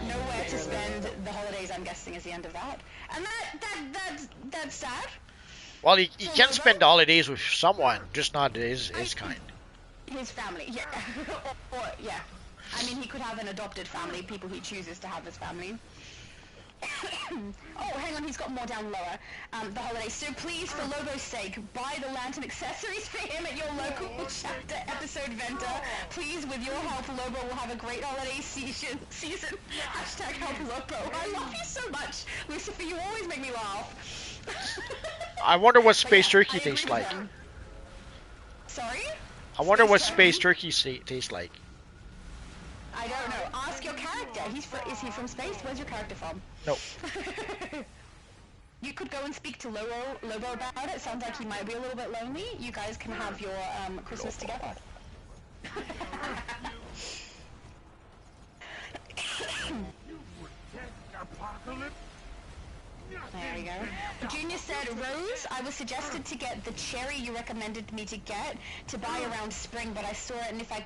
Nowhere to spend the holidays, I'm guessing, is the end of that. And that's sad. Well, he can spend the holidays with someone, just not his kind. His family, yeah. or, yeah. I mean, he could have an adopted family, people he chooses to have as family. Oh, hang on, he's got more down lower. The holidays. So please, for Lobo's sake, buy the lantern accessories for him at your local chapter episode vendor. Please, with your help, Lobo will have a great holiday season. Hashtag help Lobo. I love you so much, Lucifer. You always make me laugh. I wonder what space turkey tastes like. Sorry? I wonder what space turkey tastes like. I don't know. Ask your character. Is he from space? Where's your character from? No. You could go and speak to Lobo about it. Sounds like he might be a little bit lonely. You guys can have your Christmas together. There we go. Junior said, Rose, I was suggested to get the cherry you recommended me to get to buy around spring, but I saw it, and if I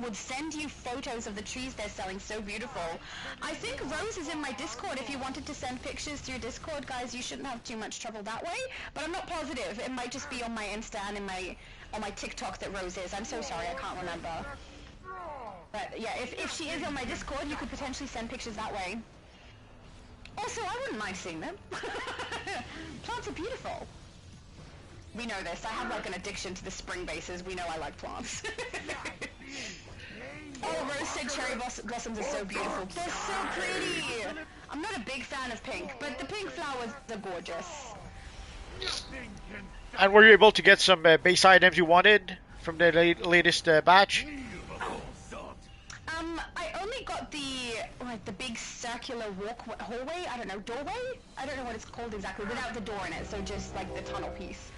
would send you photos of the trees they're selling, so beautiful. I think Rose is in my Discord. If you wanted to send pictures through Discord, guys, you shouldn't have too much trouble that way, but I'm not positive. It might just be on my Insta and on my TikTok that Rose is. I'm so sorry, I can't remember. But yeah, if she is on my Discord, you could potentially send pictures that way. Also, I wouldn't mind seeing them. Plants are beautiful. We know this. I have like an addiction to the spring bases. We know I like plants. Oh, Rose said cherry blossoms are so beautiful. They're so pretty! I'm not a big fan of pink, but the pink flowers are gorgeous. And were you able to get some base items you wanted from the latest batch? I only got the big circular hallway, I don't know, doorway? I don't know what it's called exactly, without the door in it, so just like the tunnel piece.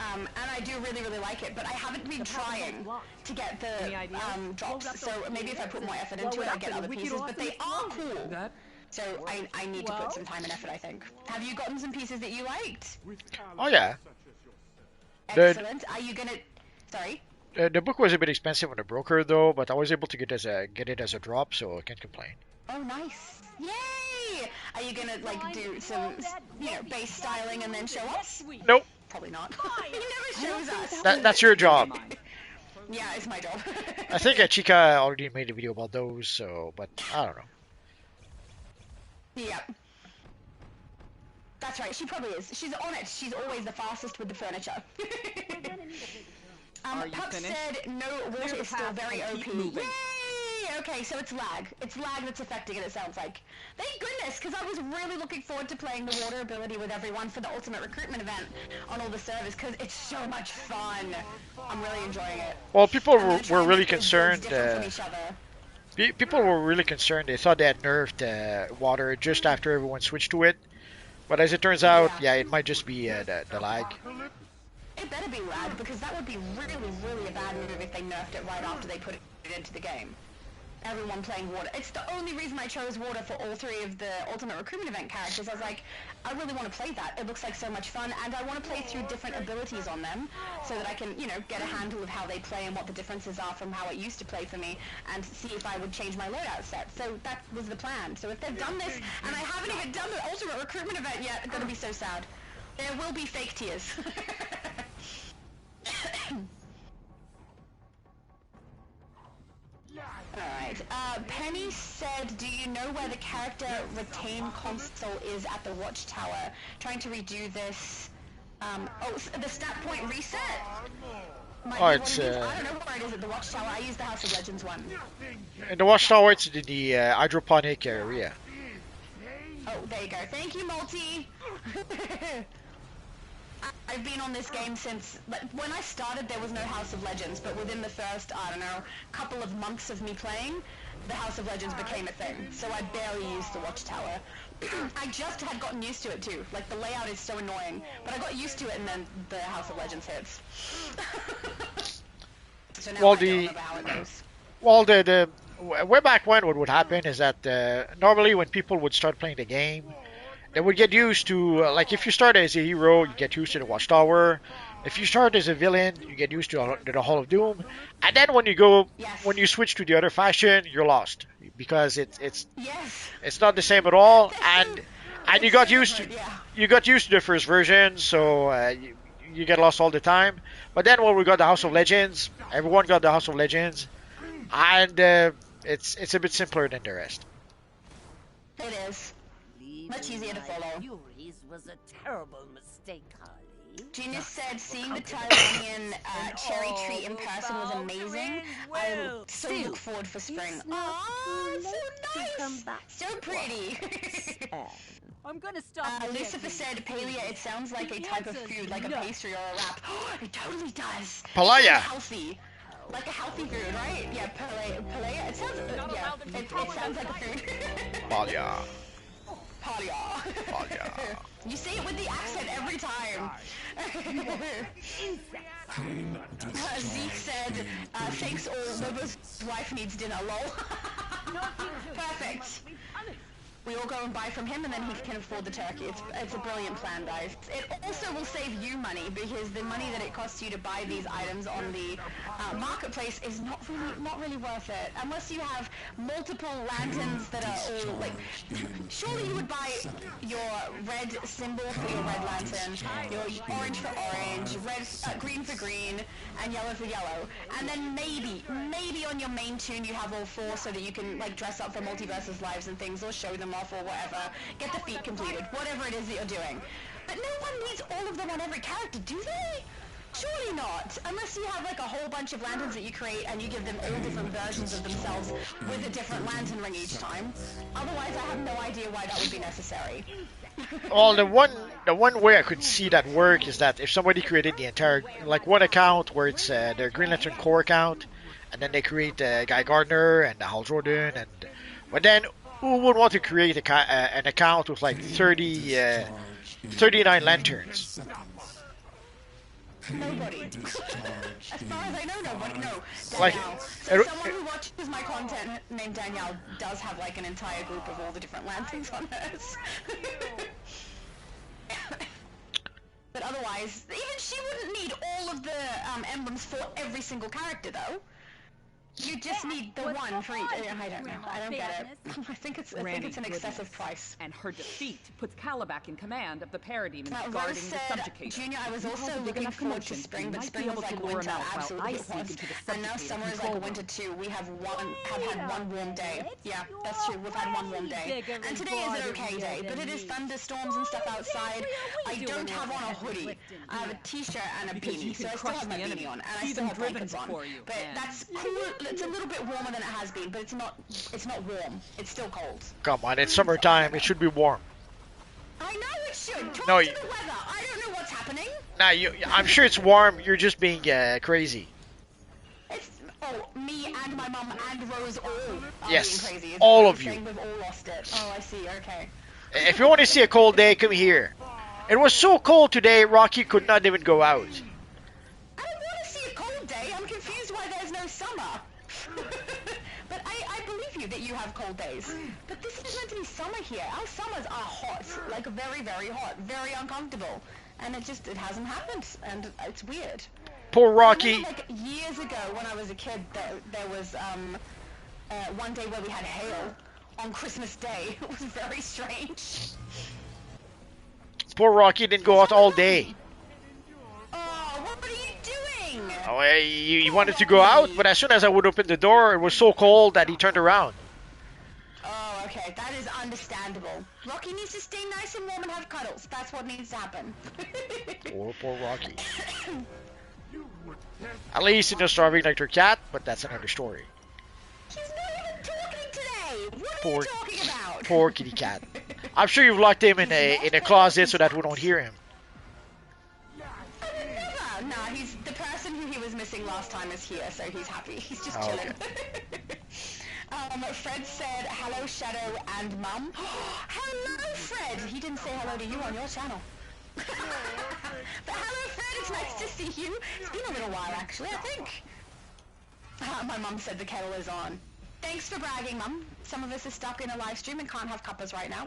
And I do really, really like it, but I haven't been trying to get the drops, so maybe if I put more effort into it, I'll get other pieces, but they are cool. So I need to put some time and effort, I think. Have you gotten some pieces that you liked? Oh yeah. Excellent. Are you gonna... Sorry? The book was a bit expensive on the broker though, but I was able to get it as a drop, so I can't complain. Oh, nice! Yay! Are you gonna like do some, base styling and then show us? Nope. Probably not. He never shows us. That's your job. Yeah, it's my job. I think Chica already made a video about those, so but I don't know. Yeah. That's right. She probably is. She's on it. She's always the fastest with the furniture. Are you Pup finished? said no, water Clear the is still path very and OP. keep moving. Yay! Okay, so it's lag. It's lag that's affecting it, it sounds like. Thank goodness, because I was really looking forward to playing the water ability with everyone for the ultimate recruitment event on all the servers, because it's so much fun. I'm really enjoying it. Well, people I'm gonna try were and really make those builds concerned. different from each other. People were really concerned. They thought they had nerfed water just after everyone switched to it. But as it turns out, yeah, it might just be the lag. It better be lag, because that would be really, really a bad move if they nerfed it right after they put it into the game. Everyone playing water. It's the only reason I chose water for all three of the Ultimate Recruitment Event characters. I was like, I really want to play that. It looks like so much fun, and I want to play through different abilities on them, so that I can, you know, get a handle of how they play and what the differences are from how it used to play for me, and see if I would change my loadout set. So that was the plan. So if they've done this, and I haven't even done the Ultimate Recruitment Event yet, I'm gonna be so sad. There will be fake tears. Alright, Penny said, do you know where the character retain console is at the watchtower? Trying to redo this, the stat point reset? It's, I don't know where it is at the watchtower, I use the House of Legends one. In the watchtower, it's in the hydroponic area. Oh, there you go. Thank you, Multi! I've been on this game since, when I started there was no House of Legends, but within the first, I don't know, couple of months of me playing, the House of Legends became a thing, so I barely used the Watchtower. I just had gotten used to it too, like the layout is so annoying, but I got used to it and then the House of Legends hits. So now I don't remember how it goes. Well, the way back when what would happen is that normally when people would start playing the game, they would get used to, like if you start as a hero, you get used to the Watchtower. If you start as a villain, you get used to the Hall of Doom. And then when you switch to the other faction, you're lost because it's not the same at all. And you got used to the first version, so you get lost all the time. But then when we got the House of Legends, everyone got the House of Legends, and it's a bit simpler than the rest. It is. Much easier to follow. Furies was a terrible mistake, Harley. Genius said seeing the Taiwanian cherry tree in person was amazing. I so look forward for spring. Oh, so nice! So pretty! I'm gonna stop. Lucifer said, Palia, it sounds like a type of food, like a pastry or a wrap. It totally does. Palaya. Healthy. Like a healthy food, right? Yeah, palaya. It sounds, it sounds like a food. Palaya. Palaya. You say it with the accent every time. Zeke said, thanks all, Lobo's wife needs dinner, lol. Perfect. We all go and buy from him and then he can afford the turkey. It's a brilliant plan, guys. It also will save you money because the money that it costs you to buy these items on the marketplace is not really worth it. Unless you have multiple lanterns that are all like, surely you would buy your red symbol for your red lantern, your orange for orange, green for green, and yellow for yellow. And then maybe on your main tune you have all four so that you can like dress up for Multiverse's lives and things or show them off or whatever, get the feat completed, whatever it is that you're doing. But no one needs all of them on every character, do they? Surely not, unless you have like a whole bunch of lanterns that you create and you give them all different versions of themselves with a different lantern ring each time. Otherwise I have no idea why that would be necessary. Well, the one way I could see that work is that if somebody created the entire, like one account where it's their Green Lantern core account, and then they create Guy Gardner and Hal Jordan, but then who would want to create an account with like 39 lanterns? Nobody. As far as I know, nobody. No. Danielle. Like, someone who watches my content named Danielle does have like an entire group of all the different lanterns on hers. But otherwise, even she wouldn't need all of the emblems for every single character, though. You just need the one for each. I don't know. I don't get it. I think it's an excessive price. And her defeat puts Calabac in command of the parademons Rose guarding the said, subjugator. Junior, I was also looking forward to spring, but spring was like winter, absolutely it was. And now summer is like winter too. We have had one warm day. Yeah, that's true. We've had one warm day. And today is an okay day, but it is thunderstorms and stuff outside. I don't have on a hoodie. I have a t-shirt and a beanie, so I still have my beanie on, and I still have blankets on. But that's cool. It's a little bit warmer than it has been, but it's not warm. It's still cold. Come on, it's summertime. It should be warm. I know it should. Talk No, to the weather. I don't know what's happening. Nah, I'm sure it's warm. You're just being crazy. Me and my mum and Rose all are Yes, being crazy. all of you. We've all lost it. Oh, I see. Okay. If you want to see a cold day, come here. It was so cold today, Rocky could not even go out. I don't want to see a cold day. I'm confused why there's no summer. But I believe you that you have cold days. But this is meant to be summer here. Our summers are hot, like very, very hot, very uncomfortable. And it hasn't happened, and it's weird. Poor Rocky. I remember, like, years ago when I was a kid, there was one day where we had hail on Christmas Day. It was very strange. Poor Rocky didn't go out all day. Oh, what are you doing? Oh, he wanted to go out, but as soon as I would open the door, it was so cold that he turned around. Oh, okay, that is understandable. Rocky needs to stay nice and warm and have cuddles. That's what needs to happen. Poor Rocky. At least he's not starving like your cat, but that's another story. He's not even talking today. What are you talking about? Poor kitty cat. I'm sure you've locked him in a closet so that we don't hear him. Never. Nah, he's the person who he was missing last time is here, so he's happy. He's just chilling. Okay. Fred said, hello, Shadow and Mum. Hello, Fred! He didn't say hello to you on your channel. But hello, Fred, it's nice to see you. It's been a little while, actually, I think. My mum said the kettle is on. Thanks for bragging, Mum. Some of us are stuck in a live stream and can't have cuppas right now.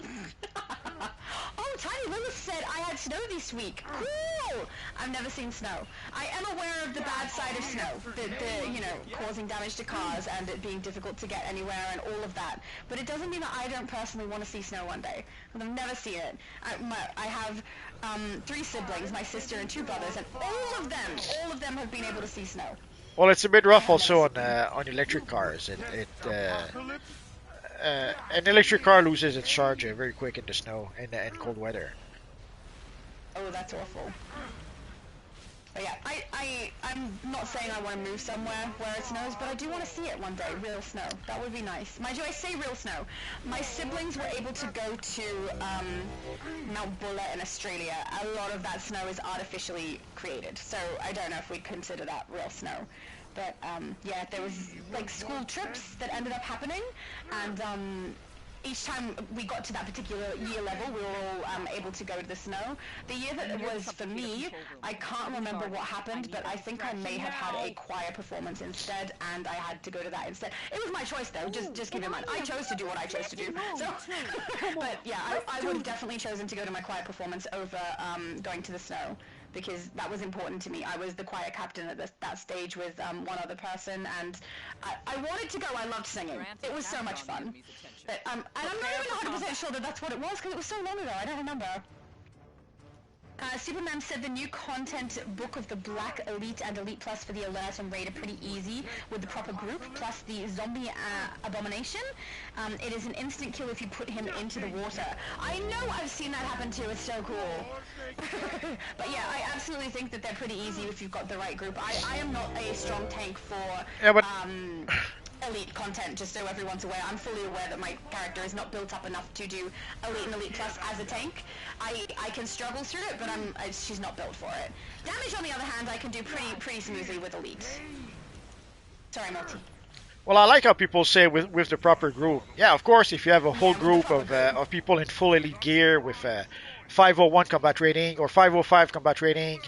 Oh, Tiny Lilith said I had snow this week. Cool! I've never seen snow. I am aware of the bad side of snow. The causing damage to cars and it being difficult to get anywhere and all of that. But it doesn't mean that I don't personally want to see snow one day. And I've never seen it. I have 3 siblings, my sister and 2 brothers, and all of them have been able to see snow. Well, it's a bit rough also on electric cars. An electric car loses its charge very quick in the snow and cold weather. Oh, that's awful. But yeah, I'm not saying I want to move somewhere where it snows, but I do want to see it one day, real snow. That would be nice. Mind you, I say real snow. My siblings were able to go to Mount Buller in Australia. A lot of that snow is artificially created, so I don't know if we'd consider that real snow. But yeah, there was like school trips that ended up happening, and each time we got to that particular year level, we were all able to go to the snow. The year that it was for me, I can't remember what happened, but I think I may have had a choir performance instead, and I had to go to that instead. It was my choice, though. Just keep in mind, I chose to do what I chose to do. So, but yeah, I would have definitely chosen to go to my choir performance over going to the snow, because that was important to me. I was the choir captain at that stage with one other person, and I wanted to go. I loved singing. It was so much fun. But, and I'm not even 100% sure that that's what it was, because it was so long ago. I don't remember. Superman said the new content book of the Black Elite and Elite Plus for the Alert and Raid are pretty easy with the proper group, plus the zombie abomination. It is an instant kill if you put him into the water. I know I've seen that happen too, it's so cool. But yeah, I absolutely think that they're pretty easy if you've got the right group. I am not a strong tank for Elite content, just so everyone's aware. I'm fully aware that my character is not built up enough to do Elite and Elite Plus as a tank. I can struggle through it, but she's not built for it. Damage, on the other hand, I can do pretty smoothly with Elite. Sorry, Multi. Well, I like how people say with the proper group. Yeah, of course, if you have a whole group of people in full elite gear with 501 combat rating or 505 combat rating,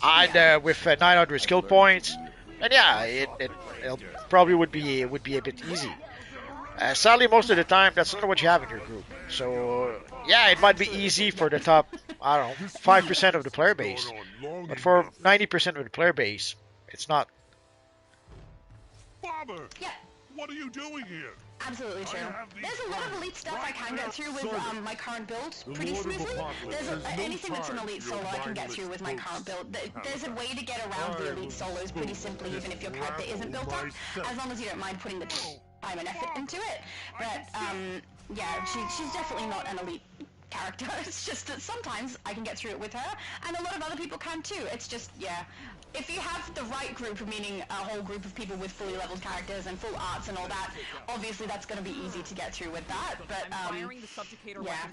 and with 900 skill points, and yeah, it probably would be a bit easy. Sadly, most of the time, that's not what you have in your group. So yeah, it might be easy for the top, I don't know, 5% of the player base, but for 90% of the player base, it's not. Father! Yeah. What are you doing here? Absolutely true. There's a lot of elite stuff I can get through with my current build pretty smoothly. There's anything that's an elite solo I can get through with my current build. There's a way to get around the elite solos pretty simply, even if your character isn't built up, as long as you don't mind putting the time and effort into it. But yeah, she's definitely not an elite character. It's just that sometimes I can get through it with her, and a lot of other people can too. It's just, yeah. If you have the right group, meaning a whole group of people with fully leveled characters and full arts and all that, obviously that's going to be easy to get through with that, but, yeah.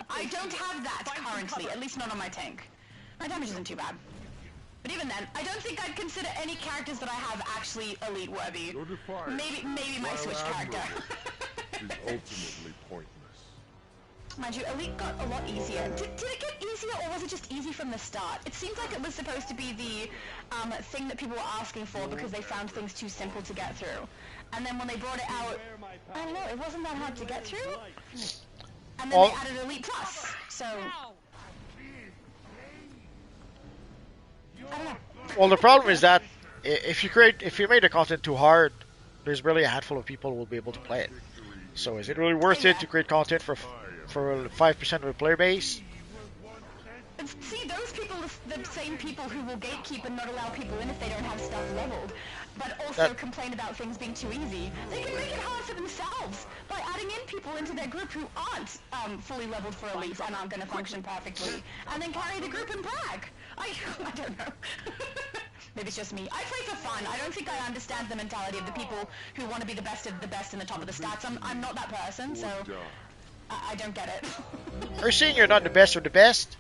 I don't have that currently, at least not on my tank. My damage isn't too bad. But even then, I don't think I'd consider any characters that I have actually elite worthy. Maybe my Switch character. is ultimately pointless. Mind you, Elite got a lot easier. Did it get easier, or was it just easy from the start? It seems like it was supposed to be the thing that people were asking for because they found things too simple to get through. And then when they brought it out, I don't know, it wasn't that hard to get through. And then they added Elite Plus, so... I don't know. Well, the problem is that if you made the content too hard, there's barely a handful of people who will be able to play it. So is it really worth it to create content for 5% of the player base? See, those people are the same people who will gatekeep and not allow people in if they don't have stuff leveled, but also complain about things being too easy. They can make it hard for themselves by adding in people into their group who aren't fully leveled for Elite and aren't going to function perfectly, and then carry the group and brag. I don't know. Maybe it's just me. I play for fun. I don't think I understand the mentality of the people who want to be the best of the best in the top of the stats. I'm not that person, so I don't get it. Are you saying you're not the best of the best?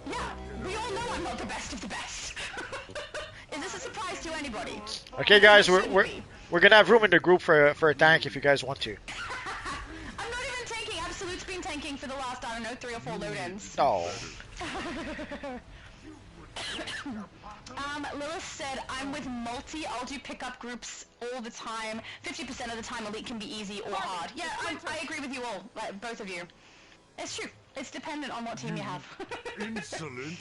Yeah, we all know I'm not the best of the best. Is this a surprise to anybody? Okay, guys, we're gonna have room in the group for a tank if you guys want to. I'm not even tanking. Absolute's been tanking for the last, I don't know, 3 or 4 load-ins. Oh. Lilith said, I'm with multi, I'll do pickup groups all the time. 50% of the time Elite can be easy or hard. Yeah, I agree with you all, like, both of you. It's true. It's dependent on what team you have. Insolent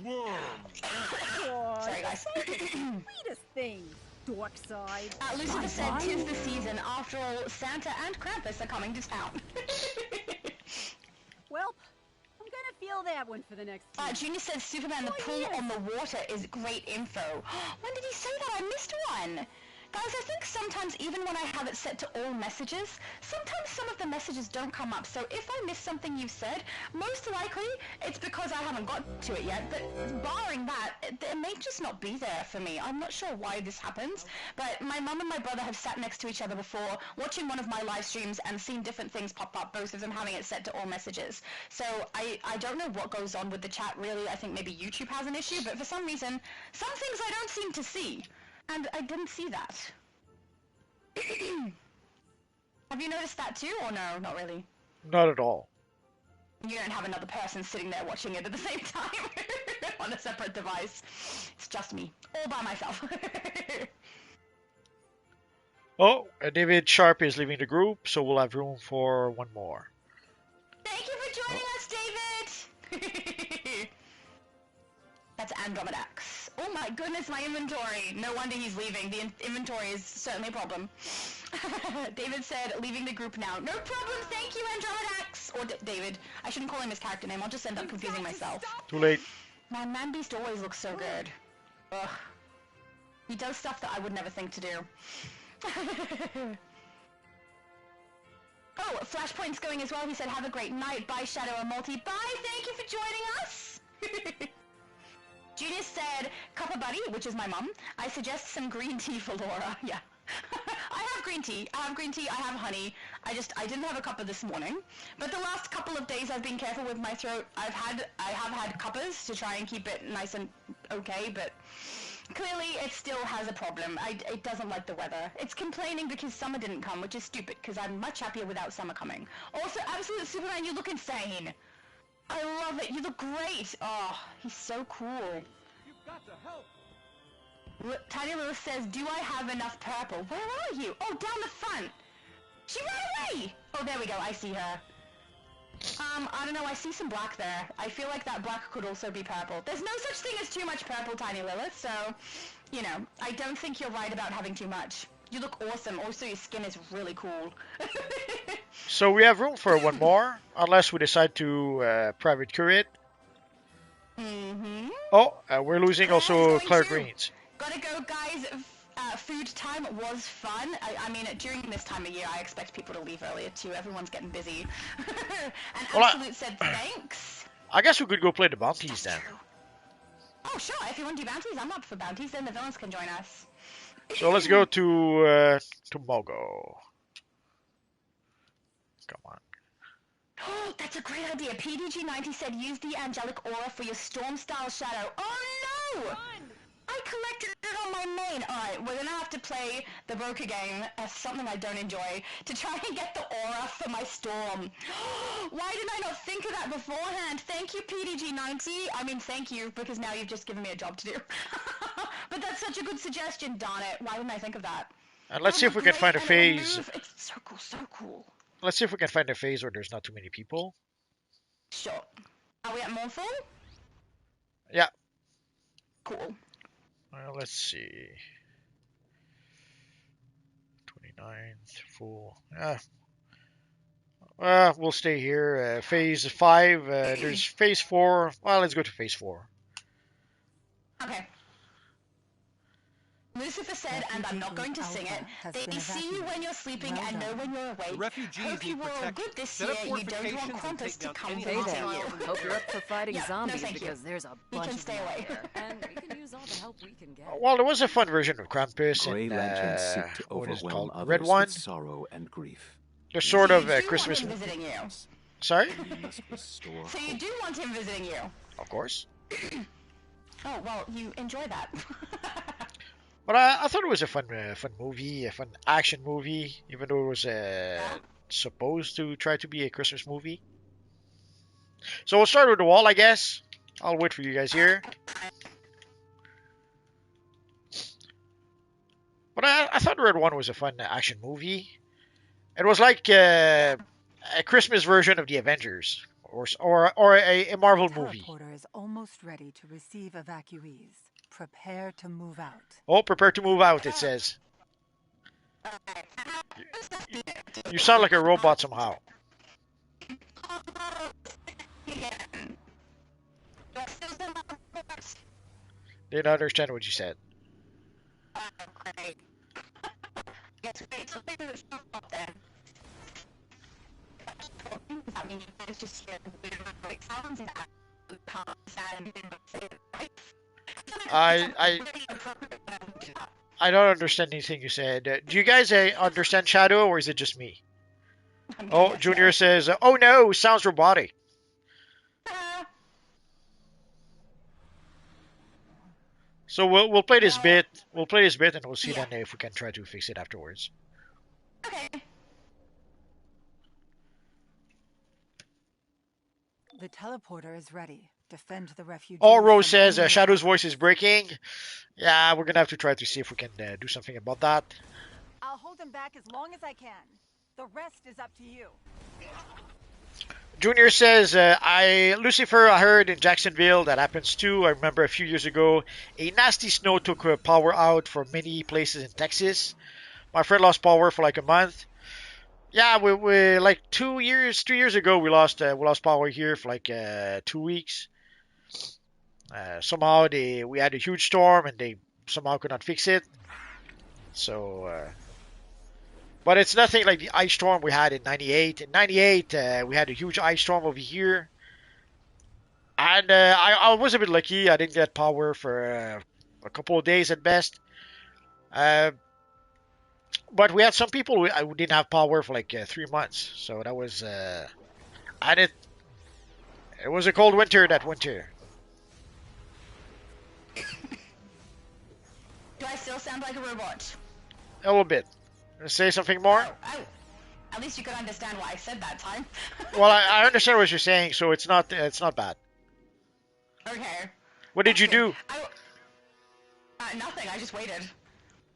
worm. Sorry, guys. Sweetest thing, dork side. Lucifer said, 'tis the season. After all, Santa and Krampus are coming to town. Well, I'm gonna feel that one for the next time. Junior said, Superman, the pool on the water is great info. When did he say that? I missed one. Guys, I think sometimes even when I have it set to all messages, sometimes some of the messages don't come up. So if I miss something you've said, most likely it's because I haven't got to it yet. But barring that, it may just not be there for me. I'm not sure why this happens, but my mum and my brother have sat next to each other before, watching one of my live streams and seen different things pop up, both of them having it set to all messages. So I don't know what goes on with the chat really. I think maybe YouTube has an issue, but for some reason, some things I don't seem to see. And I didn't see that. Have you noticed that too, or no? Not really. Not at all. You don't have another person sitting there watching it at the same time on a separate device. It's just me, all by myself. Oh, David Sharp is leaving the group, so we'll have room for one more. Thank you for joining us, David! That's Andromedax. Oh my goodness, my inventory. No wonder he's leaving. The inventory is certainly a problem. David said, leaving the group now. No problem, thank you, Andromedax. Or David. I shouldn't call him his character name. I'll just end up confusing myself. Too late. Man Beast always looks so good. Ugh. He does stuff that I would never think to do. Oh, Flashpoint's going as well. He said, have a great night. Bye, Shadow and Multi. Bye, thank you for joining us. Junior said, Cuppa Buddy, which is my mum, I suggest some green tea for Laura. Yeah. I have green tea. I have honey. I didn't have a cuppa this morning. But the last couple of days I've been careful with my throat. I have had cuppas to try and keep it nice and okay, but clearly it still has a problem. It doesn't like the weather. It's complaining because summer didn't come, which is stupid, because I'm much happier without summer coming. Also, Absolute Superman, you look insane. I love it. You look great. Oh, he's so cool. You've got to help. Tiny Lewis says, do I have enough purple? Where are you? Oh, down the front. She ran away. Oh, there we go. I see her. I don't know. I see some black there. I feel like that black could also be purple. There's no such thing as too much purple, Tiny Lilith, so you know, I don't think you're right about having too much. You look awesome. Also, your skin is really cool. So we have room for one more, unless we decide to private curate. Oh, we're losing also Claire Greens. Gotta go, guys. Food time was fun. I mean, during this time of year, I expect people to leave earlier too. Everyone's getting busy. And Well, Absolute said thanks. I guess we could go play the bounties then. Oh, sure. If you want to do bounties, I'm up for bounties. Then the villains can join us. So let's go to Mogo. Come on. Oh, that's a great idea. PDG90 said use the angelic aura for your storm style shadow. Oh no! I collected it on my main. Alright, we're gonna have to play the broker game as something I don't enjoy to try and get the aura for my storm. Why did I not think of that beforehand? Thank you, PDG90. I mean, thank you, because now you've just given me a job to do. But that's such a good suggestion, darn it. Why didn't I think of that? And let's see if we can find a phase. It's so cool, so cool. Let's see if we can find a phase where there's not too many people. Sure. Are we at Mournful? Yeah. Cool. Well, let's see. 29th, full. We'll stay here. Phase 5. There's phase 4. Well, let's go to phase 4. Okay. Lucifer said, and I'm not going to sing it, they see you when you're sleeping and know when you're awake. The refugees Hope you need were all protection. good this Set year. up You don't want fortifications and Krampus take to down come any visit hostile you. elements. Hope you're up for fighting Yeah, zombies no, thank you. because there's a You bunch can of stay them out away. there, and we can use all the help we can get. Well, there was a fun version of Krampus Grey in lanterns seek to what is it overwhelm called? others Red one. with sorrow and grief. They're sort of So you do Christmas. want him visiting you. Sorry? We must restore So you hope. do want him visiting you. Of course. Oh, well, you enjoy that. But I thought it was a fun movie, a fun action movie, even though it was supposed to try to be a Christmas movie. So we'll start with the wall, I guess. I'll wait for you guys here. But I thought Red One was a fun action movie. It was like a Christmas version of the Avengers, or a Marvel movie. Teleporter is almost ready to receive evacuees. Prepare to move out. Oh, prepare to move out, it says. You sound like a robot somehow. Didn't understand what you said. I don't understand anything you said. Do you guys understand Shadow, or is it just me? Oh, Junior says, "Oh no, sounds robotic." So we'll play this bit. We'll play this bit, and we'll see then if we can try to fix it afterwards. Okay. The teleporter is ready. Defend the refugees. Oh, Rose says Shadow's voice is breaking. Yeah, we're gonna have to try to see if we can do something about that. I'll hold him back as long as I can. The rest is up to you. Junior says, Lucifer, I heard in Jacksonville that happens too. I remember a few years ago, a nasty snow took power out for many places in Texas. My friend lost power for like a month. Yeah, we like 3 years ago, we lost power here for like 2 weeks. Somehow we had a huge storm and they somehow could not fix it. So, but it's nothing like the ice storm we had in '98. In '98, we had a huge ice storm over here, and I was a bit lucky. I didn't get power for a couple of days at best. But we had some people who didn't have power for like 3 months. So that was, and it was a cold winter that winter. Do I still sound like a robot? A little bit. Say something more? Oh, at least you could understand why I said that time. Well, I understand what you're saying, so it's not bad. Okay. What did you do? Nothing. I just waited.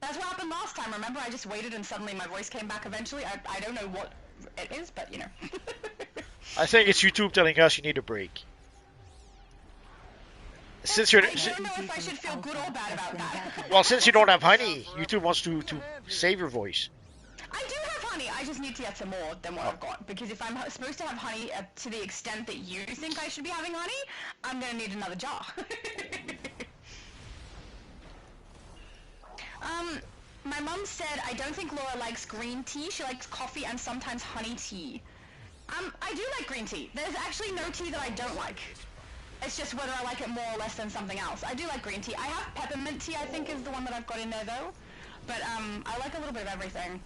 That's what happened last time. Remember, I just waited and suddenly my voice came back eventually. I don't know what it is, but you know. I think it's YouTube telling us you need a break. since you're I don't know if I should feel good or bad about that. well, since you don't have honey, YouTube wants to save your voice. I do have honey, I just need to get some more than what I've got, because if I'm supposed to have honey to the extent that you think I should be having honey, I'm gonna need another jar. My mum said, I don't think Laura likes green tea, she likes coffee and sometimes honey tea. I do like green tea. There's actually no tea that I don't like. It's just whether I like it more or less than something else. I do like green tea. I have peppermint tea, I think, is the one that I've got in there, though. But, I like a little bit of everything.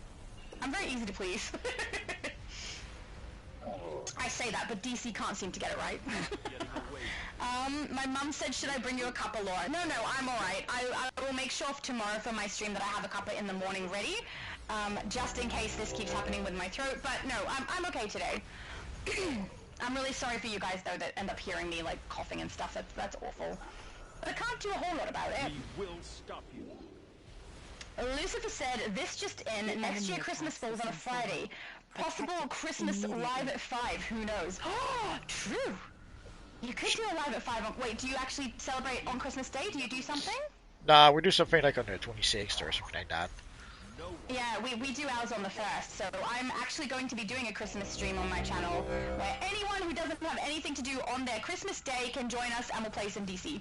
I'm very easy to please. I say that, but DC can't seem to get it right. My mum said, should I bring you a cuppa, Laura? No, I'm alright. I will make sure tomorrow for my stream that I have a cuppa in the morning ready, just in case this keeps happening with my throat, but no, I'm okay today. I'm really sorry for you guys, though, that end up hearing me, like, coughing and stuff. That's awful. But I can't do a whole lot about it. We will stop you. Lucifer said, this just in, next year Christmas falls on a Friday. Possible Christmas live at 5, who knows? Oh, true! You could do a live at 5 on, wait, do you actually celebrate on Christmas Day? Do you do something? Nah, we do something like on the 26th or something like that. Yeah, we do ours on the 1st, so I'm actually going to be doing a Christmas stream on my channel, where anyone who doesn't have anything to do on their Christmas Day can join us and we'll play some DC.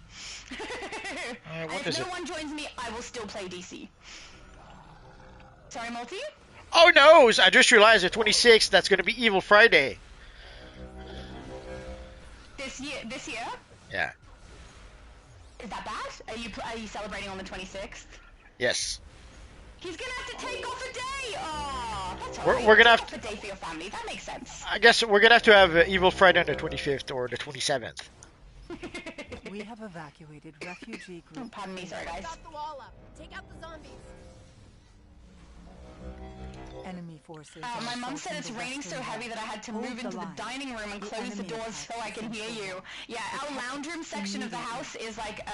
And if no one joins me, I will still play DC. Sorry, Multi? Oh no! I just realized the 26th, that's gonna be Evil Friday. This year? Yeah. Is that bad? Are you celebrating on the 26th? Yes. He's gonna have to take off a day! Oh, that's alright. We're gonna have to... a day for your family, that makes sense. I guess we're gonna have to have Evil Friday on the 25th or the 27th. We have evacuated refugee group. Pardon me, sorry guys. Got the wall up. Take out the zombies. Enemy forces. My mom said it's raining so heavy that I had to move into the dining room and close the doors so I can hear you. Yeah, our lounge room section of the house is like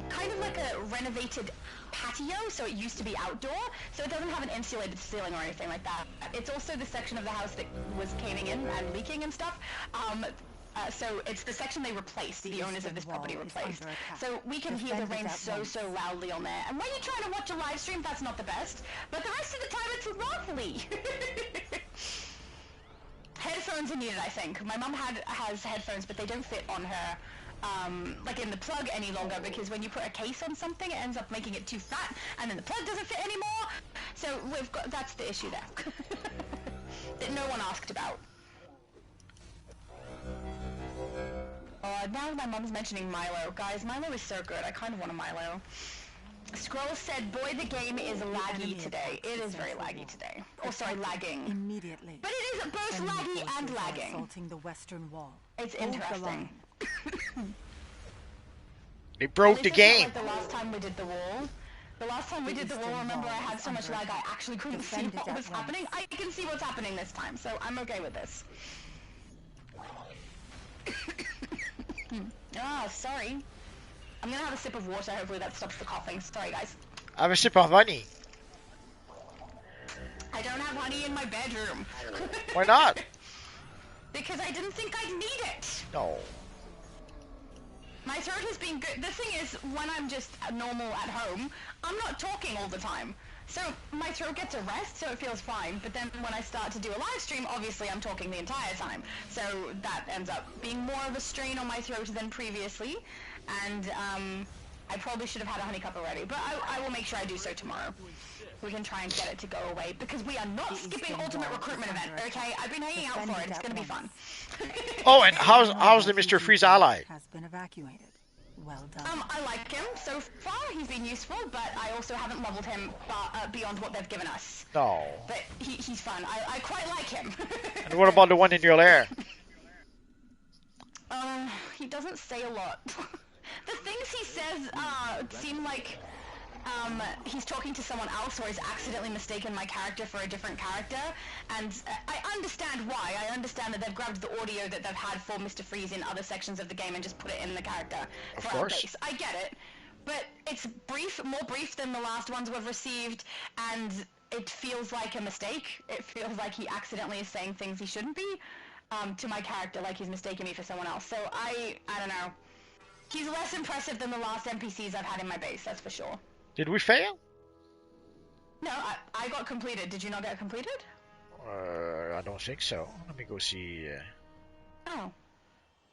kind of like a renovated patio, so it used to be outdoor, so it doesn't have an insulated ceiling or anything like that. It's also the section of the house that was caving in and leaking and stuff. So it's the section they replaced, the owners of this property replaced. So we can hear the rain so loudly on there. And when you're trying to watch a live stream, that's not the best. But the rest of the time, it's lovely. Headphones are needed, I think. My mum has headphones, but they don't fit on her, like in the plug any longer, because when you put a case on something, it ends up making it too fat, and then the plug doesn't fit anymore. So that's the issue there. That no one asked about. Now my mom's mentioning Milo. Guys, Milo is so good. I kind of want a Milo. Scroll said, boy, the game is laggy today. It is very laggy today. Oh, sorry, lagging. Immediately. But it is both laggy and lagging. Assaulting the western wall. It's interesting. They broke the game. Like the last time we did the wall. The last time we did the wall, remember I had so much lag I actually couldn't see what was happening. I can see what's happening this time, so I'm okay with this. Sorry. I'm gonna have a sip of water, hopefully that stops the coughing. Sorry, guys. I have a sip of honey. I don't have honey in my bedroom. Why not? Because I didn't think I'd need it. No. My throat has been good. The thing is, when I'm just normal at home, I'm not talking all the time. So my throat gets a rest, so it feels fine. But then when I start to do a live stream, obviously I'm talking the entire time. So that ends up being more of a strain on my throat than previously. And I probably should have had a honey cup already. But I will make sure I do so tomorrow. We can try and get it to go away. Because we are not skipping Ultimate Recruitment Event, okay? I've been hanging out for it. It's going to be fun. Oh, and how's the Mr. Freeze ally? Has been evacuated. Well done. I like him. So far, he's been useful, but I also haven't leveled him beyond what they've given us. No. But he's fun. I quite like him. And what about the one in your lair? He doesn't say a lot. The things he says seem like he's talking to someone else, or he's accidentally mistaken my character for a different character, and I understand why. I understand that they've grabbed the audio that they've had for Mr. Freeze in other sections of the game and just put it in the character for our base. I get it, but it's brief, more brief than the last ones we've received, and it feels like a mistake. It feels like he accidentally is saying things he shouldn't be to my character, like he's mistaken me for someone else. So I don't know. He's less impressive than the last NPCs I've had in my base, that's for sure. Did we fail? No, I got completed. Did you not get completed? I don't think so. Let me go see. Oh.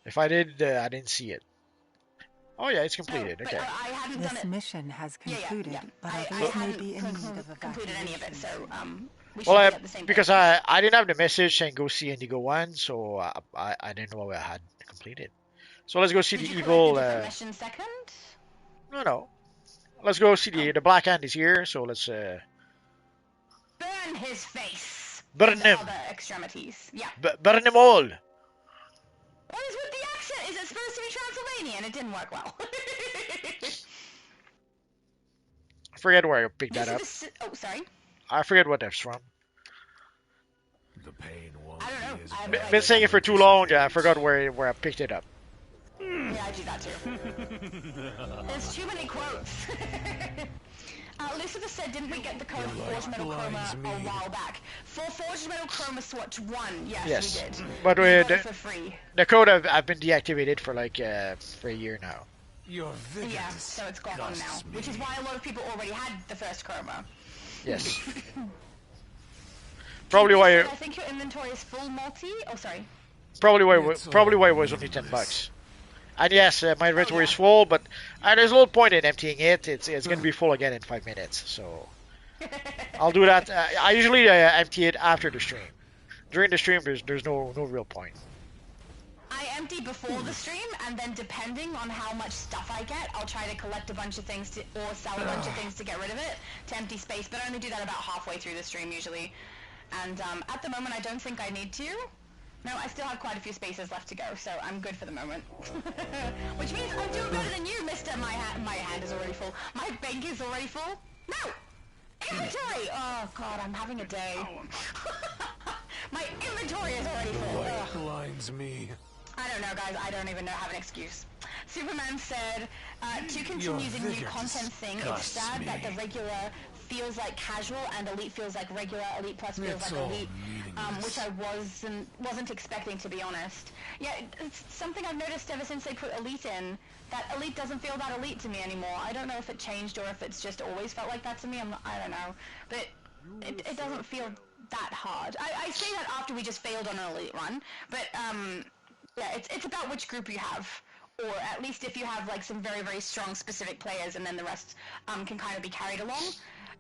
If I did, I didn't see it. Oh yeah, it's completed. But Okay. I hadn't This done it. mission has concluded, Yeah. but I others may hadn't be in need of completed any of it, so we should Well, be at the same because place. I didn't have the message saying go see Indigo 1, so I didn't know I had completed. So let's go see Did the you evil. collect a different mission second? No. Let's go see the Black Hand is here, so let's Burn his face. burn And him. other extremities. Yeah. Burn them all. What is with the accent? Is it supposed to be Transylvanian? It didn't work well. I forget where I picked that up. Oh, sorry. I forget what that's from. The pain won't I don't know. be I have Been saying it for too long. Yeah, I forgot where I picked it up. Yeah, I do that too. There's too many quotes. Lucifer said, didn't we get the code for Forged Metal Chroma a while back? For Forged Metal Chroma Swatch 1, yes, we did. But we got it for free. The code I've been deactivated for like for a year now. Your vigor Yeah, so it's gone now. Which is why a lot of people already had the first Chroma. Yes. Probably why. I think your inventory is full multi. Oh, sorry. Probably why it was only $10. And yes, my inventory is full, but there's no point in emptying it. It's going to be full again in 5 minutes, so I'll do that. I usually empty it after the stream. During the stream, there's no real point. I empty before the stream, and then depending on how much stuff I get, I'll try to collect a bunch of things or sell a bunch of things to get rid of it to empty space. But I only do that about halfway through the stream usually. And at the moment, I don't think I need to. No, I still have quite a few spaces left to go, so I'm good for the moment. Which means I'm doing better than you, mister. My hand is already full. My bank is already full. No! Inventory! Oh, God, I'm having a day. My inventory is already full. Light blinds me. I don't know, guys. I don't even have an excuse. Superman said, to continue using new content thing, it's sad that the regular feels like casual and elite feels like regular, elite plus feels like elite, which I wasn't expecting, to be honest. Yeah, it's something I've noticed ever since they put elite in, that elite doesn't feel that elite to me anymore. I don't know if it changed or if it's just always felt like that to me. I don't know, but it doesn't feel that hard. I say that after we just failed on an elite run, but yeah, it's about which group you have. Or at least if you have like some very, very strong specific players, and then the rest can kind of be carried along.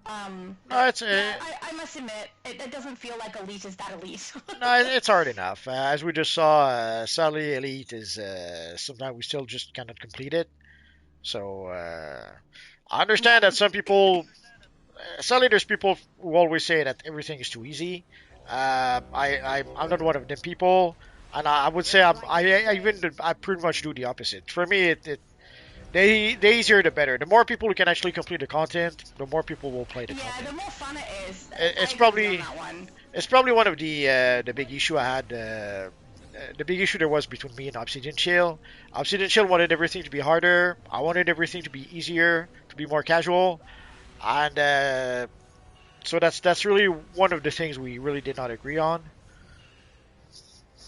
I must admit, it doesn't feel like elite is that elite. No, it's hard enough. As we just saw, sadly, elite is sometimes we still just cannot complete it. So I understand that some people, sadly, there's people who always say that everything is too easy. I'm not one of them people. And I would say I pretty much do the opposite. For me, the easier the better. The more people who can actually complete the content, the more people will play the content. Yeah, the more fun it is. It's probably one of the big issue I had. The big issue there was between me and Obsidian Chill. Obsidian Chill wanted everything to be harder. I wanted everything to be easier, to be more casual, and so that's really one of the things we really did not agree on.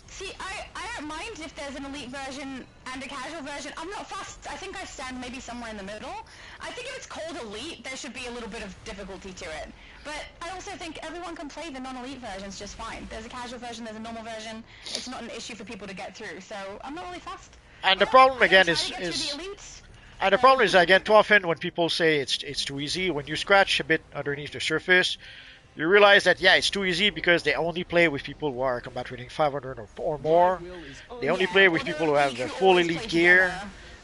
See, I don't mind if there's an elite version and a casual version. I'm not fussed. I think I stand maybe somewhere in the middle. I think if it's called elite, there should be a little bit of difficulty to it. But I also think everyone can play the non-elite versions just fine. There's a casual version, there's a normal version. It's not an issue for people to get through, so I'm not really fussed. And the problem again is and the problem is again too often when people say it's too easy, when you scratch a bit underneath the surface, you realize that, yeah, it's too easy because they only play with people who are combat rating 500 or more. They only play with people who have full elite gear.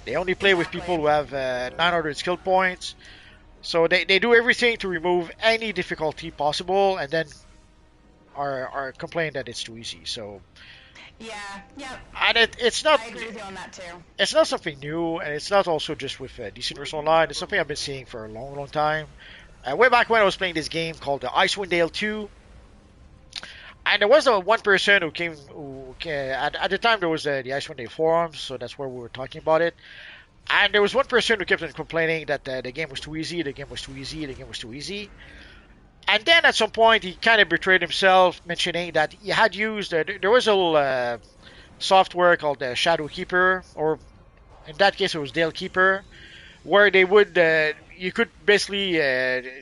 They only play with people who have 900 skill points. So they do everything to remove any difficulty possible and then are complaining that it's too easy. So yeah. And it's not. I agree with you on that too. It's not something new, and it's not also just with DC Universe Online. It's something I've been seeing for a long, long time. Way back when I was playing this game called Icewind Dale 2, and there was one person who came, at the time there was the Icewind Dale forums, so that's where we were talking about it. And there was one person who kept on complaining that the game was too easy, the game was too easy, the game was too easy. And then at some point he kind of betrayed himself, mentioning that he had used, there was a little software called Shadow Keeper, or in that case it was Dale Keeper, where they would you could basically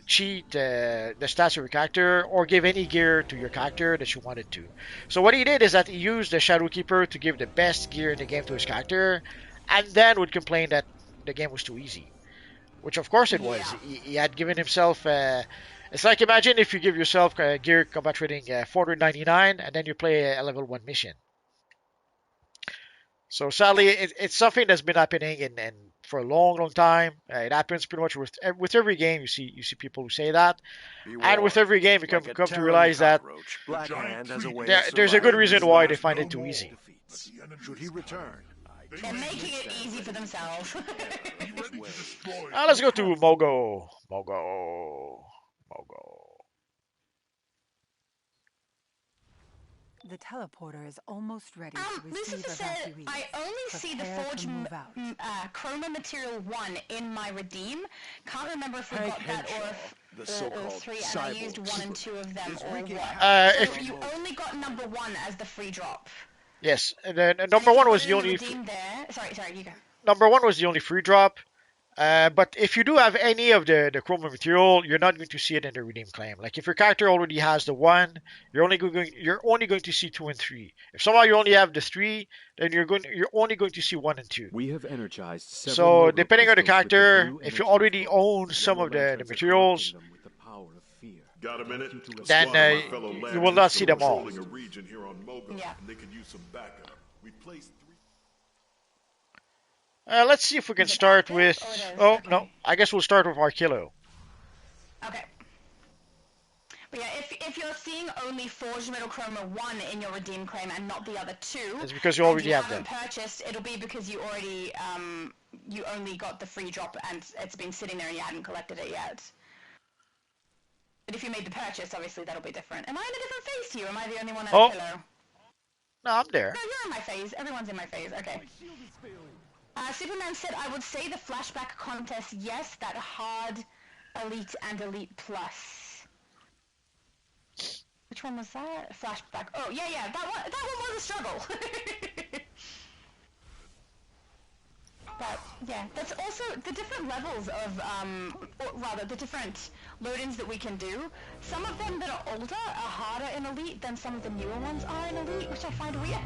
cheat the stats of your character or give any gear to your character that you wanted to. So what he did is that he used the Shadow Keeper to give the best gear in the game to his character, and then would complain that the game was too easy, which of course it was. He had given himself. It's like imagine if you give yourself gear combat rating 499 and then you play a level 1 mission. So sadly, it's something that's been happening and for a long, long time. It happens pretty much with every game. You see people who say that, and with every game you come to realize that there's a good reason why they find it too easy. Should he return? They're making it easy for themselves. Let's go to Mogo. The teleporter is almost ready to receive Lucifer said, evacuees. I only see the Prepare Forge to move out. Chroma Material 1 in my redeem. Can't remember if we got that or if the so-called 3, and I used 1 and 2 of them, or what. If you only got number 1 as the free drop. Yes, the number 1 was the only. Sorry, you go. Number 1 was the only free drop. But if you do have any of the chroma material, you're not going to see it in the redeem claim. Like if your character already has the 1, you're only going to see 2 and 3. If somehow you only have the 3, then you're only going to see 1 and 2. We have energized several so depending on the character, if you already own some of the materials, Got a minute? then you will not see them all. Let's see if we can start with. Oh no, I guess we'll start with Arkillo. Okay. But yeah, if you're seeing only Forged Metal Chroma 1 in your redeem claim and not the other 2, it's because you already have them. Purchased, it'll be because you already you only got the free drop and it's been sitting there and you hadn't collected it yet. But if you made the purchase, obviously that'll be different. Am I in a different phase to you? Am I the only one at a pillow? No, I'm there. No, you're in my phase. Everyone's in my phase. Okay. Superman said, I would say the flashback contest, yes, that hard, elite, and elite plus. Which one was that? Flashback. Oh, yeah, that one was a struggle. But, yeah, that's also the different levels of, or rather, the different load-ins that we can do. Some of them that are older are harder in Elite than some of the newer ones are in Elite, which I find weird.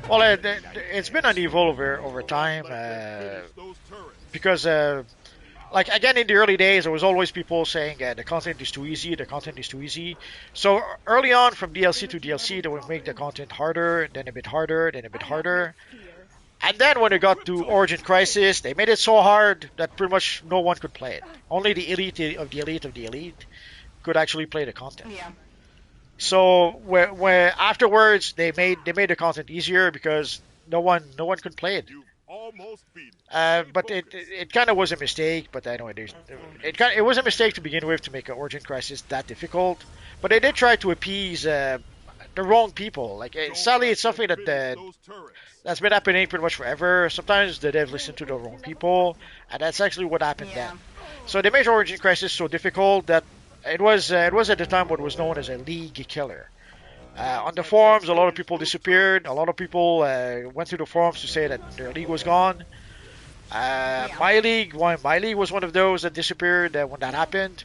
Well, it's been uneven over time, because, like, again, in the early days, there was always people saying the content is too easy, So early on, from DLC to DLC, they would make the content harder, then a bit harder, then a bit harder. And then when it got to Origin Crisis, they made it so hard that pretty much no one could play it. Only the elite of the elite could actually play the content. Yeah. So where afterwards they made the content easier because no one could play it. But it kind of was a mistake. But anyway, it was a mistake to begin with to make an Origin Crisis that difficult. But they did try to appease the wrong people. Like sadly, it's something that that's been happening pretty much forever. Sometimes the devs listen to the wrong people, and that's actually what happened then. So they made Origin Crisis so difficult that it was at the time what was known as a league killer. On the forums, a lot of people disappeared. A lot of people went to the forums to say that their league was gone. My league was one of those that disappeared when that happened.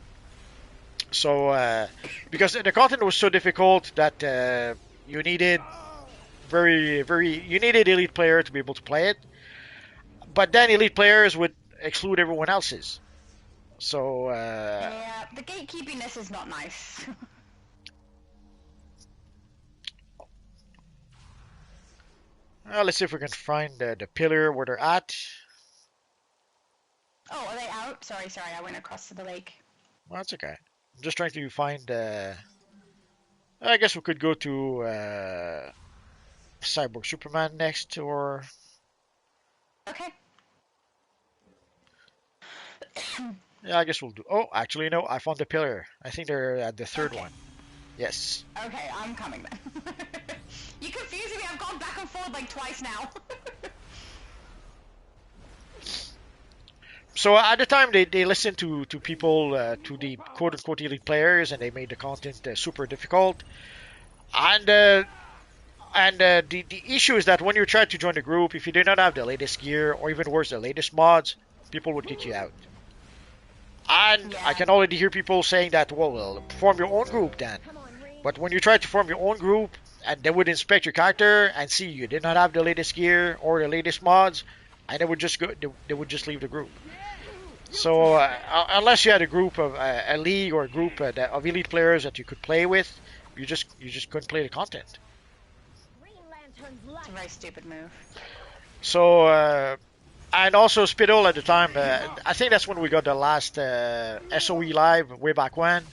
So because the content was so difficult that you needed you needed elite player to be able to play it, but then elite players would exclude everyone else's. So yeah, the gatekeepiness is not nice. Let's see if we can find the pillar where they're at. Oh, are they out? Sorry, I went across to the lake. Well, that's okay. I'm just trying to find. I guess we could go to Cyborg Superman next, or okay. Yeah, I guess we'll do. Oh, actually, no. I found the pillar. I think they're at the third one. Yes. Okay, I'm coming then. You confusing me. I've gone back and forth like twice now. So at the time, they listened to people, to the quote-unquote elite players, and they made the content super difficult. And And the issue is that when you try to join the group, if you do not have the latest gear, or even worse, the latest mods, people would kick you out. And Yeah. I can already hear people saying that, well, form your own group then. But when you try to form your own group, and they would inspect your character and see you did not have the latest gear or the latest mods, and they would just go, they would just leave the group. So unless you had a group of a league or a group of elite players that you could play with, you just couldn't play the content. It's a very stupid move. So and also Spittle at the time, I think that's when we got the last SOE live way back when.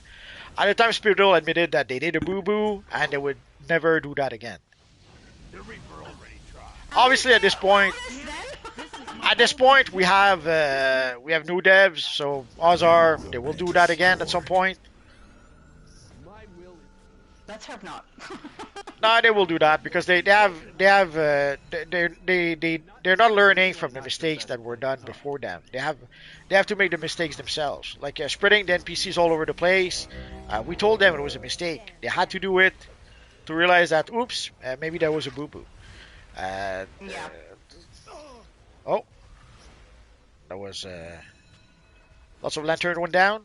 At the time, Spittle admitted that they did a boo-boo and they would never do that again. Obviously, at this point, we have new devs, so odds are they will do that again at some point. Let's hope not. No, they will do that because they're not learning from the mistakes that were done before them. They have to make the mistakes themselves. Like spreading the NPCs all over the place. We told them it was a mistake. They had to do it to realize that, oops, maybe that was a boo-boo. Yeah. Oh, that was lots of lantern went down.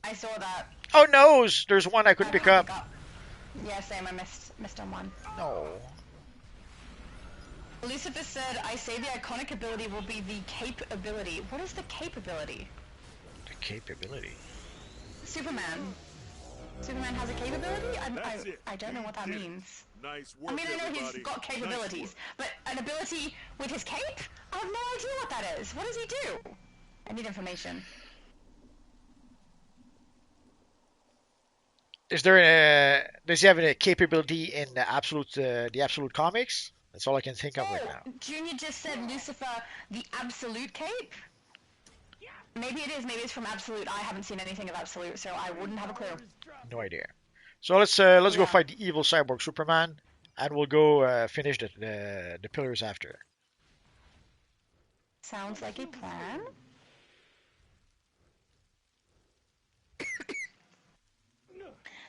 I saw that. Oh no, there's one I could pick up. Yeah, same. I missed on one. No. Lucifer said, I say the iconic ability will be the cape ability. What is the cape ability? The cape ability? Superman. Superman has a capability? I don't know what that means. Nice work, I mean, I know everybody. he's got capabilities, but an ability with his cape? I have no idea what that is. What does he do? I need information. Does he have a capability in the absolute comics? That's all I can think of right now. Junior just said Lucifer, the absolute cape? Maybe it is. Maybe it's from Absolute. I haven't seen anything of Absolute, so I wouldn't have a clue. No idea. So let's go fight the evil cyborg Superman, and we'll go finish the pillars after. Sounds like a plan.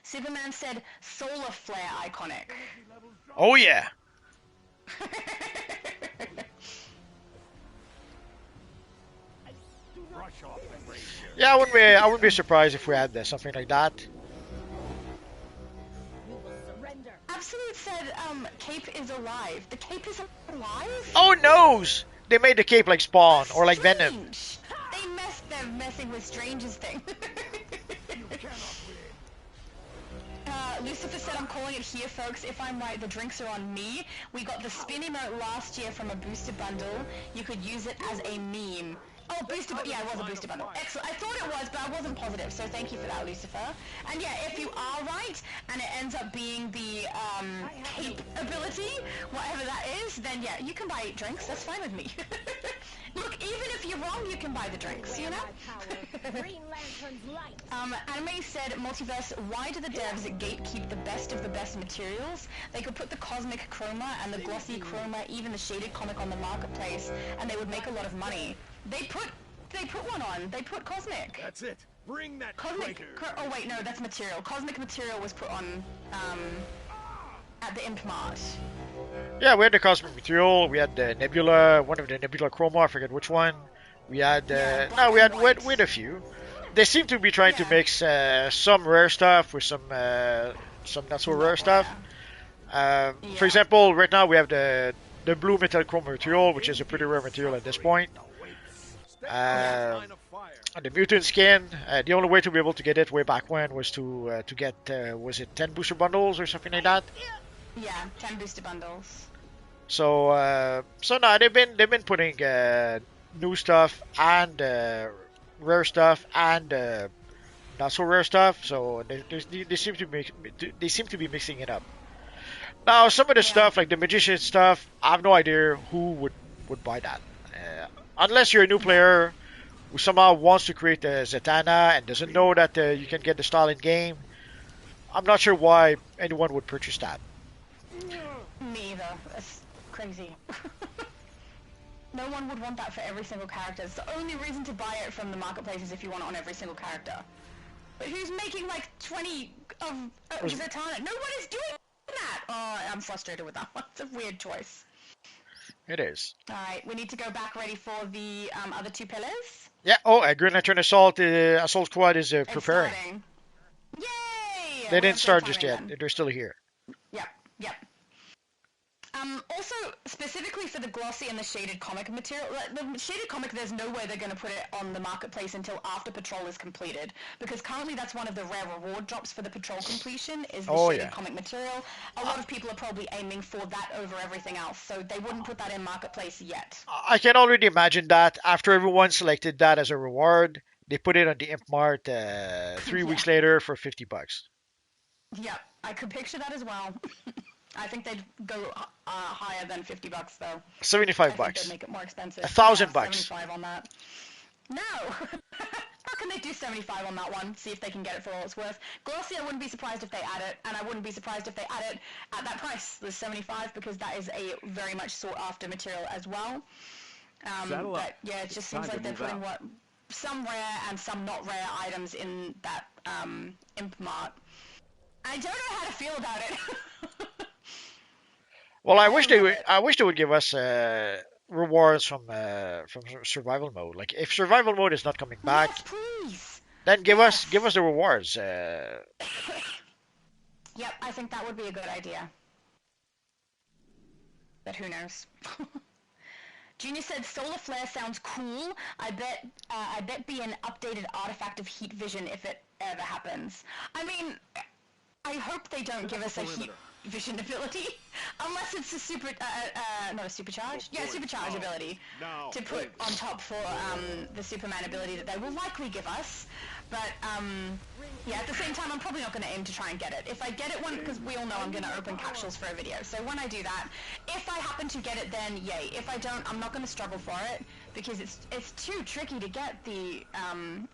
Superman said solar flare iconic. Oh yeah. Yeah, I wouldn't be surprised if we had something like that. Absolute said cape is alive. The cape is alive? Oh noes! They made the cape like Spawn or like Venom. They're messing with Strange's thing. Lucifer said, I'm calling it here, folks. If I'm right, the drinks are on me. We got the spin emote last year from a booster bundle. You could use it as a meme. Oh, booster, yeah, it was a booster bundle. Excellent. I thought it was, but I wasn't positive, so thank you for that, Lucifer. And yeah, if you are right, and it ends up being the cape ability, whatever that is, then yeah, you can buy drinks. That's fine with me. Look, even if you're wrong, you can buy the drinks, you know? Anime said, Multiverse, why do the devs at Gatekeep the best of the best materials? They could put the cosmic chroma and the glossy chroma, even the shaded comic on the marketplace, and they would make a lot of money. They put one on. They put cosmic. That's it. Bring that cosmic. Oh wait, no, that's material. Cosmic material was put on at the Imp Mart. Yeah, we had the cosmic material. We had the Nebula, one of the Nebula chroma. I forget which one. We had we had a few. They seem to be trying to mix some rare stuff with some not so rare stuff. For example, right now we have the blue metal chrome material, which is a pretty rare material at this point. The mutant skin, the only way to be able to get it way back when was to get was it 10 booster bundles or something like that? Yeah, 10 booster bundles. So now they've been putting new stuff and rare stuff and not so rare stuff. So they seem to be mixing it up. Now some of the stuff like the magician stuff, I have no idea who would buy that. Unless you're a new player who somehow wants to create a Zatanna and doesn't know that you can get the style in game, I'm not sure why anyone would purchase that. Me either. That's crazy. No one would want that for every single character. It's the only reason to buy it from the marketplace is if you want it on every single character. But who's making like 20 of Zatanna? No one is doing that! Oh, I'm frustrated with that one. It's a weird choice. It is. All right, we need to go back ready for the other two pillars. Yeah. Oh, Green Lantern Assault Squad is It's preparing. starting. Yay! They We're didn't on start good just timing yet. They're still here. Yep, yep. Also, specifically for the glossy and the shaded comic material, the shaded comic, there's no way they're going to put it on the marketplace until after Patrol is completed, because currently that's one of the rare reward drops for the Patrol completion, is the shaded comic material. A lot of people are probably aiming for that over everything else, so they wouldn't put that in marketplace yet. I can already imagine that after everyone selected that as a reward, they put it on the Imp Mart 3 weeks later for $50. Yep, I could picture that as well. I think they'd go higher than $50 though. $75. I think they'd make it more expensive. $1,000. 75 on that. No! How can they do 75 on that one? See if they can get it for all it's worth. Glossy, I wouldn't be surprised if they add it, and I wouldn't be surprised if they add it at that price, the 75, because that is a very much sought after material as well. But yeah, it just seems like they're putting some rare and some not rare items in that Imp Mart. I don't know how to feel about it. Well, I wish they would give us rewards from survival mode. Like if survival mode is not coming back, then give us the rewards. Yep, I think that would be a good idea. But who knows? Junior said solar flare sounds cool. I bet be an updated artifact of heat vision if it ever happens. I mean, I hope they don't give us a heat vision ability, unless it's a not a supercharge? Yeah, supercharge ability to put on top for the Superman ability that they will likely give us. But yeah, at the same time, I'm probably not going to aim to try and get it. If I get it because we all know I'm going to open capsules for a video. So when I do that, if I happen to get it, then yay. If I don't, I'm not going to struggle for it, because it's too tricky to get the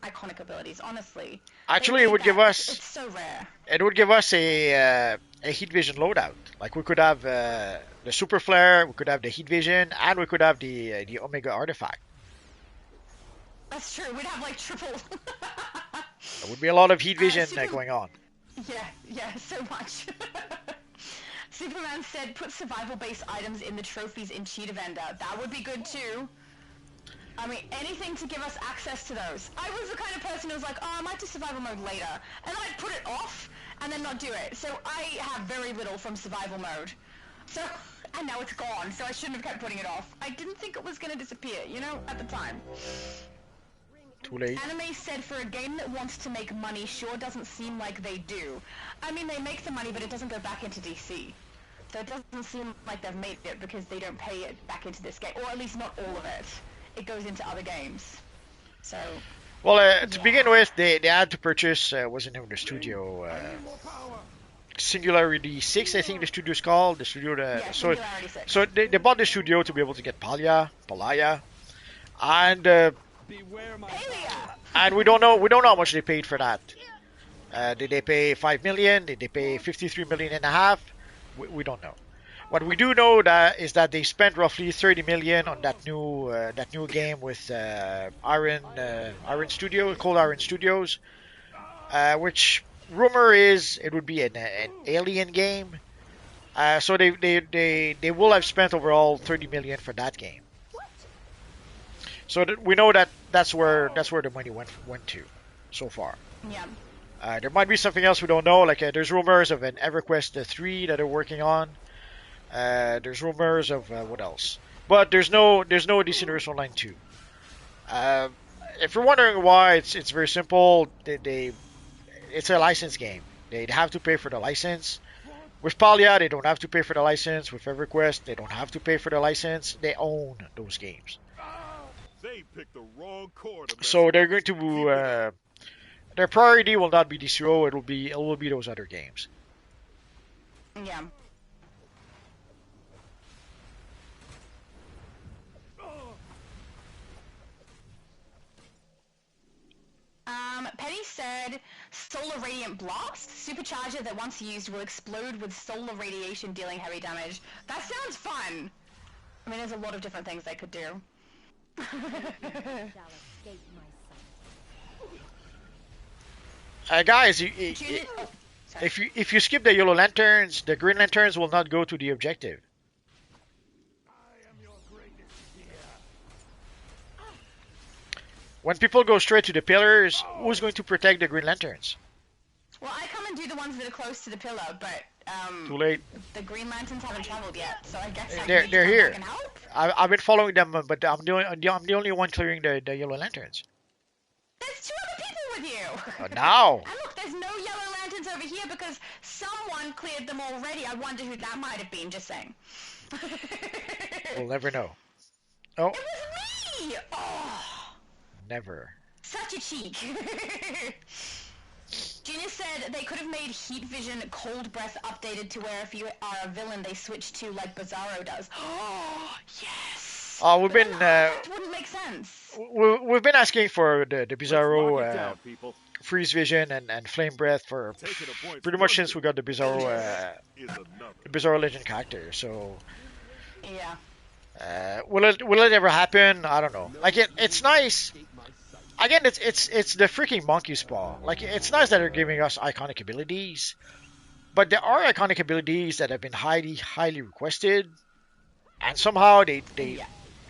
iconic abilities, honestly. Actually, it would give us... It's so rare. It would give us a heat vision loadout. Like we could have the super flare, we could have the heat vision, and we could have the Omega artifact. That's true. We'd have like triple. There would be a lot of heat vision going on. Yeah, so much. Superman said, put survival-based items in the trophies in Cheetah Vendor. That would be good too. I mean, anything to give us access to those. I was the kind of person who was like, oh, I might do survival mode later. And I'd put it off and then not do it. So I have very little from survival mode. So, and now it's gone, so I shouldn't have kept putting it off. I didn't think it was going to disappear, you know, at the time. Too late. Anime said for a game that wants to make money sure doesn't seem like they do. I mean, they make the money, but it doesn't go back into DC. So it doesn't seem like they've made it because they don't pay it back into this game, or at least not all of it. It goes into other games. So. Well, to begin with, they had to purchase what's the name of the studio? Singularity 6, I think the studio's called. The studio so they bought the studio to be able to get Palaya, and we don't know how much they paid for that. Did they pay 5 million? Did they pay 53 million and a half? We don't know. What we do know is that they spent roughly 30 million on that new game with Iron Studio, Cold Iron Studios, which rumor is it would be an alien game. So they will have spent overall 30 million for that game. So we know that's where the money went to so far. Yeah. There might be something else we don't know. Like there's rumors of an EverQuest 3 that they're working on. There's rumors of what else, but there's no DC Universe Online 2. If you're wondering why, it's very simple. It's a licensed game. They'd have to pay for the license. With Palia, they don't have to pay for the license. With EverQuest, they don't have to pay for the license. They own those games. They picked the wrong chord. So they're going to their priority will not be DCUO. It will be those other games. Yeah. Petty said, Solar Radiant Blast, supercharger that once used will explode with solar radiation dealing heavy damage. That sounds fun! I mean, there's a lot of different things they could do. Guys, So. If you skip the yellow lanterns, the green lanterns will not go to the objective. When people go straight to the pillars, who's going to protect the green lanterns? Well, I come and do the ones that are close to the pillar, but Too late. the green lanterns haven't traveled yet, so I guess They're here. And help? I've been following them, but I'm the only one clearing the yellow lanterns. There's 2 other people with you. Now. And look, there's no yellow lanterns over here because someone cleared them already. I wonder who that might have been. Just saying. We'll never know. Oh. It was me. Oh. Never. Such a cheek. Gina said they could have made heat vision cold breath updated to where if you are a villain they switch to like Bizarro does. Oh, yes. Oh, we've been that wouldn't make sense. we've been asking for the Bizarro freeze vision and flame breath for pretty much since we got the Bizarro Legend character. So yeah. Will it ever happen? I don't know. Like it's nice. Again, it's the freaking monkey paw. Like it's nice that they're giving us iconic abilities, but there are iconic abilities that have been highly requested, and somehow they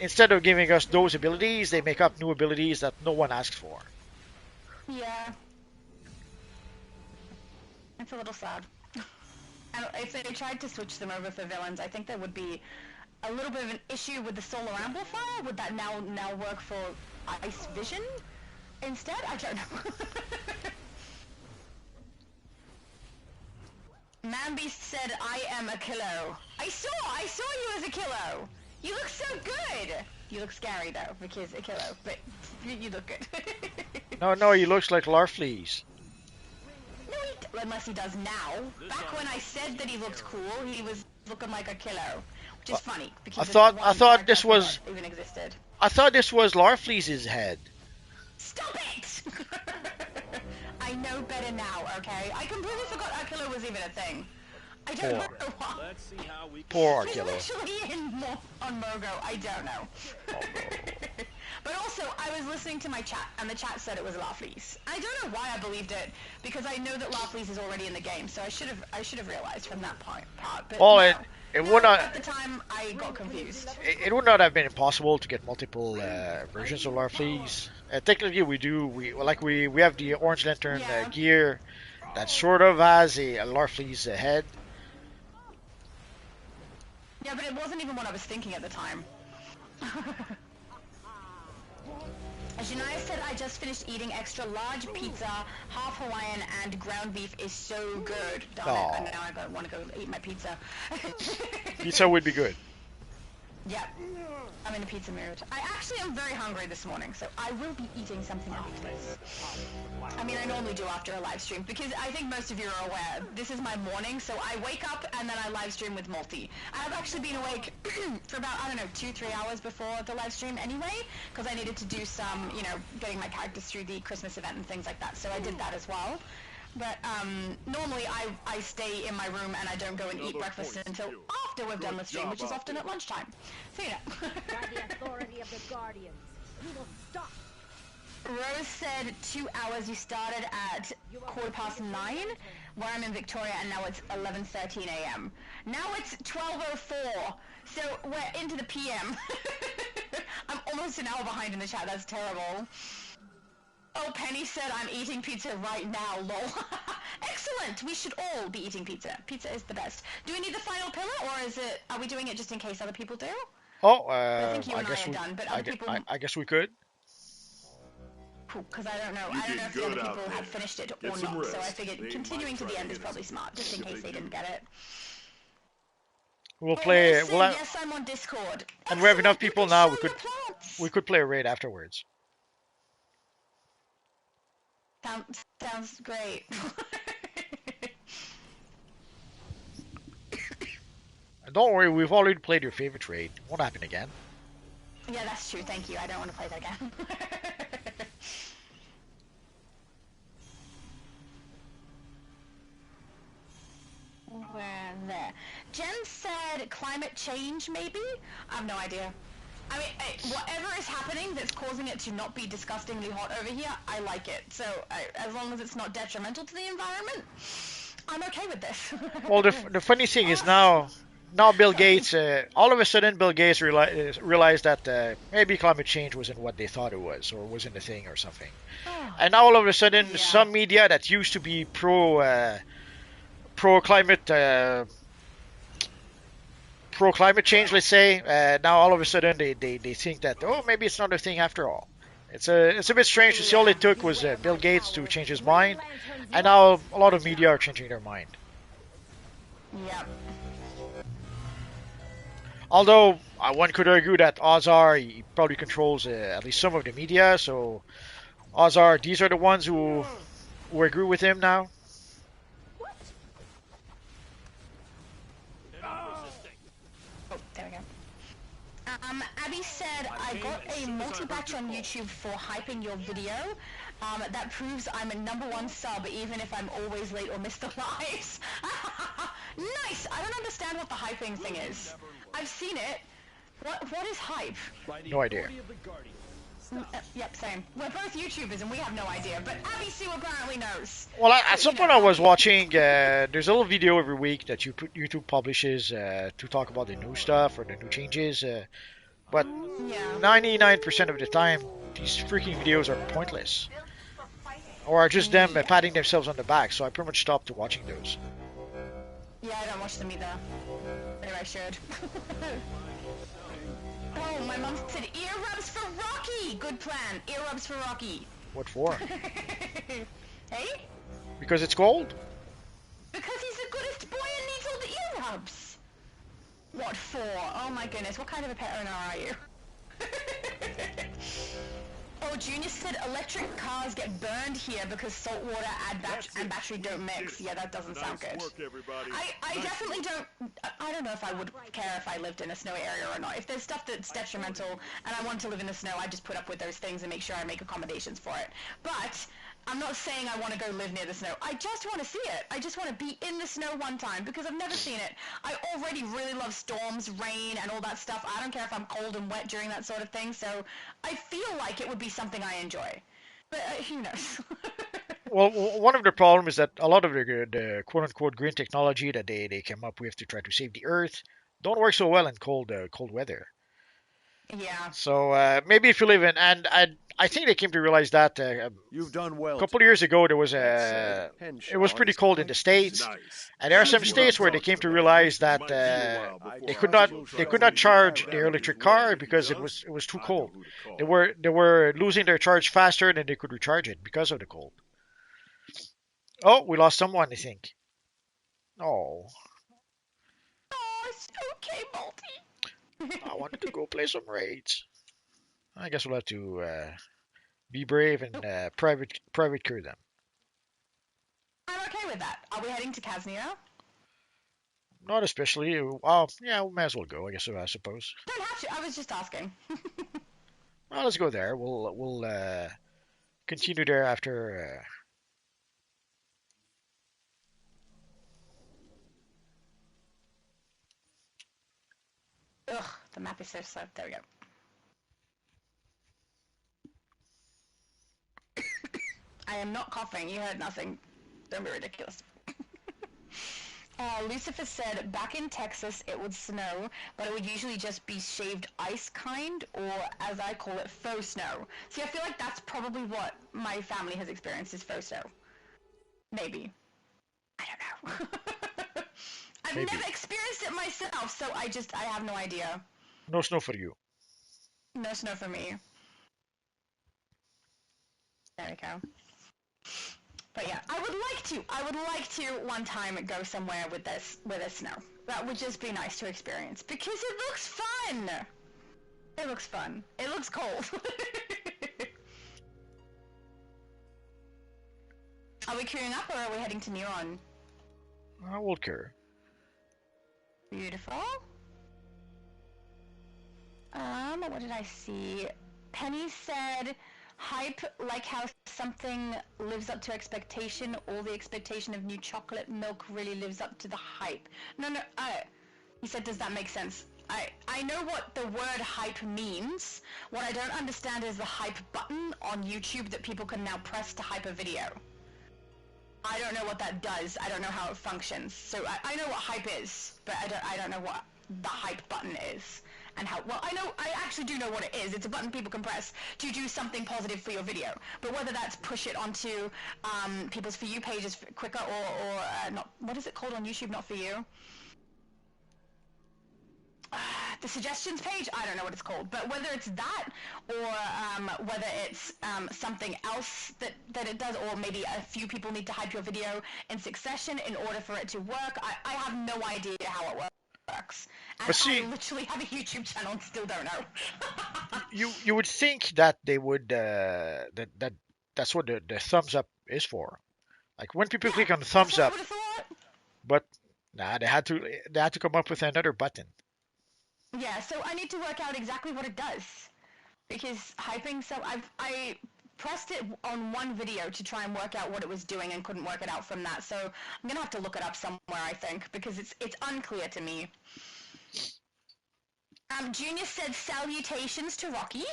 instead of giving us those abilities, they make up new abilities that no one asked for. Yeah, it's a little sad. And if they tried to switch them over for villains, I think there would be a little bit of an issue with the solar amplifier. Would that now work for ice vision instead? I don't know. Manbeast said, "I am a kilo." I saw you as a kilo. You look so good. You look scary though, because a kilo, but you look good. No, he looks like Larfleeze. No, unless he does now. Back when I said that he looked cool, he was looking like a kilo, which is funny because I thought this was even existed. I thought this was Larfleeze's head. Stop it! I know better now, okay? I completely forgot Akilo was even a thing. I don't know why. Let's see how we Poor He's Akilo. literally on Mogo. I don't know. But also, I was listening to my chat, and the chat said it was Larfleeze. I don't know why I believed it, because I know that Larfleeze is already in the game, so I should have realized from that part. But Well, no. it would not. At the time, I got confused. It would not have been impossible to get multiple versions of Larfleeze. Technically, we do. We have the Orange Lantern gear that sort of has a Larfleeze head. Yeah, but it wasn't even what I was thinking at the time. Janaya said, "I just finished eating extra large pizza, half Hawaiian, and ground beef is so good." Darn it, and now I want to go eat my pizza. Pizza would be good. Yeah, I'm in a pizza mood. I actually am very hungry this morning, so I will be eating something after this. I mean, I normally do after a live stream, because I think most of you are aware, this is my morning, so I wake up and then I live stream with Multi. I've actually been awake for about, 2-3 hours before the live stream anyway, because I needed to do some, getting my characters through the Christmas event and things like that, so I did that as well. But normally I stay in my room and I don't go and eat breakfast until after we've done the stream, which is often at lunchtime. So By the authority of the Guardians, we will stop. Rose said 2 hours. You started at 9:15, where I'm in Victoria, and now it's 11:13 a.m. Now it's 12:04, so we're into the PM. I'm almost an hour behind in the chat. That's terrible. Oh, Penny said, "I'm eating pizza right now, lol." Excellent! We should all be eating pizza. Pizza is the best. Do we need the final pillar, or are we doing it just in case other people do? Oh, I think you and I are done, but other people... I guess we could. Because I don't know if the other people have finished it or not, so I figured continuing to the end is probably smart, just in case they didn't get it. We'll play... Yes, I'm on Discord. And we have enough people now, we could play a raid afterwards. Sounds great. Don't worry, we've already played your favorite raid. Won't happen again. Yeah, that's true. Thank you. I don't want to play that again. Where there? Jen said climate change, maybe? I have no idea. I mean, whatever is happening that's causing it to not be disgustingly hot over here, I like it. So, as long as it's not detrimental to the environment, I'm okay with this. Well, the funny thing is now Bill Gates, all of a sudden Bill Gates realized that maybe climate change wasn't what they thought it was, or wasn't a thing or something. And now all of a sudden, some media that used to be pro climate change, let's say, now all of a sudden they think that, oh, maybe it's not a thing after all. It's a bit strange to see. All it took was Bill Gates to change his mind, and now a lot of media are changing their mind. Yep. Although one could argue that Ozar, he probably controls at least some of the media, so Ozar, these are the ones who agree with him now. There we go. Abby said, I got a multi-batch on YouTube for hyping your video. That proves I'm a #1 sub even if I'm always late or miss the lives. Nice! I don't understand what the hyping thing is. I've seen it. What is hype? No idea. Yep, same. We're both YouTubers and we have no idea, but Abby Sue apparently knows. Well, at some point I was watching, there's a little video every week that YouTube publishes to talk about the new stuff or the new changes, but 99% of the time, these freaking videos are pointless. Or are just them patting themselves on the back, so I pretty much stopped watching those. Yeah, I don't watch them either. Maybe I should. Oh, my mom said ear rubs for Rocky! Good plan. Ear rubs for Rocky. What for? Hey? Because it's cold? Because he's the goodest boy and needs all the ear rubs. What for? Oh my goodness, what kind of a pet owner are you? Oh, Junior said electric cars get burned here because salt water and battery don't mix. Yeah, that doesn't sound good. I definitely don't... I don't know if I would care if I lived in a snowy area or not. If there's stuff that's detrimental and I want to live in the snow, I just put up with those things and make sure I make accommodations for it. But I'm not saying I want to go live near the snow. I just want to see it. I just want to be in the snow one time because I've never seen it. I already really love storms, rain, and all that stuff. I don't care if I'm cold and wet during that sort of thing, so I feel like it would be something I enjoy. But who knows? Well, one of the problems is that a lot of the quote-unquote green technology that they came up with to try to save the Earth don't work so well in cold weather. Yeah. So maybe if you live in, and I think they came to realize that you've done well. A couple of years ago there was it was pretty cold in the States, and there are some states where they came to realize that they could not charge their electric car because it was too cold. They were losing their charge faster than they could recharge it because of the cold. Oh, we lost someone, I think. Oh. Oh, it's okay, Multi. I wanted to go play some raids. I guess we'll have to be brave and private crew them. I'm okay with that. Are we heading to Kaznia? Not especially. Oh, yeah, we may as well go, I suppose. Don't have to. I was just asking. Well, let's go there. We'll continue there after. Ugh, the map is so slow. There we go. I am not coughing. You heard nothing. Don't be ridiculous. Lucifer said, back in Texas it would snow, but it would usually just be shaved ice kind, or as I call it, faux snow. See, I feel like that's probably what my family has experienced is faux snow. Maybe. I don't know. I've never experienced it myself, so I have no idea. No snow for you. No snow for me. There we go. But yeah, I would like to one time go somewhere with a snow. That would just be nice to experience because it looks fun. It looks fun. It looks cold. Are we queuing up or are we heading to Neuron? I will queue. Beautiful. What did I see? Penny said, hype like how something lives up to expectation, or the expectation of new chocolate milk really lives up to the hype. No, he said, does that make sense? I know what the word hype means. What I don't understand is the hype button on YouTube that people can now press to hype a video. I don't know what that does. I don't know how it functions. So I know what hype is, but I don't know what the hype button is. And how, well, I actually do know what it is. It's a button people can press to do something positive for your video. But whether that's push it onto people's For You pages quicker or not, what is it called on YouTube, not For You? The suggestions page? I don't know what it's called. But whether it's that or whether it's something else that it does, or maybe a few people need to hype your video in succession in order for it to work, I have no idea how it works. And But see, I literally have a YouTube channel and still don't know. you would think that they would that's what the thumbs up is for. Like when people click on the thumbs up, but nah, they had to come up with another button. Yeah, so I need to work out exactly what it does, because hyping. So I pressed it on one video to try and work out what it was doing and couldn't work it out from that. So I'm gonna have to look it up somewhere, I think, because it's unclear to me. Junior said salutations to Rocky.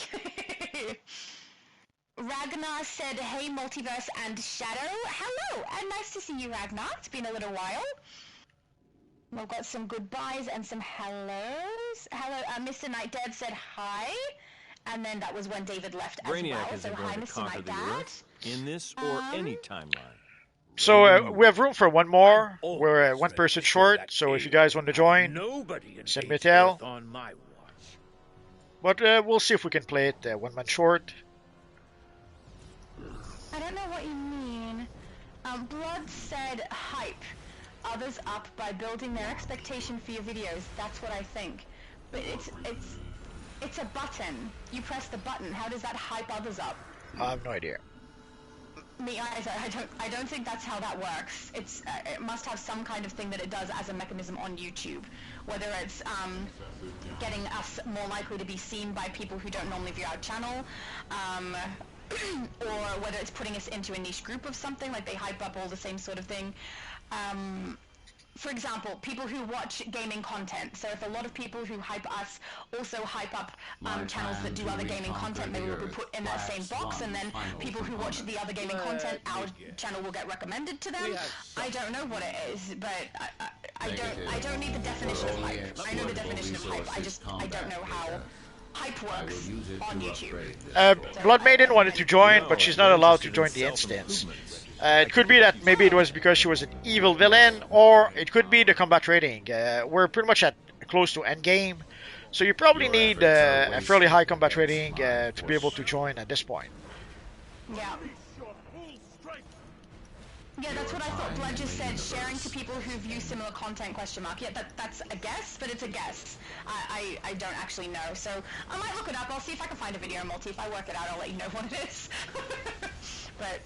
Ragnar said, hey, Multiverse and Shadow. Hello, and nice to see you, Ragnar. It's been a little while. We've got some goodbyes and some hellos. Hello, Mr. Night Dad said hi. And then that was when David left as Brainiac well. isn't So going hi, to Mr. conquer Night the Dad. Earth in this or any timeline. So we have room for one more. We're one person short. So if you guys want to join, send me a tell. But we'll see if we can play it 1 man short. I don't know what you mean. Blood said hype others up by building their expectation for your videos. That's what I think. But it's a button. You press the button. How does that hype others up? I have no idea. Me either. I don't think that's how that works. It must have some kind of thing that it does as a mechanism on YouTube. Whether it's getting us more likely to be seen by people who don't normally view our channel, or whether it's putting us into a niche group of something, like they hype up all the same sort of thing. For example, people who watch gaming content. So if a lot of people who hype us also hype up channels that do other gaming content, maybe we'll be put in that same box, and then people who watch the other gaming content, our channel will get recommended to them. I don't know what it is, but I don't need the definition of hype. I know the definition of hype. I don't know how hype works on YouTube. Blood Maiden wanted to join, but she's not allowed to join the instance. It could be that maybe it was because she was an evil villain, or it could be the combat rating. We're pretty much at close to endgame, so you probably need a fairly high combat rating to be able to join at this point. Yeah. Yeah, that's what I thought. Blood just said sharing to people who view similar content, question mark. Yeah, that's a guess, but it's a guess. I don't actually know, so I might look it up. I'll see if I can find a video in multi. If I work it out, I'll let you know what it is. But,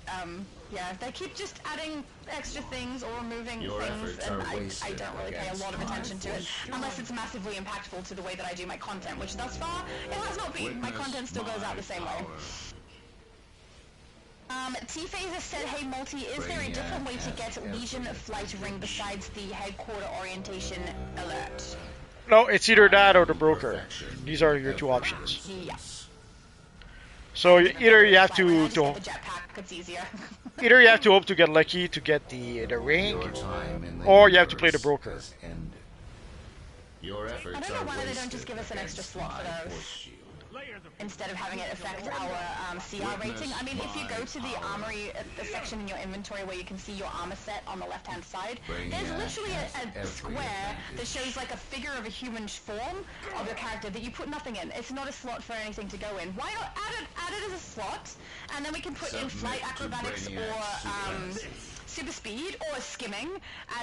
yeah, they keep just adding extra things or removing things, and I don't really pay a lot of attention to it, unless it's massively impactful to the way that I do my content, which thus far, it has not been. My content still goes out the same way. T-Phaser said, hey Multi, is there a different way to get Legion Flight Ring besides the headquarter orientation alert? No, it's either that or the broker. These are your two options. Yeah. So either you have to it's easier. either you have to hope to get lucky to get the ring, or you have to play the broker. I don't know why they don't just give us an extra slot for those, instead of having it affect our CR rating. I mean, if you go to the armory, the section in your inventory where you can see your armor set on the left-hand side, there's literally a square that shows like a figure of a human form of your character that you put nothing in. It's not a slot for anything to go in. Why not add it as a slot, and then we can put in flight acrobatics or super speed or skimming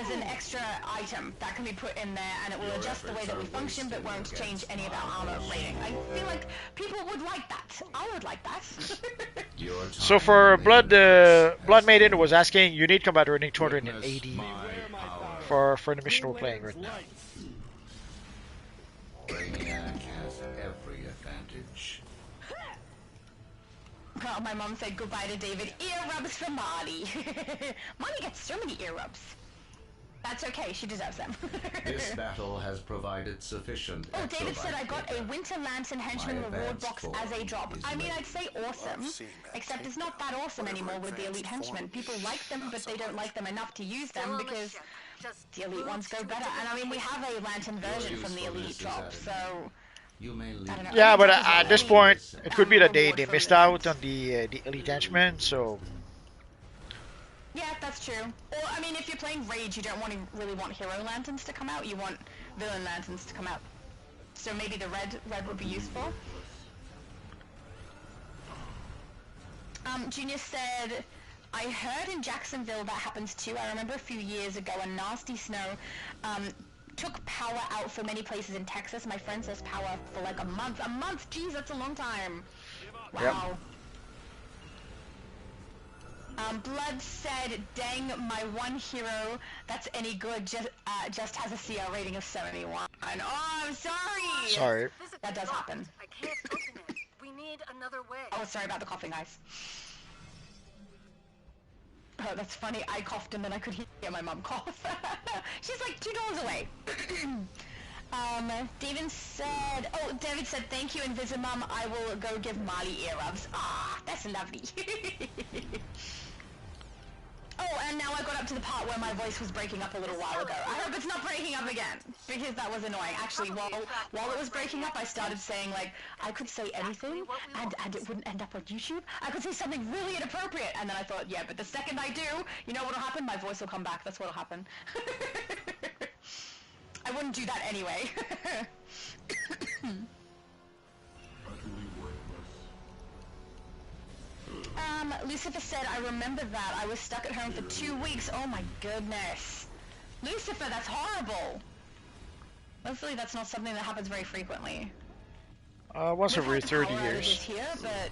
as an extra item that can be put in there, and it will adjust the way that we function but won't change any of our armor rating. I feel like people would like that. I would like that. So for Blood Maiden was asking, you need combat rating 280 for the mission we're playing right now. Oh, my mom said goodbye to David. Ear rubs for Molly. Mommy gets so many ear rubs. That's okay, she deserves them. This battle has provided sufficient. Oh, David said I got a Winter Lantern Henchman My reward advanced box form as a drop. is I mean, ready. I'd say awesome, except it's not that awesome anymore with the Elite Henchmen. People like them, but they don't like them enough to use them because the Elite ones go better. And I mean, we have a Lantern version from the Elite drop, so... You may leave. I don't know. Yeah, but at this point, it could be that they missed out on the Elite Henchmen, so... Yeah, that's true. Or, I mean, if you're playing Rage, you don't really want Hero Lanterns to come out, you want Villain Lanterns to come out. So maybe the red would be useful. Junior said, I heard in Jacksonville that happens too. I remember a few years ago a nasty snow took power out for many places in Texas. My friend says power for like a month. A month? Jeez, that's a long time. Wow. Yep. Blood said, dang, my one hero that's any good just has a CR rating of 71. Oh, I'm sorry! Sorry. That does happen. I can't open it. We need another way. Oh, sorry about the coughing, guys. Oh, that's funny. I coughed and then I could hear my mom cough. She's like 2 doors away. David said, thank you, Invisimum. I will go give Molly ear rubs. Ah, that's lovely. Oh, and now I got up to the part where my voice was breaking up a little while ago. I hope it's not breaking up again, because that was annoying. Actually, while it was breaking up, I started saying, like, I could say anything, and it wouldn't end up on YouTube. I could say something really inappropriate, and then I thought, yeah, but the second I do, you know what'll happen? My voice will come back. That's what'll happen. I wouldn't do that anyway. Lucifer said, I remember that. I was stuck at home for 2 weeks. Oh my goodness. Lucifer, that's horrible. Hopefully that's not something that happens very frequently. Once every 30 Power years. outages here, but,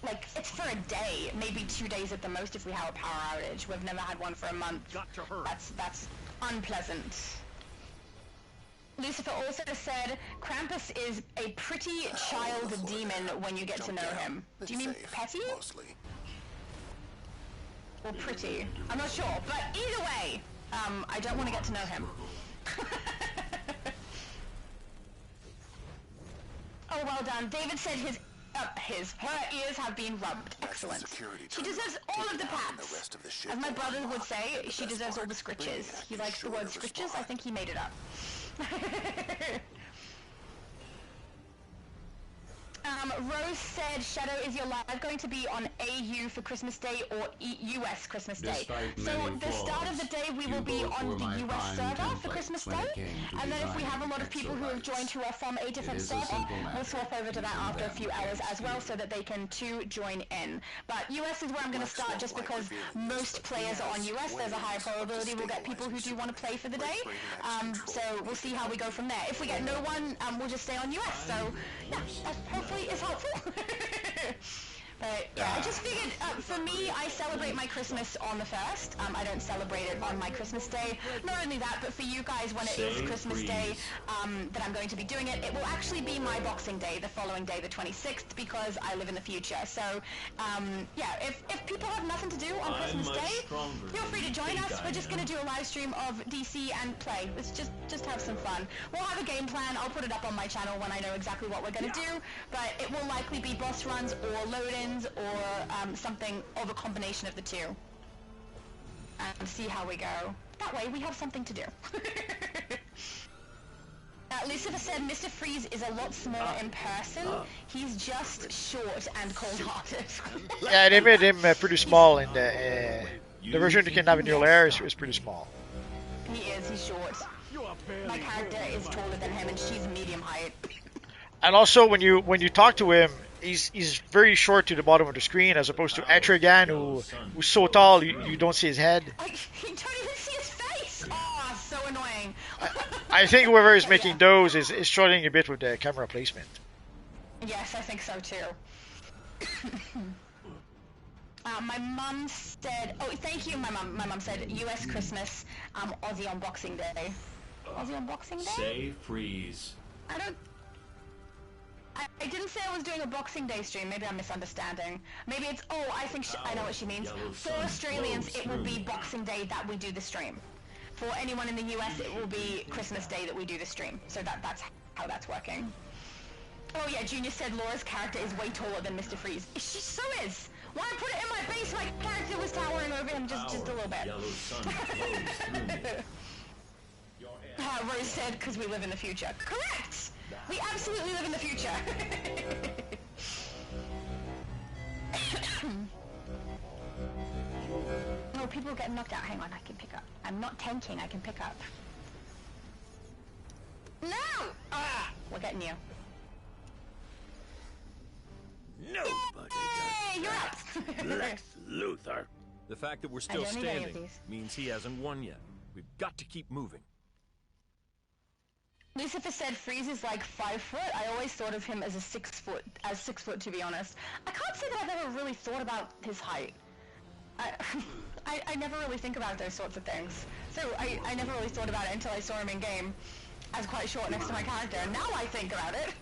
like, it's for a day, maybe 2 days at the most if we have a power outage. We've never had one for a month. That's unpleasant. Lucifer also said, Krampus is a pretty child demon when you get to know him. Do you mean petty? Or pretty? I'm not sure, but either way, I don't want to get to know him. Oh, well done. David said her ears have been rubbed. Excellent. She deserves all of the pats. As my brother would say, she deserves all the scritches. He likes the word scritches. I think he made it up. Rose said, Shadow, is your live going to be on AU for Christmas Day or US Christmas Day? So the start of the day we will be on the US server for Christmas Day, and then if we have a lot of people who have joined who are from a different server, we'll swap over to that after a few hours as well so that they can too join in. But US is where I'm going to start just because most players are on US. There's a high probability we'll get people who do want to play for the day. So we'll see how we go from there. If we get no one, we'll just stay on US. So yeah, that hopefully is helpful. But yeah, I just figured, for me, I celebrate my Christmas on the 1st. I don't celebrate it on my Christmas Day. Not only that, but for you guys, when it is Christmas Day, that I'm going to be doing it, it will actually be my Boxing Day, the following day, the 26th, because I live in the future. So, yeah, if people have nothing to do on Christmas Day, feel free to join us. We're just going to do a live stream of DC and play. Let's just have some fun. We'll have a game plan. I'll put it up on my channel when I know exactly what we're going to do, but it will likely be boss runs or load-ins or something of a combination of the two. And see how we go. That way we have something to do. Lucifer said Mr. Freeze is a lot smaller in person. He's just short and cold-hearted. Yeah, they made him pretty small in the version you can have in your lair is pretty small. He is, he's short. My character is taller than him and she's medium height. And also when you talk to him, he's very short to the bottom of the screen as opposed to Etrigan who's so tall you don't see his head. You don't even see his face! Oh, so annoying. I think whoever is making those is struggling a bit with the camera placement. Yes, I think so too. My mum said, oh, thank you, my mum said, US Christmas, Aussie on Boxing Day. Aussie on Boxing Day? Say freeze. I didn't say I was doing a Boxing Day stream. Maybe I'm misunderstanding. Maybe it's, I think I know what she means. For Australians, it will be Boxing Day that we do the stream. for anyone in the US, it will be Christmas Day that we do the stream. So that's how that's working. Oh yeah, Junior said Laura's character is way taller than Mr. Freeze. She so is. When I put it in my base, my character was towering over him just a little bit. Yellow sun glows through me. Rose said, because we live in the future. Correct! We absolutely live in the future. Oh, people are getting knocked out. Hang on, I can pick up. I'm not tanking, I can pick up. No! Ah! We're getting you. Nobody Yay! You're up! Lex Luthor. The fact that we're I still don't need any of standing these. means he hasn't won yet. We've got to keep moving. Lucifer said Freeze is like 5 foot. I always thought of him as 6 foot, to be honest. I can't say that I've ever really thought about his height. I never really think about those sorts of things. So I never really thought about it until I saw him in game as quite short next to my character, and now I think about it.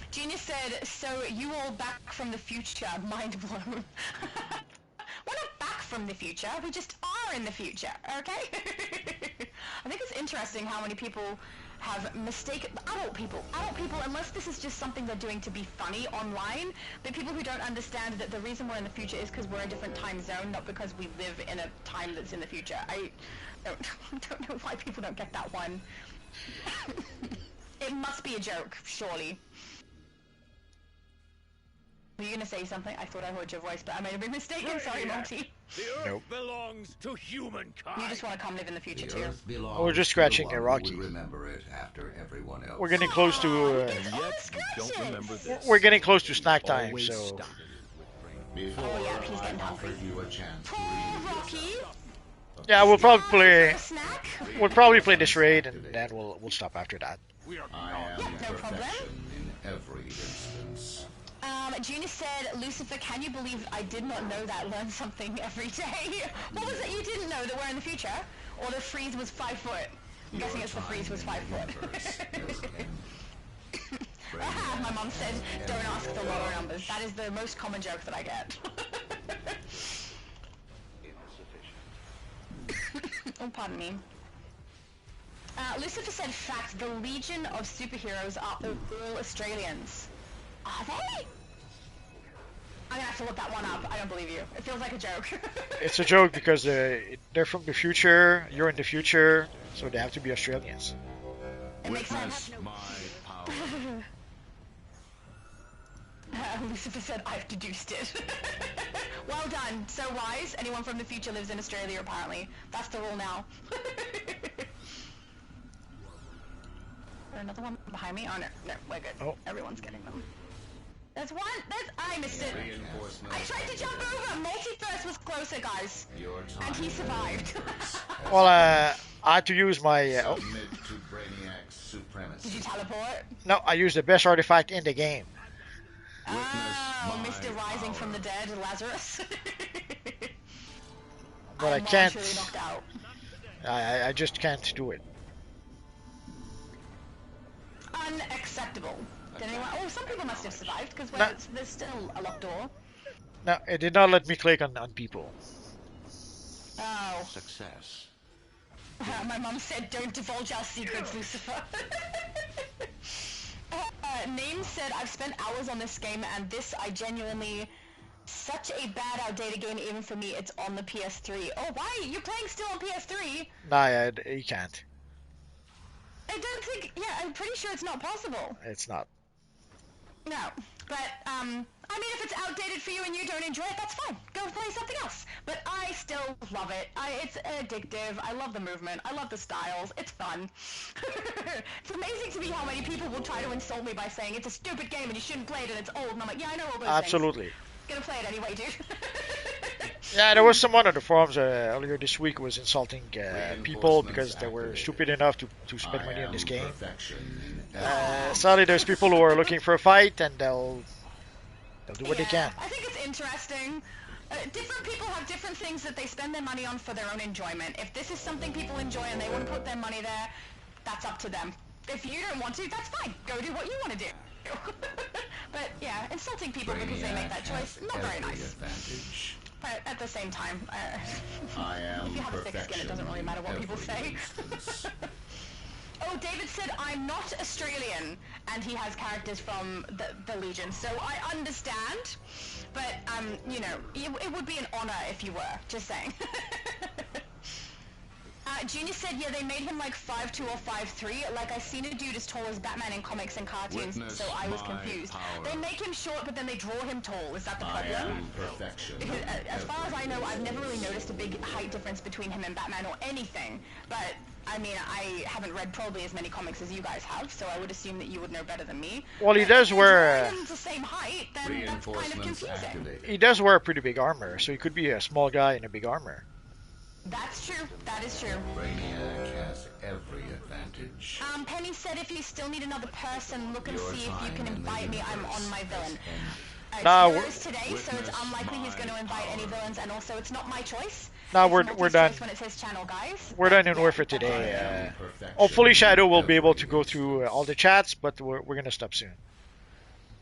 Genius said, so you all back from the future, mind blown. We're not back from the future, we just are in the future, okay? I think it's interesting how many people have mistaken, adult people, unless this is just something they're doing to be funny online, but people who don't understand that the reason we're in the future is because we're in a different time zone, not because we live in a time that's in the future. I don't know why people don't get that one. It must be a joke, surely. Were you gonna say something? I thought I heard your voice, but I may have been mistaken. Sorry, Monty. The Earth belongs to humankind. You just want to come live in the future too. Belongs Oh, we're just scratching to a the one Rocky. who will remember it after everyone else. We're getting close to And yet, you don't remember this. we're getting close to snack time, Always so stop. Before Oh, yeah, he's getting I hungry. offered you a chance to Poor redeem Rocky. yourself. yeah, we'll probably play. A snack? We'll probably play this raid, and then we'll stop after that. We are I beyond. am no problem. perfection in every instance. Junior said, Lucifer, can you believe I did not know that? Learn something every day. What was it you didn't know, that we're in the future? Or the Freeze was 5 foot? I'm guessing it's the Freeze was 5 foot. My mom said, don't ask the lower numbers. That is the most common joke that I get. Oh, pardon me. Lucifer said, fact, the Legion of Superheroes are all Australians. Are they? I'm gonna have to look that one up. I don't believe you. It feels like a joke. It's a joke because they're from the future. You're in the future, so they have to be Australians. It makes sense. My power. Lucifer said, I've deduced it. Well done. So wise. Anyone from the future lives in Australia, apparently. That's the rule now. Another one behind me? Oh, no. No, we're good. Oh. Everyone's getting them. There's one. I missed it. I tried to jump over. Multi-first was closer, guys. And he survived. Well, I had to use my. Submit to Brainiac's supremacy. Did you teleport? No, I used the best artifact in the game. Oh, Mr. Rising from the Dead, Lazarus. But I I'm can't. momentarily knocked out. I just can't do it. Unacceptable. Did anyone? Oh, some people must have survived because No. there's still a locked door. No, it did not let me click on people. Oh. Success. My mom said, don't divulge our secrets, Lucifer. Name said, I've spent hours on this game and this I genuinely... Such a bad outdated game even for me, it's on the PS3. Oh, why? You're playing still on PS3? Nah, you can't. I don't think... Yeah, I'm pretty sure it's not possible. It's not. No, but, I mean, if it's outdated for you and you don't enjoy it, that's fine. Go play something else. But I still love it. It's addictive. I love the movement. I love the styles. It's fun. It's amazing to me how many people will try to insult me by saying it's a stupid game and you shouldn't play it and it's old. And I'm like, yeah, I know all those Absolutely. things. Gonna play it anyway, dude. Yeah, there was someone on the forums earlier this week was insulting people because they were stupid enough to spend money on this game. Sadly, there's people who are looking for a fight and they'll do what they can. I think it's interesting. Different people have different things that they spend their money on for their own enjoyment. If this is something people enjoy and they want to put their money there, that's up to them. If you don't want to, that's fine. Go do what you want to do. But yeah, insulting people because they make that choice, not very nice. But at the same time, I am if you have a thick skin, it doesn't really matter what people say. Oh, David said, I'm not Australian, and he has characters from the Legion, so I understand, but, you know, it would be an honor if you were, just saying. Junior said, yeah, they made him like 5'2" or 5'3", like I seen a dude as tall as Batman in comics and cartoons, so I was confused. They make him short, but then they draw him tall, is that the problem? I am perfection. Because, as far as I know, I've never really noticed a big height difference between him and Batman or anything, but I mean, I haven't read probably as many comics as you guys have, so I would assume that you would know better than me. Well, he does wear... the same height, then that's kind of confusing. He does wear pretty big armor, so he could be a small guy in a big armor. That's true. That is true. Brainiac has every advantage. Penny said if you still need another person, look and see if you can invite me. I'm on my villain. Nah, It's today, so it's unlikely he's going to invite any villains, and also it's not my choice. Nah, we're done. When it says channel, guys. We're done in War for today. Hopefully Shadow will be able to go through all the chats, but we're gonna stop soon.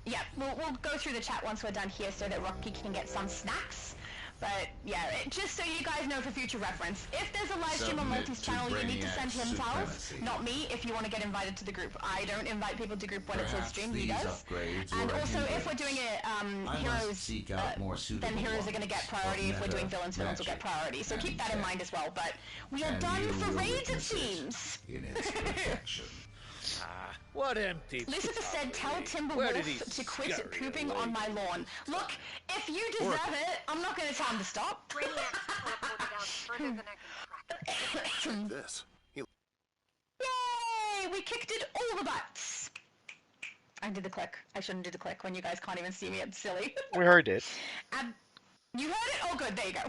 Yeah, we'll go through the chat once we're done here, so that Rocky can get some snacks. But yeah, just so you guys know for future reference, if there's a live stream on Multi's channel, you need to send him files, not me, if you want to get invited to the group. I don't invite people to group when it's his stream, he does. And also, if we're doing a heroes, then heroes are going to get priority. If we're doing villains, villains will get priority. So keep that in mind as well. But we are done for raids, it seems. What empty? Lucifer said, tell Timberwolf to quit pooping on my lawn. Look, if you deserve it, I'm not going to tell him to stop. This. Yay! We kicked it all the butts. I did the click. I shouldn't do the click when you guys can't even see me. It's silly. We heard it. You heard it? Oh, good. There you go.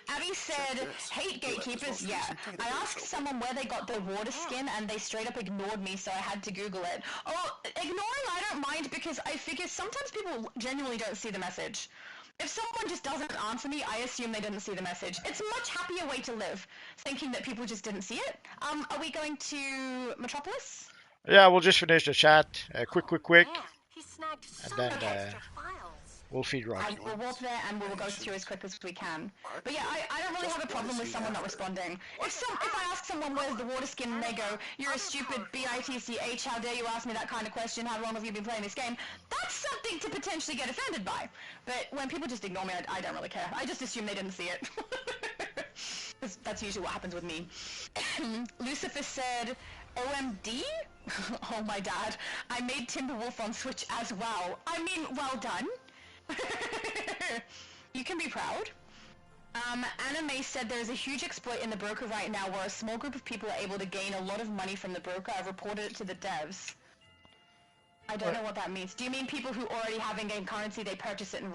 Abby said, hate gatekeepers. Yeah. I asked someone where they got the water skin and they straight up ignored me, so I had to Google it. Oh, ignoring I don't mind because I figure sometimes people genuinely don't see the message. If someone just doesn't answer me, I assume they didn't see the message. It's a much happier way to live, thinking that people just didn't see it. Are we going to Metropolis? Yeah, we'll just finish the chat. Quick. He snagged so And then, many extra files. We'll feed Rocky. We'll walk there and we'll go through as quick as we can. But yeah, I don't really have a problem with someone not responding. If I ask someone where's the water skin and they go, you're a stupid bitch, how dare you ask me that kind of question, how long have you been playing this game? That's something to potentially get offended by. But when people just ignore me, I don't really care. I just assume they didn't see it. That's usually what happens with me. Lucifer said, OMD? Oh my dad. I made Timberwolf on Switch as well. I mean, well done. You can be proud. Anime said there is a huge exploit in the broker right now where a small group of people are able to gain a lot of money from the broker. I've reported it to the devs. I don't know what that means. Do you mean people who already have in-game currency, they purchase it and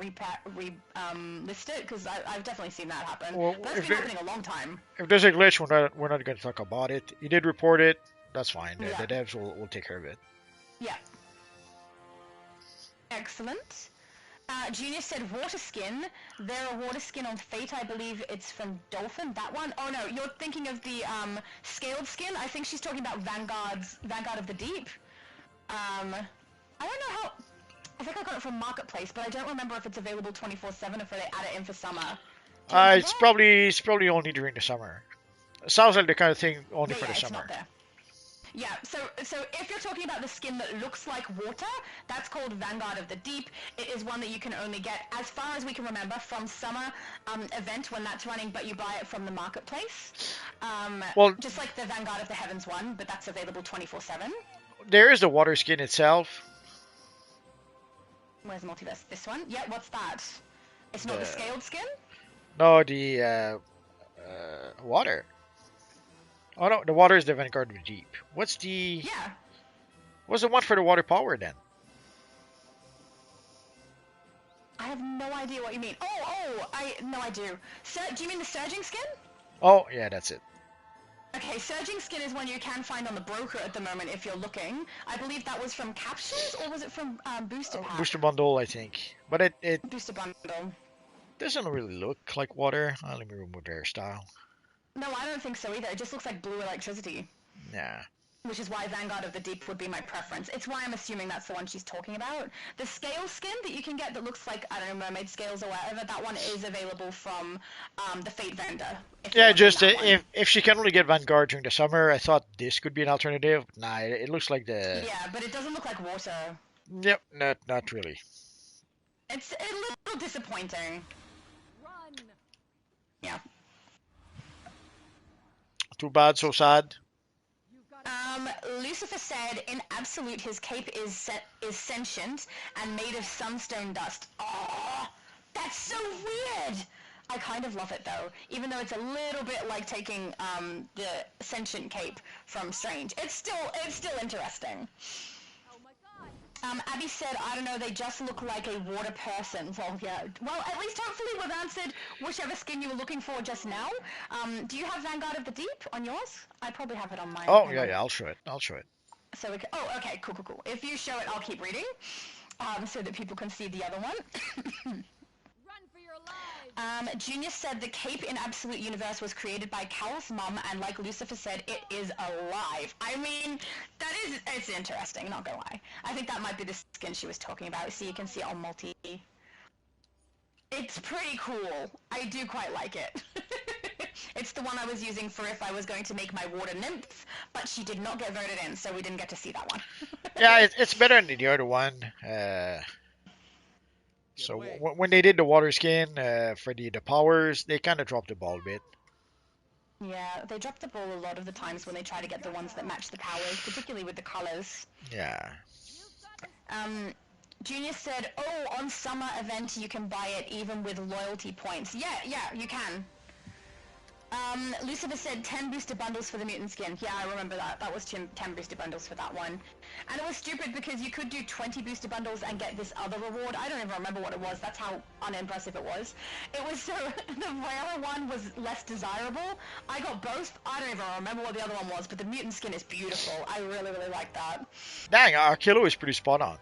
list it? Because I've definitely seen that happen. Well, but that's been happening a long time. If there's a glitch, we're not going to talk about it. You did report it. That's fine. Yeah. The devs will take care of it. Yeah. Excellent. Junior said water skin. They're a water skin on Fate, I believe it's from Dolphin, that one? Oh no, you're thinking of the scaled skin? I think she's talking about Vanguard of the Deep. I don't know how... I think I got it from Marketplace, but I don't remember if it's available 24/7 or if they add it in for summer. It's probably only during the summer. It sounds like the kind of thing only for the it's summer. Not there. Yeah, so if you're talking about the skin that looks like water, that's called Vanguard of the Deep. It is one that you can only get, as far as we can remember, from summer event when that's running, but you buy it from the marketplace. Well, just like the Vanguard of the Heavens one, but that's available 24/7. There is the water skin itself. Where's the multiverse? This one? Yeah, what's that? It's not the scaled skin? No, the water. Oh no, the water is the Vanguard of the Deep. What's the... Yeah. What's the one for the water power then? I have no idea what you mean. No, I do. Do you mean the surging skin? Oh, yeah, that's it. Okay, surging skin is one you can find on the broker at the moment if you're looking. I believe that was from capsules, or was it from booster pack? Booster bundle, I think. But it booster bundle doesn't really look like water. Let me remove the hairstyle. No, I don't think so either. It just looks like blue electricity. Yeah. which is why Vanguard of the Deep would be my preference. It's why I'm assuming that's the one she's talking about. The scale skin that you can get that looks like, I don't know, mermaid scales or whatever, that one is available from the Fate vendor. Yeah, just if she can only get Vanguard during the summer, I thought this could be an alternative. Nah, it looks like the... Yeah, but it doesn't look like water. Yep, not really. It's a little disappointing. Run. Yeah. Too bad, so sad. Lucifer said, in absolute, his cape is sentient and made of sunstone dust. Oh, that's so weird! I kind of love it, though, even though it's a little bit like taking the sentient cape from Strange. It's still interesting. Abby said, I don't know, they just look like a water person. Well, yeah. Well, at least hopefully we've answered whichever skin you were looking for just now. Do you have Vanguard of the Deep on yours? I probably have it on mine. Oh, yeah, I'll show it. So we can, oh, okay, cool. If you show it, I'll keep reading, so that people can see the other one. Junior said the cape in Absolute Universe was created by Cal's mum, and like Lucifer said, it is alive. I mean, it's interesting, not gonna lie. I think that might be the skin she was talking about, so you can see it on multi. It's pretty cool. I do quite like it. It's the one I was using for if I was going to make my water nymph, but she did not get voted in, so we didn't get to see that one. Yeah, it's better than the other one. So when they did the water skin for the powers, they kind of dropped the ball a bit. Yeah, they drop the ball a lot of the times when they try to get the ones that match the powers, particularly with the colors. Yeah. Junior said, oh, on summer event you can buy it even with loyalty points. Yeah, you can. Lucifer said 10 booster bundles for the mutant skin. Yeah, I remember that. That was 10 booster bundles for that one. And it was stupid because you could do 20 booster bundles and get this other reward. I don't even remember what it was. That's how unimpressive it was. It was so... the rarer one was less desirable. I got both. I don't even remember what the other one was, but the mutant skin is beautiful. I really, really like that. Dang, our kilo is pretty spot on.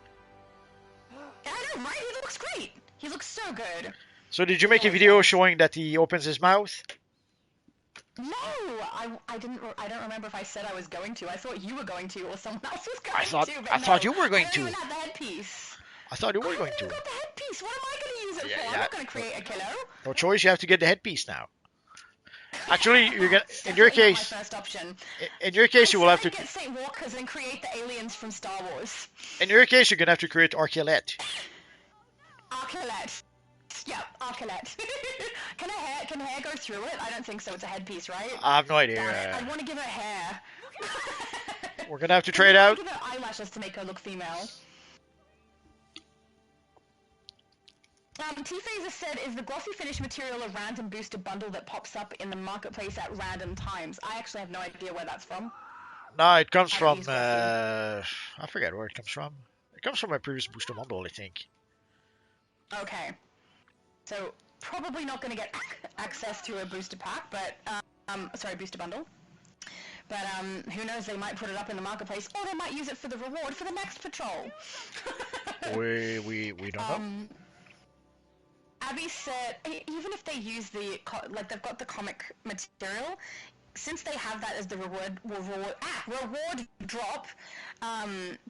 I know, right? He looks great. He looks so good. So did you make a video showing that he opens his mouth? No, I didn't. I don't remember if I said I was going to. I thought you were going to, or someone else was going to. But I thought you were going to. I don't even have the headpiece. I thought you were going to. I got the headpiece. What am I going to use it for? I'm not going to create a kilo. No choice. You have to get the headpiece now. Actually, you're gonna. In your case. My first option. In your case, you will have to get Saint Walkers and create the aliens from Star Wars. In your case, you're gonna have to create Arculette. Arculette. Yep, Arculette. Can hair go through it? I don't think so. It's a headpiece, right? I have no idea. I want to give her hair. We're gonna have to trade out. Give her eyelashes to make her look female. T-Phaser said, is the glossy finish material a random booster bundle that pops up in the marketplace at random times? I actually have no idea where that's from. No, it comes from, I forget where it comes from. It comes from my previous booster bundle, I think. Okay. So, probably not going to get access to a booster pack, but, sorry, booster bundle. But, who knows, they might put it up in the marketplace, or they might use it for the reward for the next patrol. we don't know. Abby said, even if they use they've got the comic material, since they have that as the reward drop,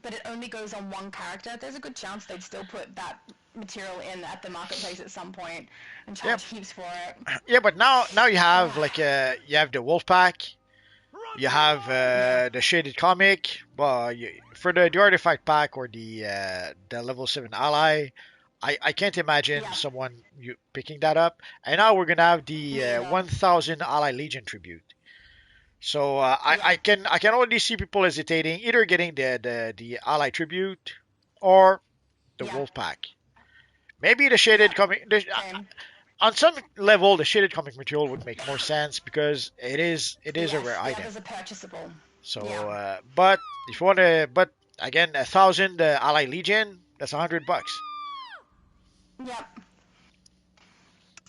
but it only goes on one character, there's a good chance they'd still put that material in at the marketplace at some point and charge heaps for it. Yeah, but now you have you have the wolf pack, you have the shaded comic, well, for the artifact pack or the level 7 ally. I can't imagine someone picking that up. And now we're gonna have the 1000 Ally Legion tribute. So I can already see people hesitating, either getting the Ally tribute or the wolf pack. Maybe the shaded comic. On some level, the shaded comic material would make more sense because it is a rare item. It is a purchasable. So, but if you want to, but again, 1000 Ally Legion, that's $100. Yep.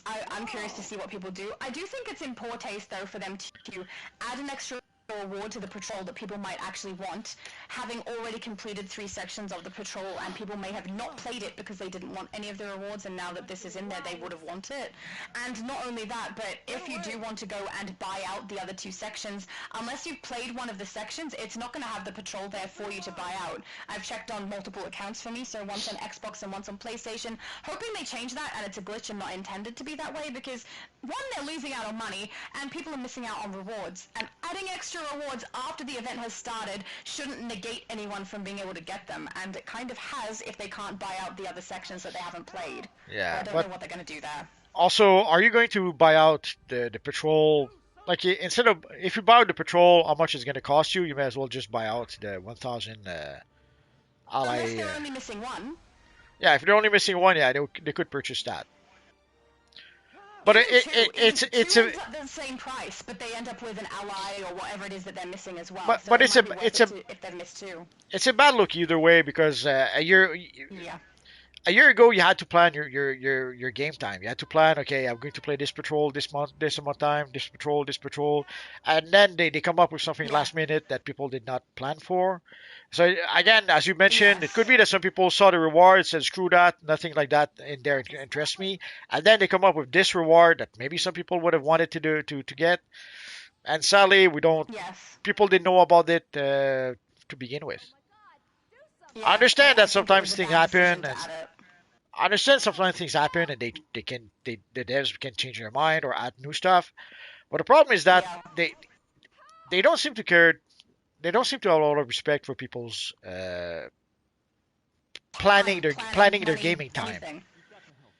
I'm curious to see what people do. I do think it's in poor taste, though, for them to add an extra reward to the patrol that people might actually want, having already completed 3 sections of the patrol, and people may have not played it because they didn't want any of the rewards, and now that this is in there, they would have wanted it. And not only that, but if you do want to go and buy out the other 2 sections, unless you've played one of the sections, it's not going to have the patrol there for you to buy out. I've checked on multiple accounts for me, so once on Xbox and once on PlayStation, hoping they change that and it's a glitch and not intended to be that way, because one, they're losing out on money, and people are missing out on rewards, and adding extra rewards after the event has started shouldn't negate anyone from being able to get them, and it kind of has if they can't buy out the other sections that they haven't played. Yeah, I don't know what they're going to do there. Also, are you going to buy out the patrol? Like, instead of, if you buy out the patrol, how much it's going to cost you? You may as well just buy out the 1,000 ally. Unless they're only missing one. Yeah, if they're only missing one, yeah, they could purchase that. But it's ends up the same price, but they end up with an ally or whatever it is that they're missing as well. But, so but if they've missed 2. It's a bad look either way, because a year ago you had to plan your game time. You had to plan, okay, I'm going to play this patrol this amount time, this patrol, and then they come up with something last minute that people did not plan for. So again, as you mentioned, it could be that some people saw the reward, said screw that, nothing like that in there interests me, and then they come up with this reward that maybe some people would have wanted to get, and sadly we don't. People didn't know about it to begin with. I understand that sometimes things happen. I understand sometimes things happen, and the devs can change their mind or add new stuff. But the problem is that they don't seem to care. They don't seem to have a lot of respect for people's planning their gaming time. Anything.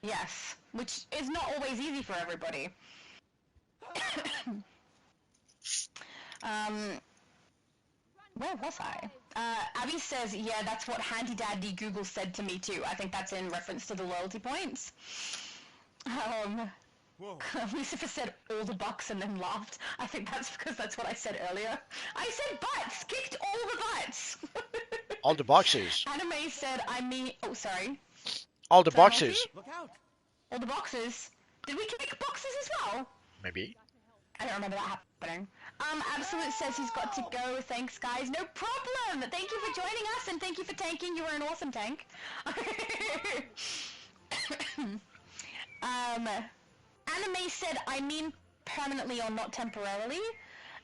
Yes, which is not always easy for everybody. Where was I? Abby says, yeah, that's what Handy Daddy Google said to me too. I think that's in reference to the loyalty points. Lucifer said all the bucks and then laughed. I think that's because that's what I said earlier. I said butts! Kicked all the butts! All the boxes. Anime said, oh, sorry. All the boxes. Look out! All the boxes. Did we kick boxes as well? Maybe. I don't remember that happening. Absolute says he's got to go. Thanks, guys. No problem. Thank you for joining us, and thank you for tanking. You were an awesome tank. Anime said, I mean permanently or not temporarily.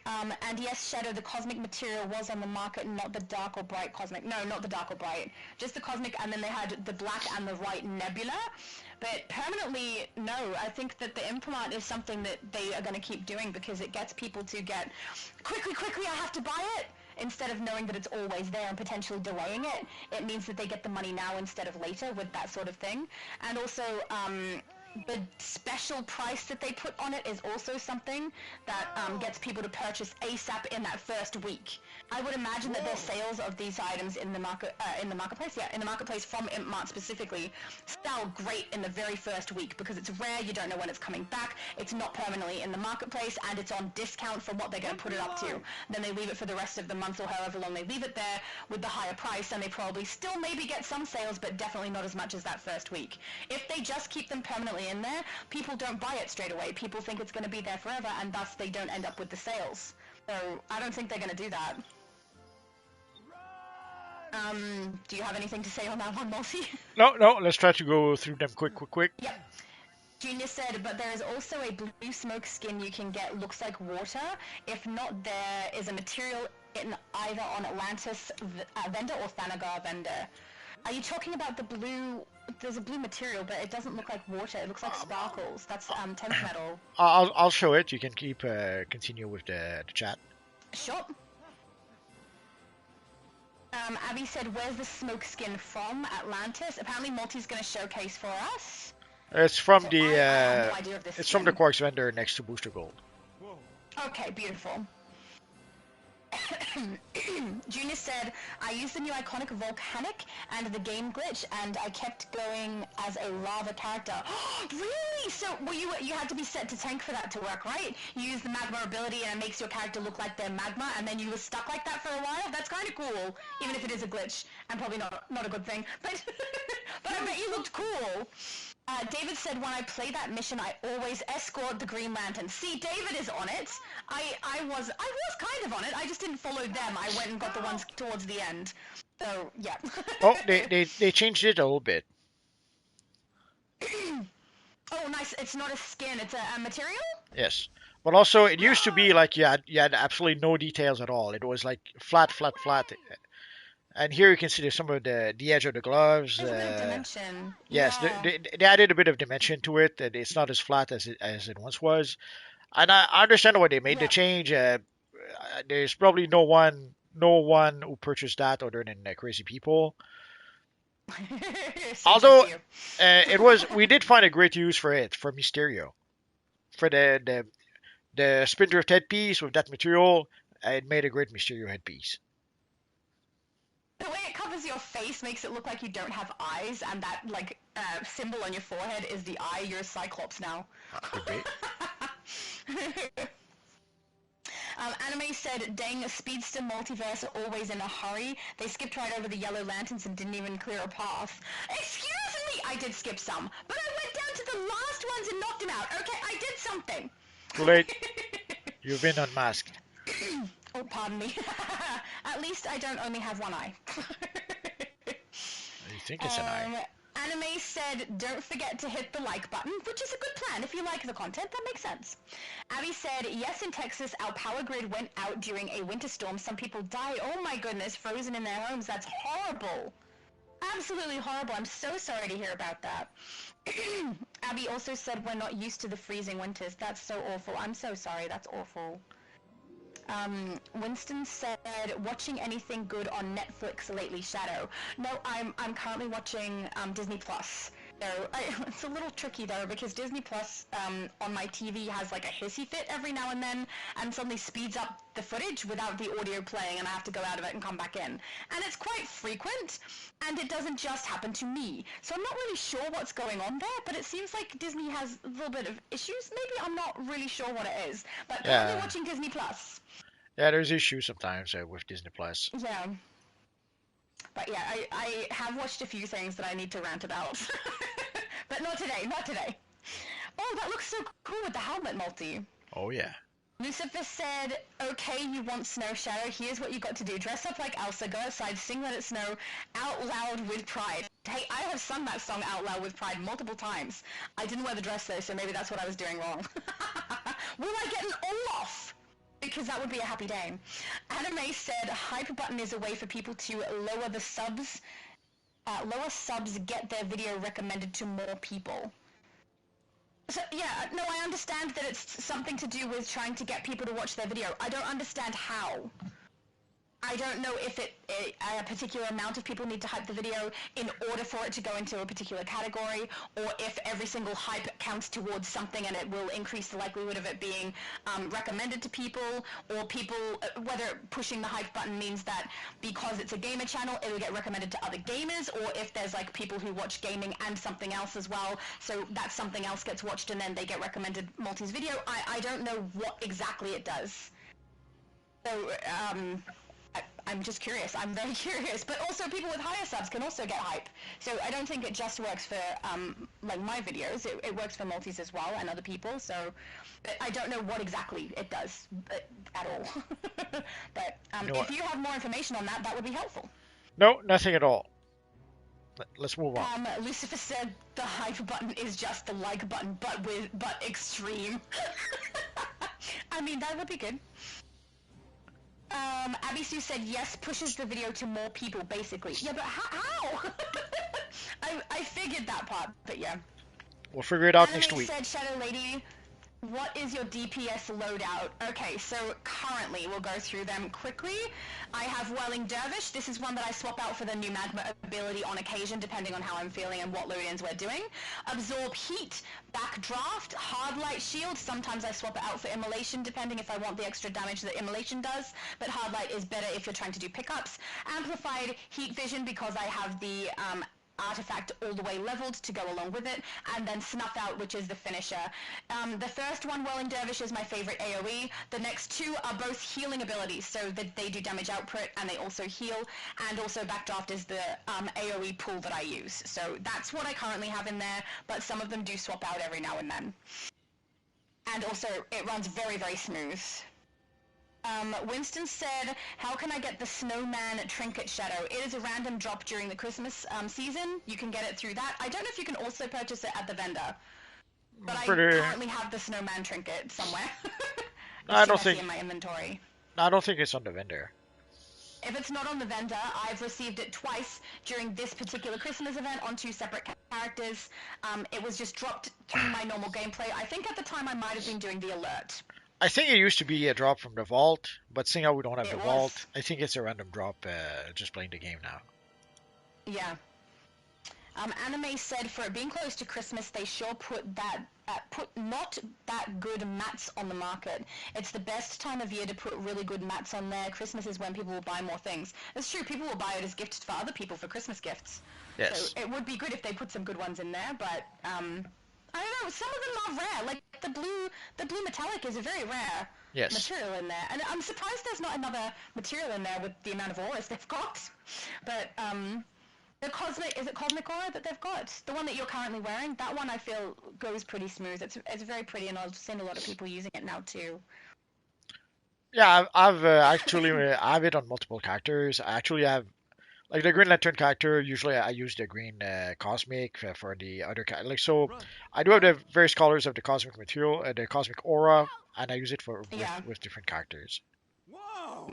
And yes, Shadow, the cosmic material was on the market, not the dark or bright cosmic. No, not the dark or bright. Just the cosmic, and then they had the black and the white nebula. But permanently, no. I think that the implant is something that they are going to keep doing because it gets people to get, quickly, I have to buy it. Instead of knowing that it's always there and potentially delaying it, it means that they get the money now instead of later with that sort of thing. And also, the special price that they put on it is also something that gets people to purchase ASAP in that first week. I would imagine that their sales of these items in the marketplace from Imp Mart specifically sell great in the very first week because it's rare, you don't know when it's coming back, it's not permanently in the marketplace, and it's on discount for what they're going to put it up to. Then they leave it for the rest of the month or however long they leave it there with the higher price, and they probably still maybe get some sales, but definitely not as much as that first week. If they just keep them permanently in there, people don't buy it straight away. People think it's going to be there forever, and thus they don't end up with the sales. So I don't think they're going to do that. Do you have anything to say on that one, Mossy? No, let's try to go through them quick. Yep. Junior said, but there is also a blue smoke skin you can get, looks like water. If not, there is a material in either on Atlantis vendor or Thanagar vendor. Are you talking about the blue? There's a blue material, but it doesn't look like water. It looks like sparkles. That's 10th metal. I'll show it. You can continue with the chat. Sure. Abby said, where's the smoke skin from? Atlantis? Apparently Multi's going to showcase for us. It's from so the I have no idea of this it's skin. from the Quarks vendor next to Booster Gold. Okay, beautiful. Junior said, I used the new iconic volcanic and the game glitch, and I kept going as a lava character. Really? So you had to be set to tank for that to work, right? You use the magma ability and it makes your character look like they're magma, and then you were stuck like that for a while? That's kind of cool, even if it is a glitch, and probably not a good thing. But but I bet you looked cool. David said, when I play that mission, I always escort the Green Lantern. See, David is on it. I was kind of on it. I just didn't follow them. I went and got the ones towards the end. So, yeah. Oh, they changed it a little bit. Oh, nice. It's not a skin. It's a material? Yes. But also, it used to be like you had absolutely no details at all. It was like flat. And here you can see there's some of the edge of the gloves. There's a bit of dimension. Yes, Yeah. they added a bit of dimension to it. That it's not as flat as it once was. And I understand why they made the change. There's probably no one who purchased that other than crazy people. Although we did find a great use for it for Mysterio, for the Splinter headpiece with that material. It made a great Mysterio headpiece. The way it covers your face makes it look like you don't have eyes, and that like symbol on your forehead is the eye. You're a Cyclops now. Could be. Anime said, dang, Speedster multiverse always in a hurry. They skipped right over the Yellow Lanterns and didn't even clear a path. Excuse me! I did skip some, but I went down to the last ones and knocked them out. Okay, I did something. Too late. You've been unmasked. Oh, pardon me. At least I don't only have one eye. You think it's an eye. Anime said, don't forget to hit the like button, which is a good plan. If you like the content, that makes sense. Abby said, yes, in Texas, our power grid went out during a winter storm. Some people died. Oh my goodness, frozen in their homes. That's horrible. Absolutely horrible. I'm so sorry to hear about that. Abby also said, we're not used to the freezing winters. That's so awful. I'm so sorry. That's awful. Winston said, watching anything good on Netflix lately, Shadow? No, I'm currently watching Disney Plus. So it's a little tricky though, because Disney Plus on my TV has like a hissy fit every now and then, and suddenly speeds up the footage without the audio playing, and I have to go out of it and come back in. And it's quite frequent, and it doesn't just happen to me. So I'm not really sure what's going on there, but it seems like Disney has a little bit of issues. Maybe I'm not really sure what it is. But currently watching Disney Plus. Yeah, there's issues sometimes with Disney Plus. Yeah. But yeah, I have watched a few things that I need to rant about. But not today. Oh, that looks so cool with the helmet multi. Oh, yeah. Lucifer said, okay, you want Snow Shadow, here's what you got to do. Dress up like Elsa, go outside, sing Let It Snow, out loud with pride. Hey, I have sung that song out loud with pride multiple times. I didn't wear the dress though, so maybe that's what I was doing wrong. Will I get an Olaf? Because that would be a happy day. Anime said, hype button is a way for people to lower the subs. Lower subs get their video recommended to more people. So, yeah, no, I understand that it's something to do with trying to get people to watch their video. I don't understand how. I don't know if a particular amount of people need to hype the video in order for it to go into a particular category, or if every single hype counts towards something and it will increase the likelihood of it being recommended to people, or people, whether pushing the hype button means that because it's a gamer channel, it'll get recommended to other gamers, or if there's like people who watch gaming and something else as well, so that something else gets watched and then they get recommended Multi's video. I don't know what exactly it does. So, I'm just curious. I'm very curious. But also, people with higher subs can also get hype. So I don't think it just works for like my videos. It works for multis as well and other people. So I don't know what exactly it does at all. But if you have more information on that, that would be helpful. No, nothing at all. Let's move on. Lucifer said the hype button is just the like button, but extreme. I mean, that would be good. Abby Sue said yes, pushes the video to more people, basically. Yeah, but how? I figured that part, but yeah. We'll figure it out Anime next week. Said Shadow Lady, what is your DPS loadout? Okay, so currently, we'll go through them quickly. I have Whirling Dervish. This is one that I swap out for the new Magma ability on occasion, depending on how I'm feeling and what load-ins we're doing. Absorb Heat, Backdraft, Hard Light Shield. Sometimes I swap it out for Immolation, depending if I want the extra damage that Immolation does, but Hard Light is better if you're trying to do pickups. Amplified Heat Vision, because I have the artifact all the way leveled to go along with it, and then Snuff Out, which is the finisher. The first one, Whirling Dervish, is my favorite AoE. The next two are both healing abilities, so that they do damage output and they also heal, and also Backdraft is the AoE pool that I use. So that's what I currently have in there, but some of them do swap out every now and then. And also, it runs very, very smooth. Winston said, how can I get the Snowman Trinket Shadow? It is a random drop during the Christmas season. You can get it through that. I don't know if you can also purchase it at the vendor. But I currently have the Snowman Trinket somewhere. I don't think in my inventory. I don't think it's on the vendor. If it's not on the vendor, I've received it twice during this particular Christmas event on 2 separate characters. It was just dropped through my normal gameplay. I think at the time I might have been doing the alert. I think it used to be a drop from the vault, but seeing how we don't have the was. vault, I think it's a random drop just playing the game now. Yeah. Anime said for it being close to Christmas, they sure put not that good mats on the market. It's the best time of year to put really good mats on there. Christmas is when people will buy more things. It's true, people will buy it as gifts for other people for Christmas gifts. Yes. So it would be good if they put some good ones in there, but I don't know, some of them are rare. Like the blue metallic is a very rare material in there. And I'm surprised there's not another material in there with the amount of auras they've got. But the cosmic, is it cosmic aura that they've got? The one that you're currently wearing, that one I feel goes pretty smooth. It's very pretty, and I've seen a lot of people using it now too. Yeah, I've actually I have it on multiple characters. I actually have, like the Green Lantern character, usually I use the green cosmic for the other like, so I do have the various colors of the cosmic material, the cosmic aura, and I use it for with different characters.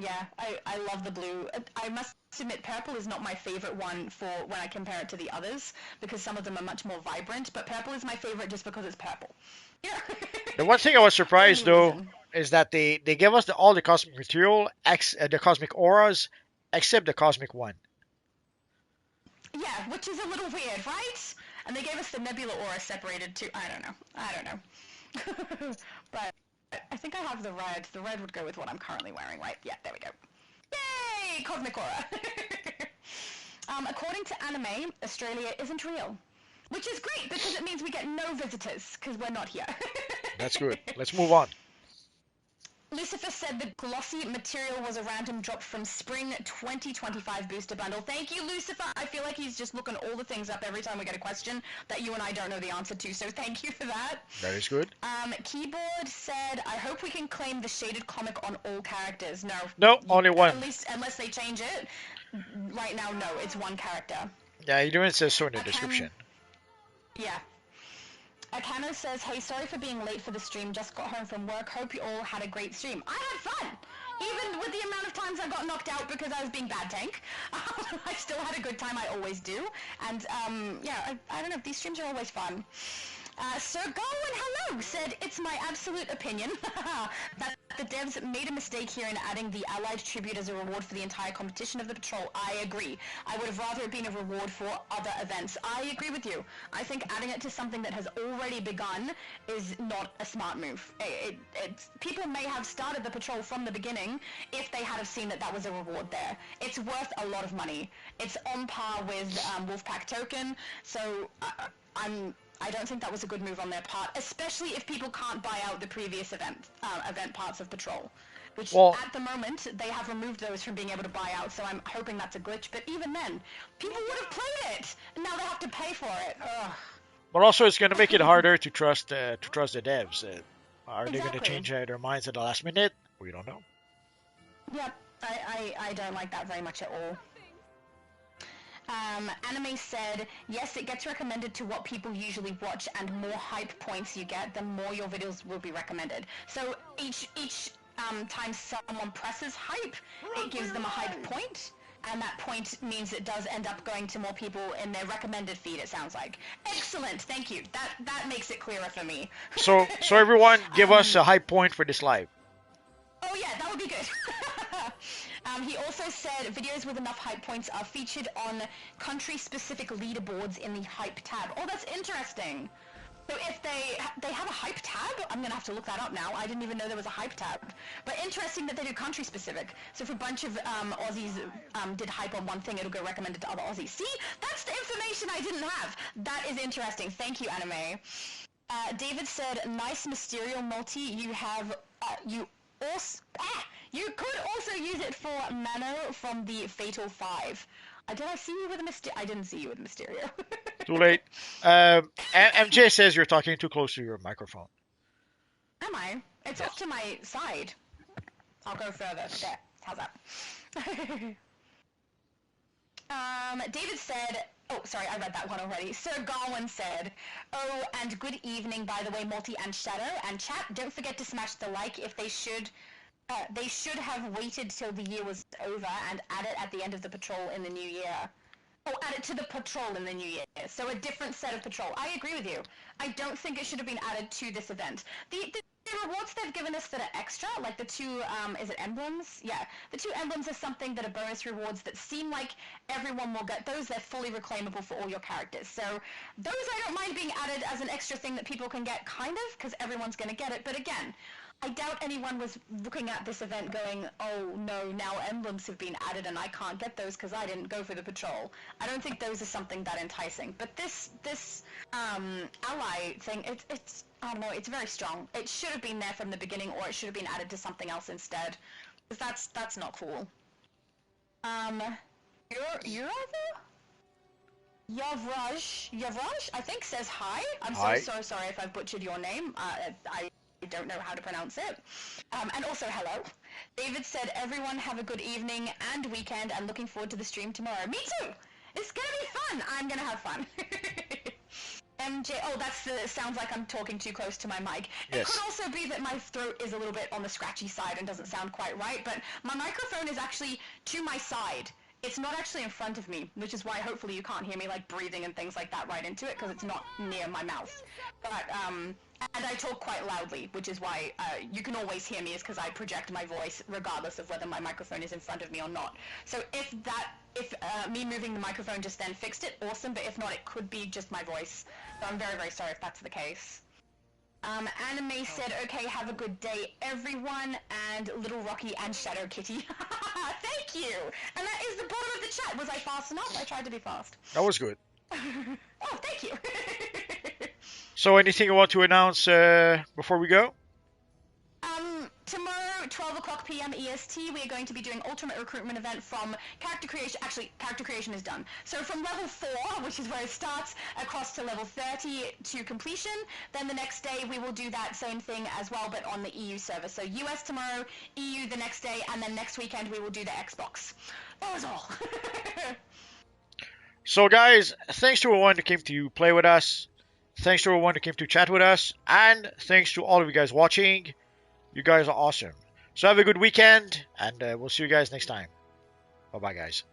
Yeah, I love the blue. I must admit, purple is not my favorite one for when I compare it to the others, because some of them are much more vibrant, but purple is my favorite just because it's purple. Yeah. The one thing I was surprised though is that they give us all the cosmic material, the cosmic auras, except the cosmic one. Yeah, which is a little weird, right? And they gave us the nebula aura separated too. I don't know. But I think I have the red. The red would go with what I'm currently wearing, right? Yeah, there we go. Yay! Cosmic aura. According to anime, Australia isn't real. Which is great, because it means we get no visitors, because we're not here. That's good. Let's move on. Lucifer said the glossy material was a random drop from Spring 2025 booster bundle. Thank you, Lucifer. I feel like he's just looking all the things up every time we get a question that you and I don't know the answer to, so thank you for that. That is good. Keyboard said, I hope we can claim the shaded comic on all characters. No. No, only one. At least, unless they change it. Right now, no. It's one character. Yeah, you don't say so in the description. Yeah. Akano says, hey, sorry for being late for the stream. Just got home from work. Hope you all had a great stream. I had fun! Even with the amount of times I got knocked out because I was being bad tank. I still had a good time. I always do. And, yeah, I don't know. These streams are always fun. Sir Garwin, hello, said, it's my absolute opinion that the devs made a mistake here in adding the Allied tribute as a reward for the entire competition of the patrol. I agree. I would have rather it been a reward for other events. I agree with you. I think adding it to something that has already begun is not a smart move. People may have started the patrol from the beginning if they had have seen that was a reward there. It's worth a lot of money. It's on par with Wolfpack Token, so I don't think that was a good move on their part, especially if people can't buy out the previous event parts of Patrol, which at the moment they have removed those from being able to buy out. So I'm hoping that's a glitch. But even then, people would have played it, and now they have to pay for it. Ugh. But also, it's going to make it harder to trust the devs. Are they going to change their minds at the last minute? We don't know. Yep, I don't like that very much at all. Anime said, yes, it gets recommended to what people usually watch, and more hype points you get, the more your videos will be recommended. So each time someone presses hype, it gives them a hype point, and that point means it does end up going to more people in their recommended feed, it sounds like. Excellent, thank you. That makes it clearer for me. So everyone, give us a hype point for this live. Oh yeah, that would be good. He also said videos with enough hype points are featured on country-specific leaderboards in the hype tab. Oh, that's interesting. So if they have a hype tab, I'm gonna have to look that up now. I didn't even know there was a hype tab. But interesting that they do country specific. So if a bunch of Aussies did hype on one thing, it'll go recommended to other Aussies. See, that's the information I didn't have. That is interesting. Thank you, anime. David said, "Nice Mysterio multi. You have you also you could also use it for Mano from the Fatal 5. Did I see you with a Mysterio? I didn't see you with Mysterio. Too late. MJ says you're talking too close to your microphone. Am I? It's off to my side. I'll go further. There. How's that? David said, oh, sorry, I read that one already. Sir Garwin said, "Oh, and good evening, by the way, Multi and Shadow. And chat, don't forget to smash the like if they should have waited till the year was over and add it at the end of the patrol in the new year." Oh, add it to the patrol in the new year. So a different set of patrol. I agree with you. I don't think it should have been added to this event. The rewards they've given us that are extra, like the two, is it emblems? Yeah, the two emblems are something that are bonus rewards that seem like everyone will get those. They're fully reclaimable for all your characters. So those I don't mind being added as an extra thing that people can get, kind of, because everyone's going to get it. But again, I doubt anyone was looking at this event going, oh no, now emblems have been added and I can't get those because I didn't go for the patrol. I don't think those are something that enticing. But this ally thing, it's I don't know, it's very strong. It should have been there from the beginning, or it should have been added to something else instead. Because that's not cool. You're Yavraj, I think, says hi. I'm so sorry if I've butchered your name. I don't know how to pronounce it. And also, hello. David said, "Everyone have a good evening and weekend, and looking forward to the stream tomorrow." Me too! It's gonna be fun! I'm gonna have fun. MJ, oh, sounds like I'm talking too close to my mic. Yes. It could also be that my throat is a little bit on the scratchy side and doesn't sound quite right, but my microphone is actually to my side. It's not actually in front of me, which is why hopefully you can't hear me like breathing and things like that right into it, because it's not near my mouth. But, and I talk quite loudly, which is why you can always hear me, is because I project my voice regardless of whether my microphone is in front of me or not. So if me moving the microphone just then fixed it, awesome, but if not, it could be just my voice. So I'm very, very sorry if that's the case. Anime said, "Okay, have a good day, everyone," and Little Rocky and Shadow Kitty. Thank you! And that is the bottom of the chat. Was I fast enough? I tried to be fast. That was good. Oh, thank you. So anything you want to announce before we go? Tomorrow, 12 o'clock p.m. EST, we are going to be doing Ultimate Recruitment event from character creation. Actually, character creation is done. So from level 4, which is where it starts, across to level 30 to completion. Then the next day, we will do that same thing as well, but on the EU server. So US tomorrow, EU the next day, and then next weekend, we will do the Xbox. That was all. So guys, thanks to everyone who came to play with us. Thanks to everyone who came to chat with us. And thanks to all of you guys watching. You guys are awesome. So have a good weekend, and we'll see you guys next time. Bye-bye, guys.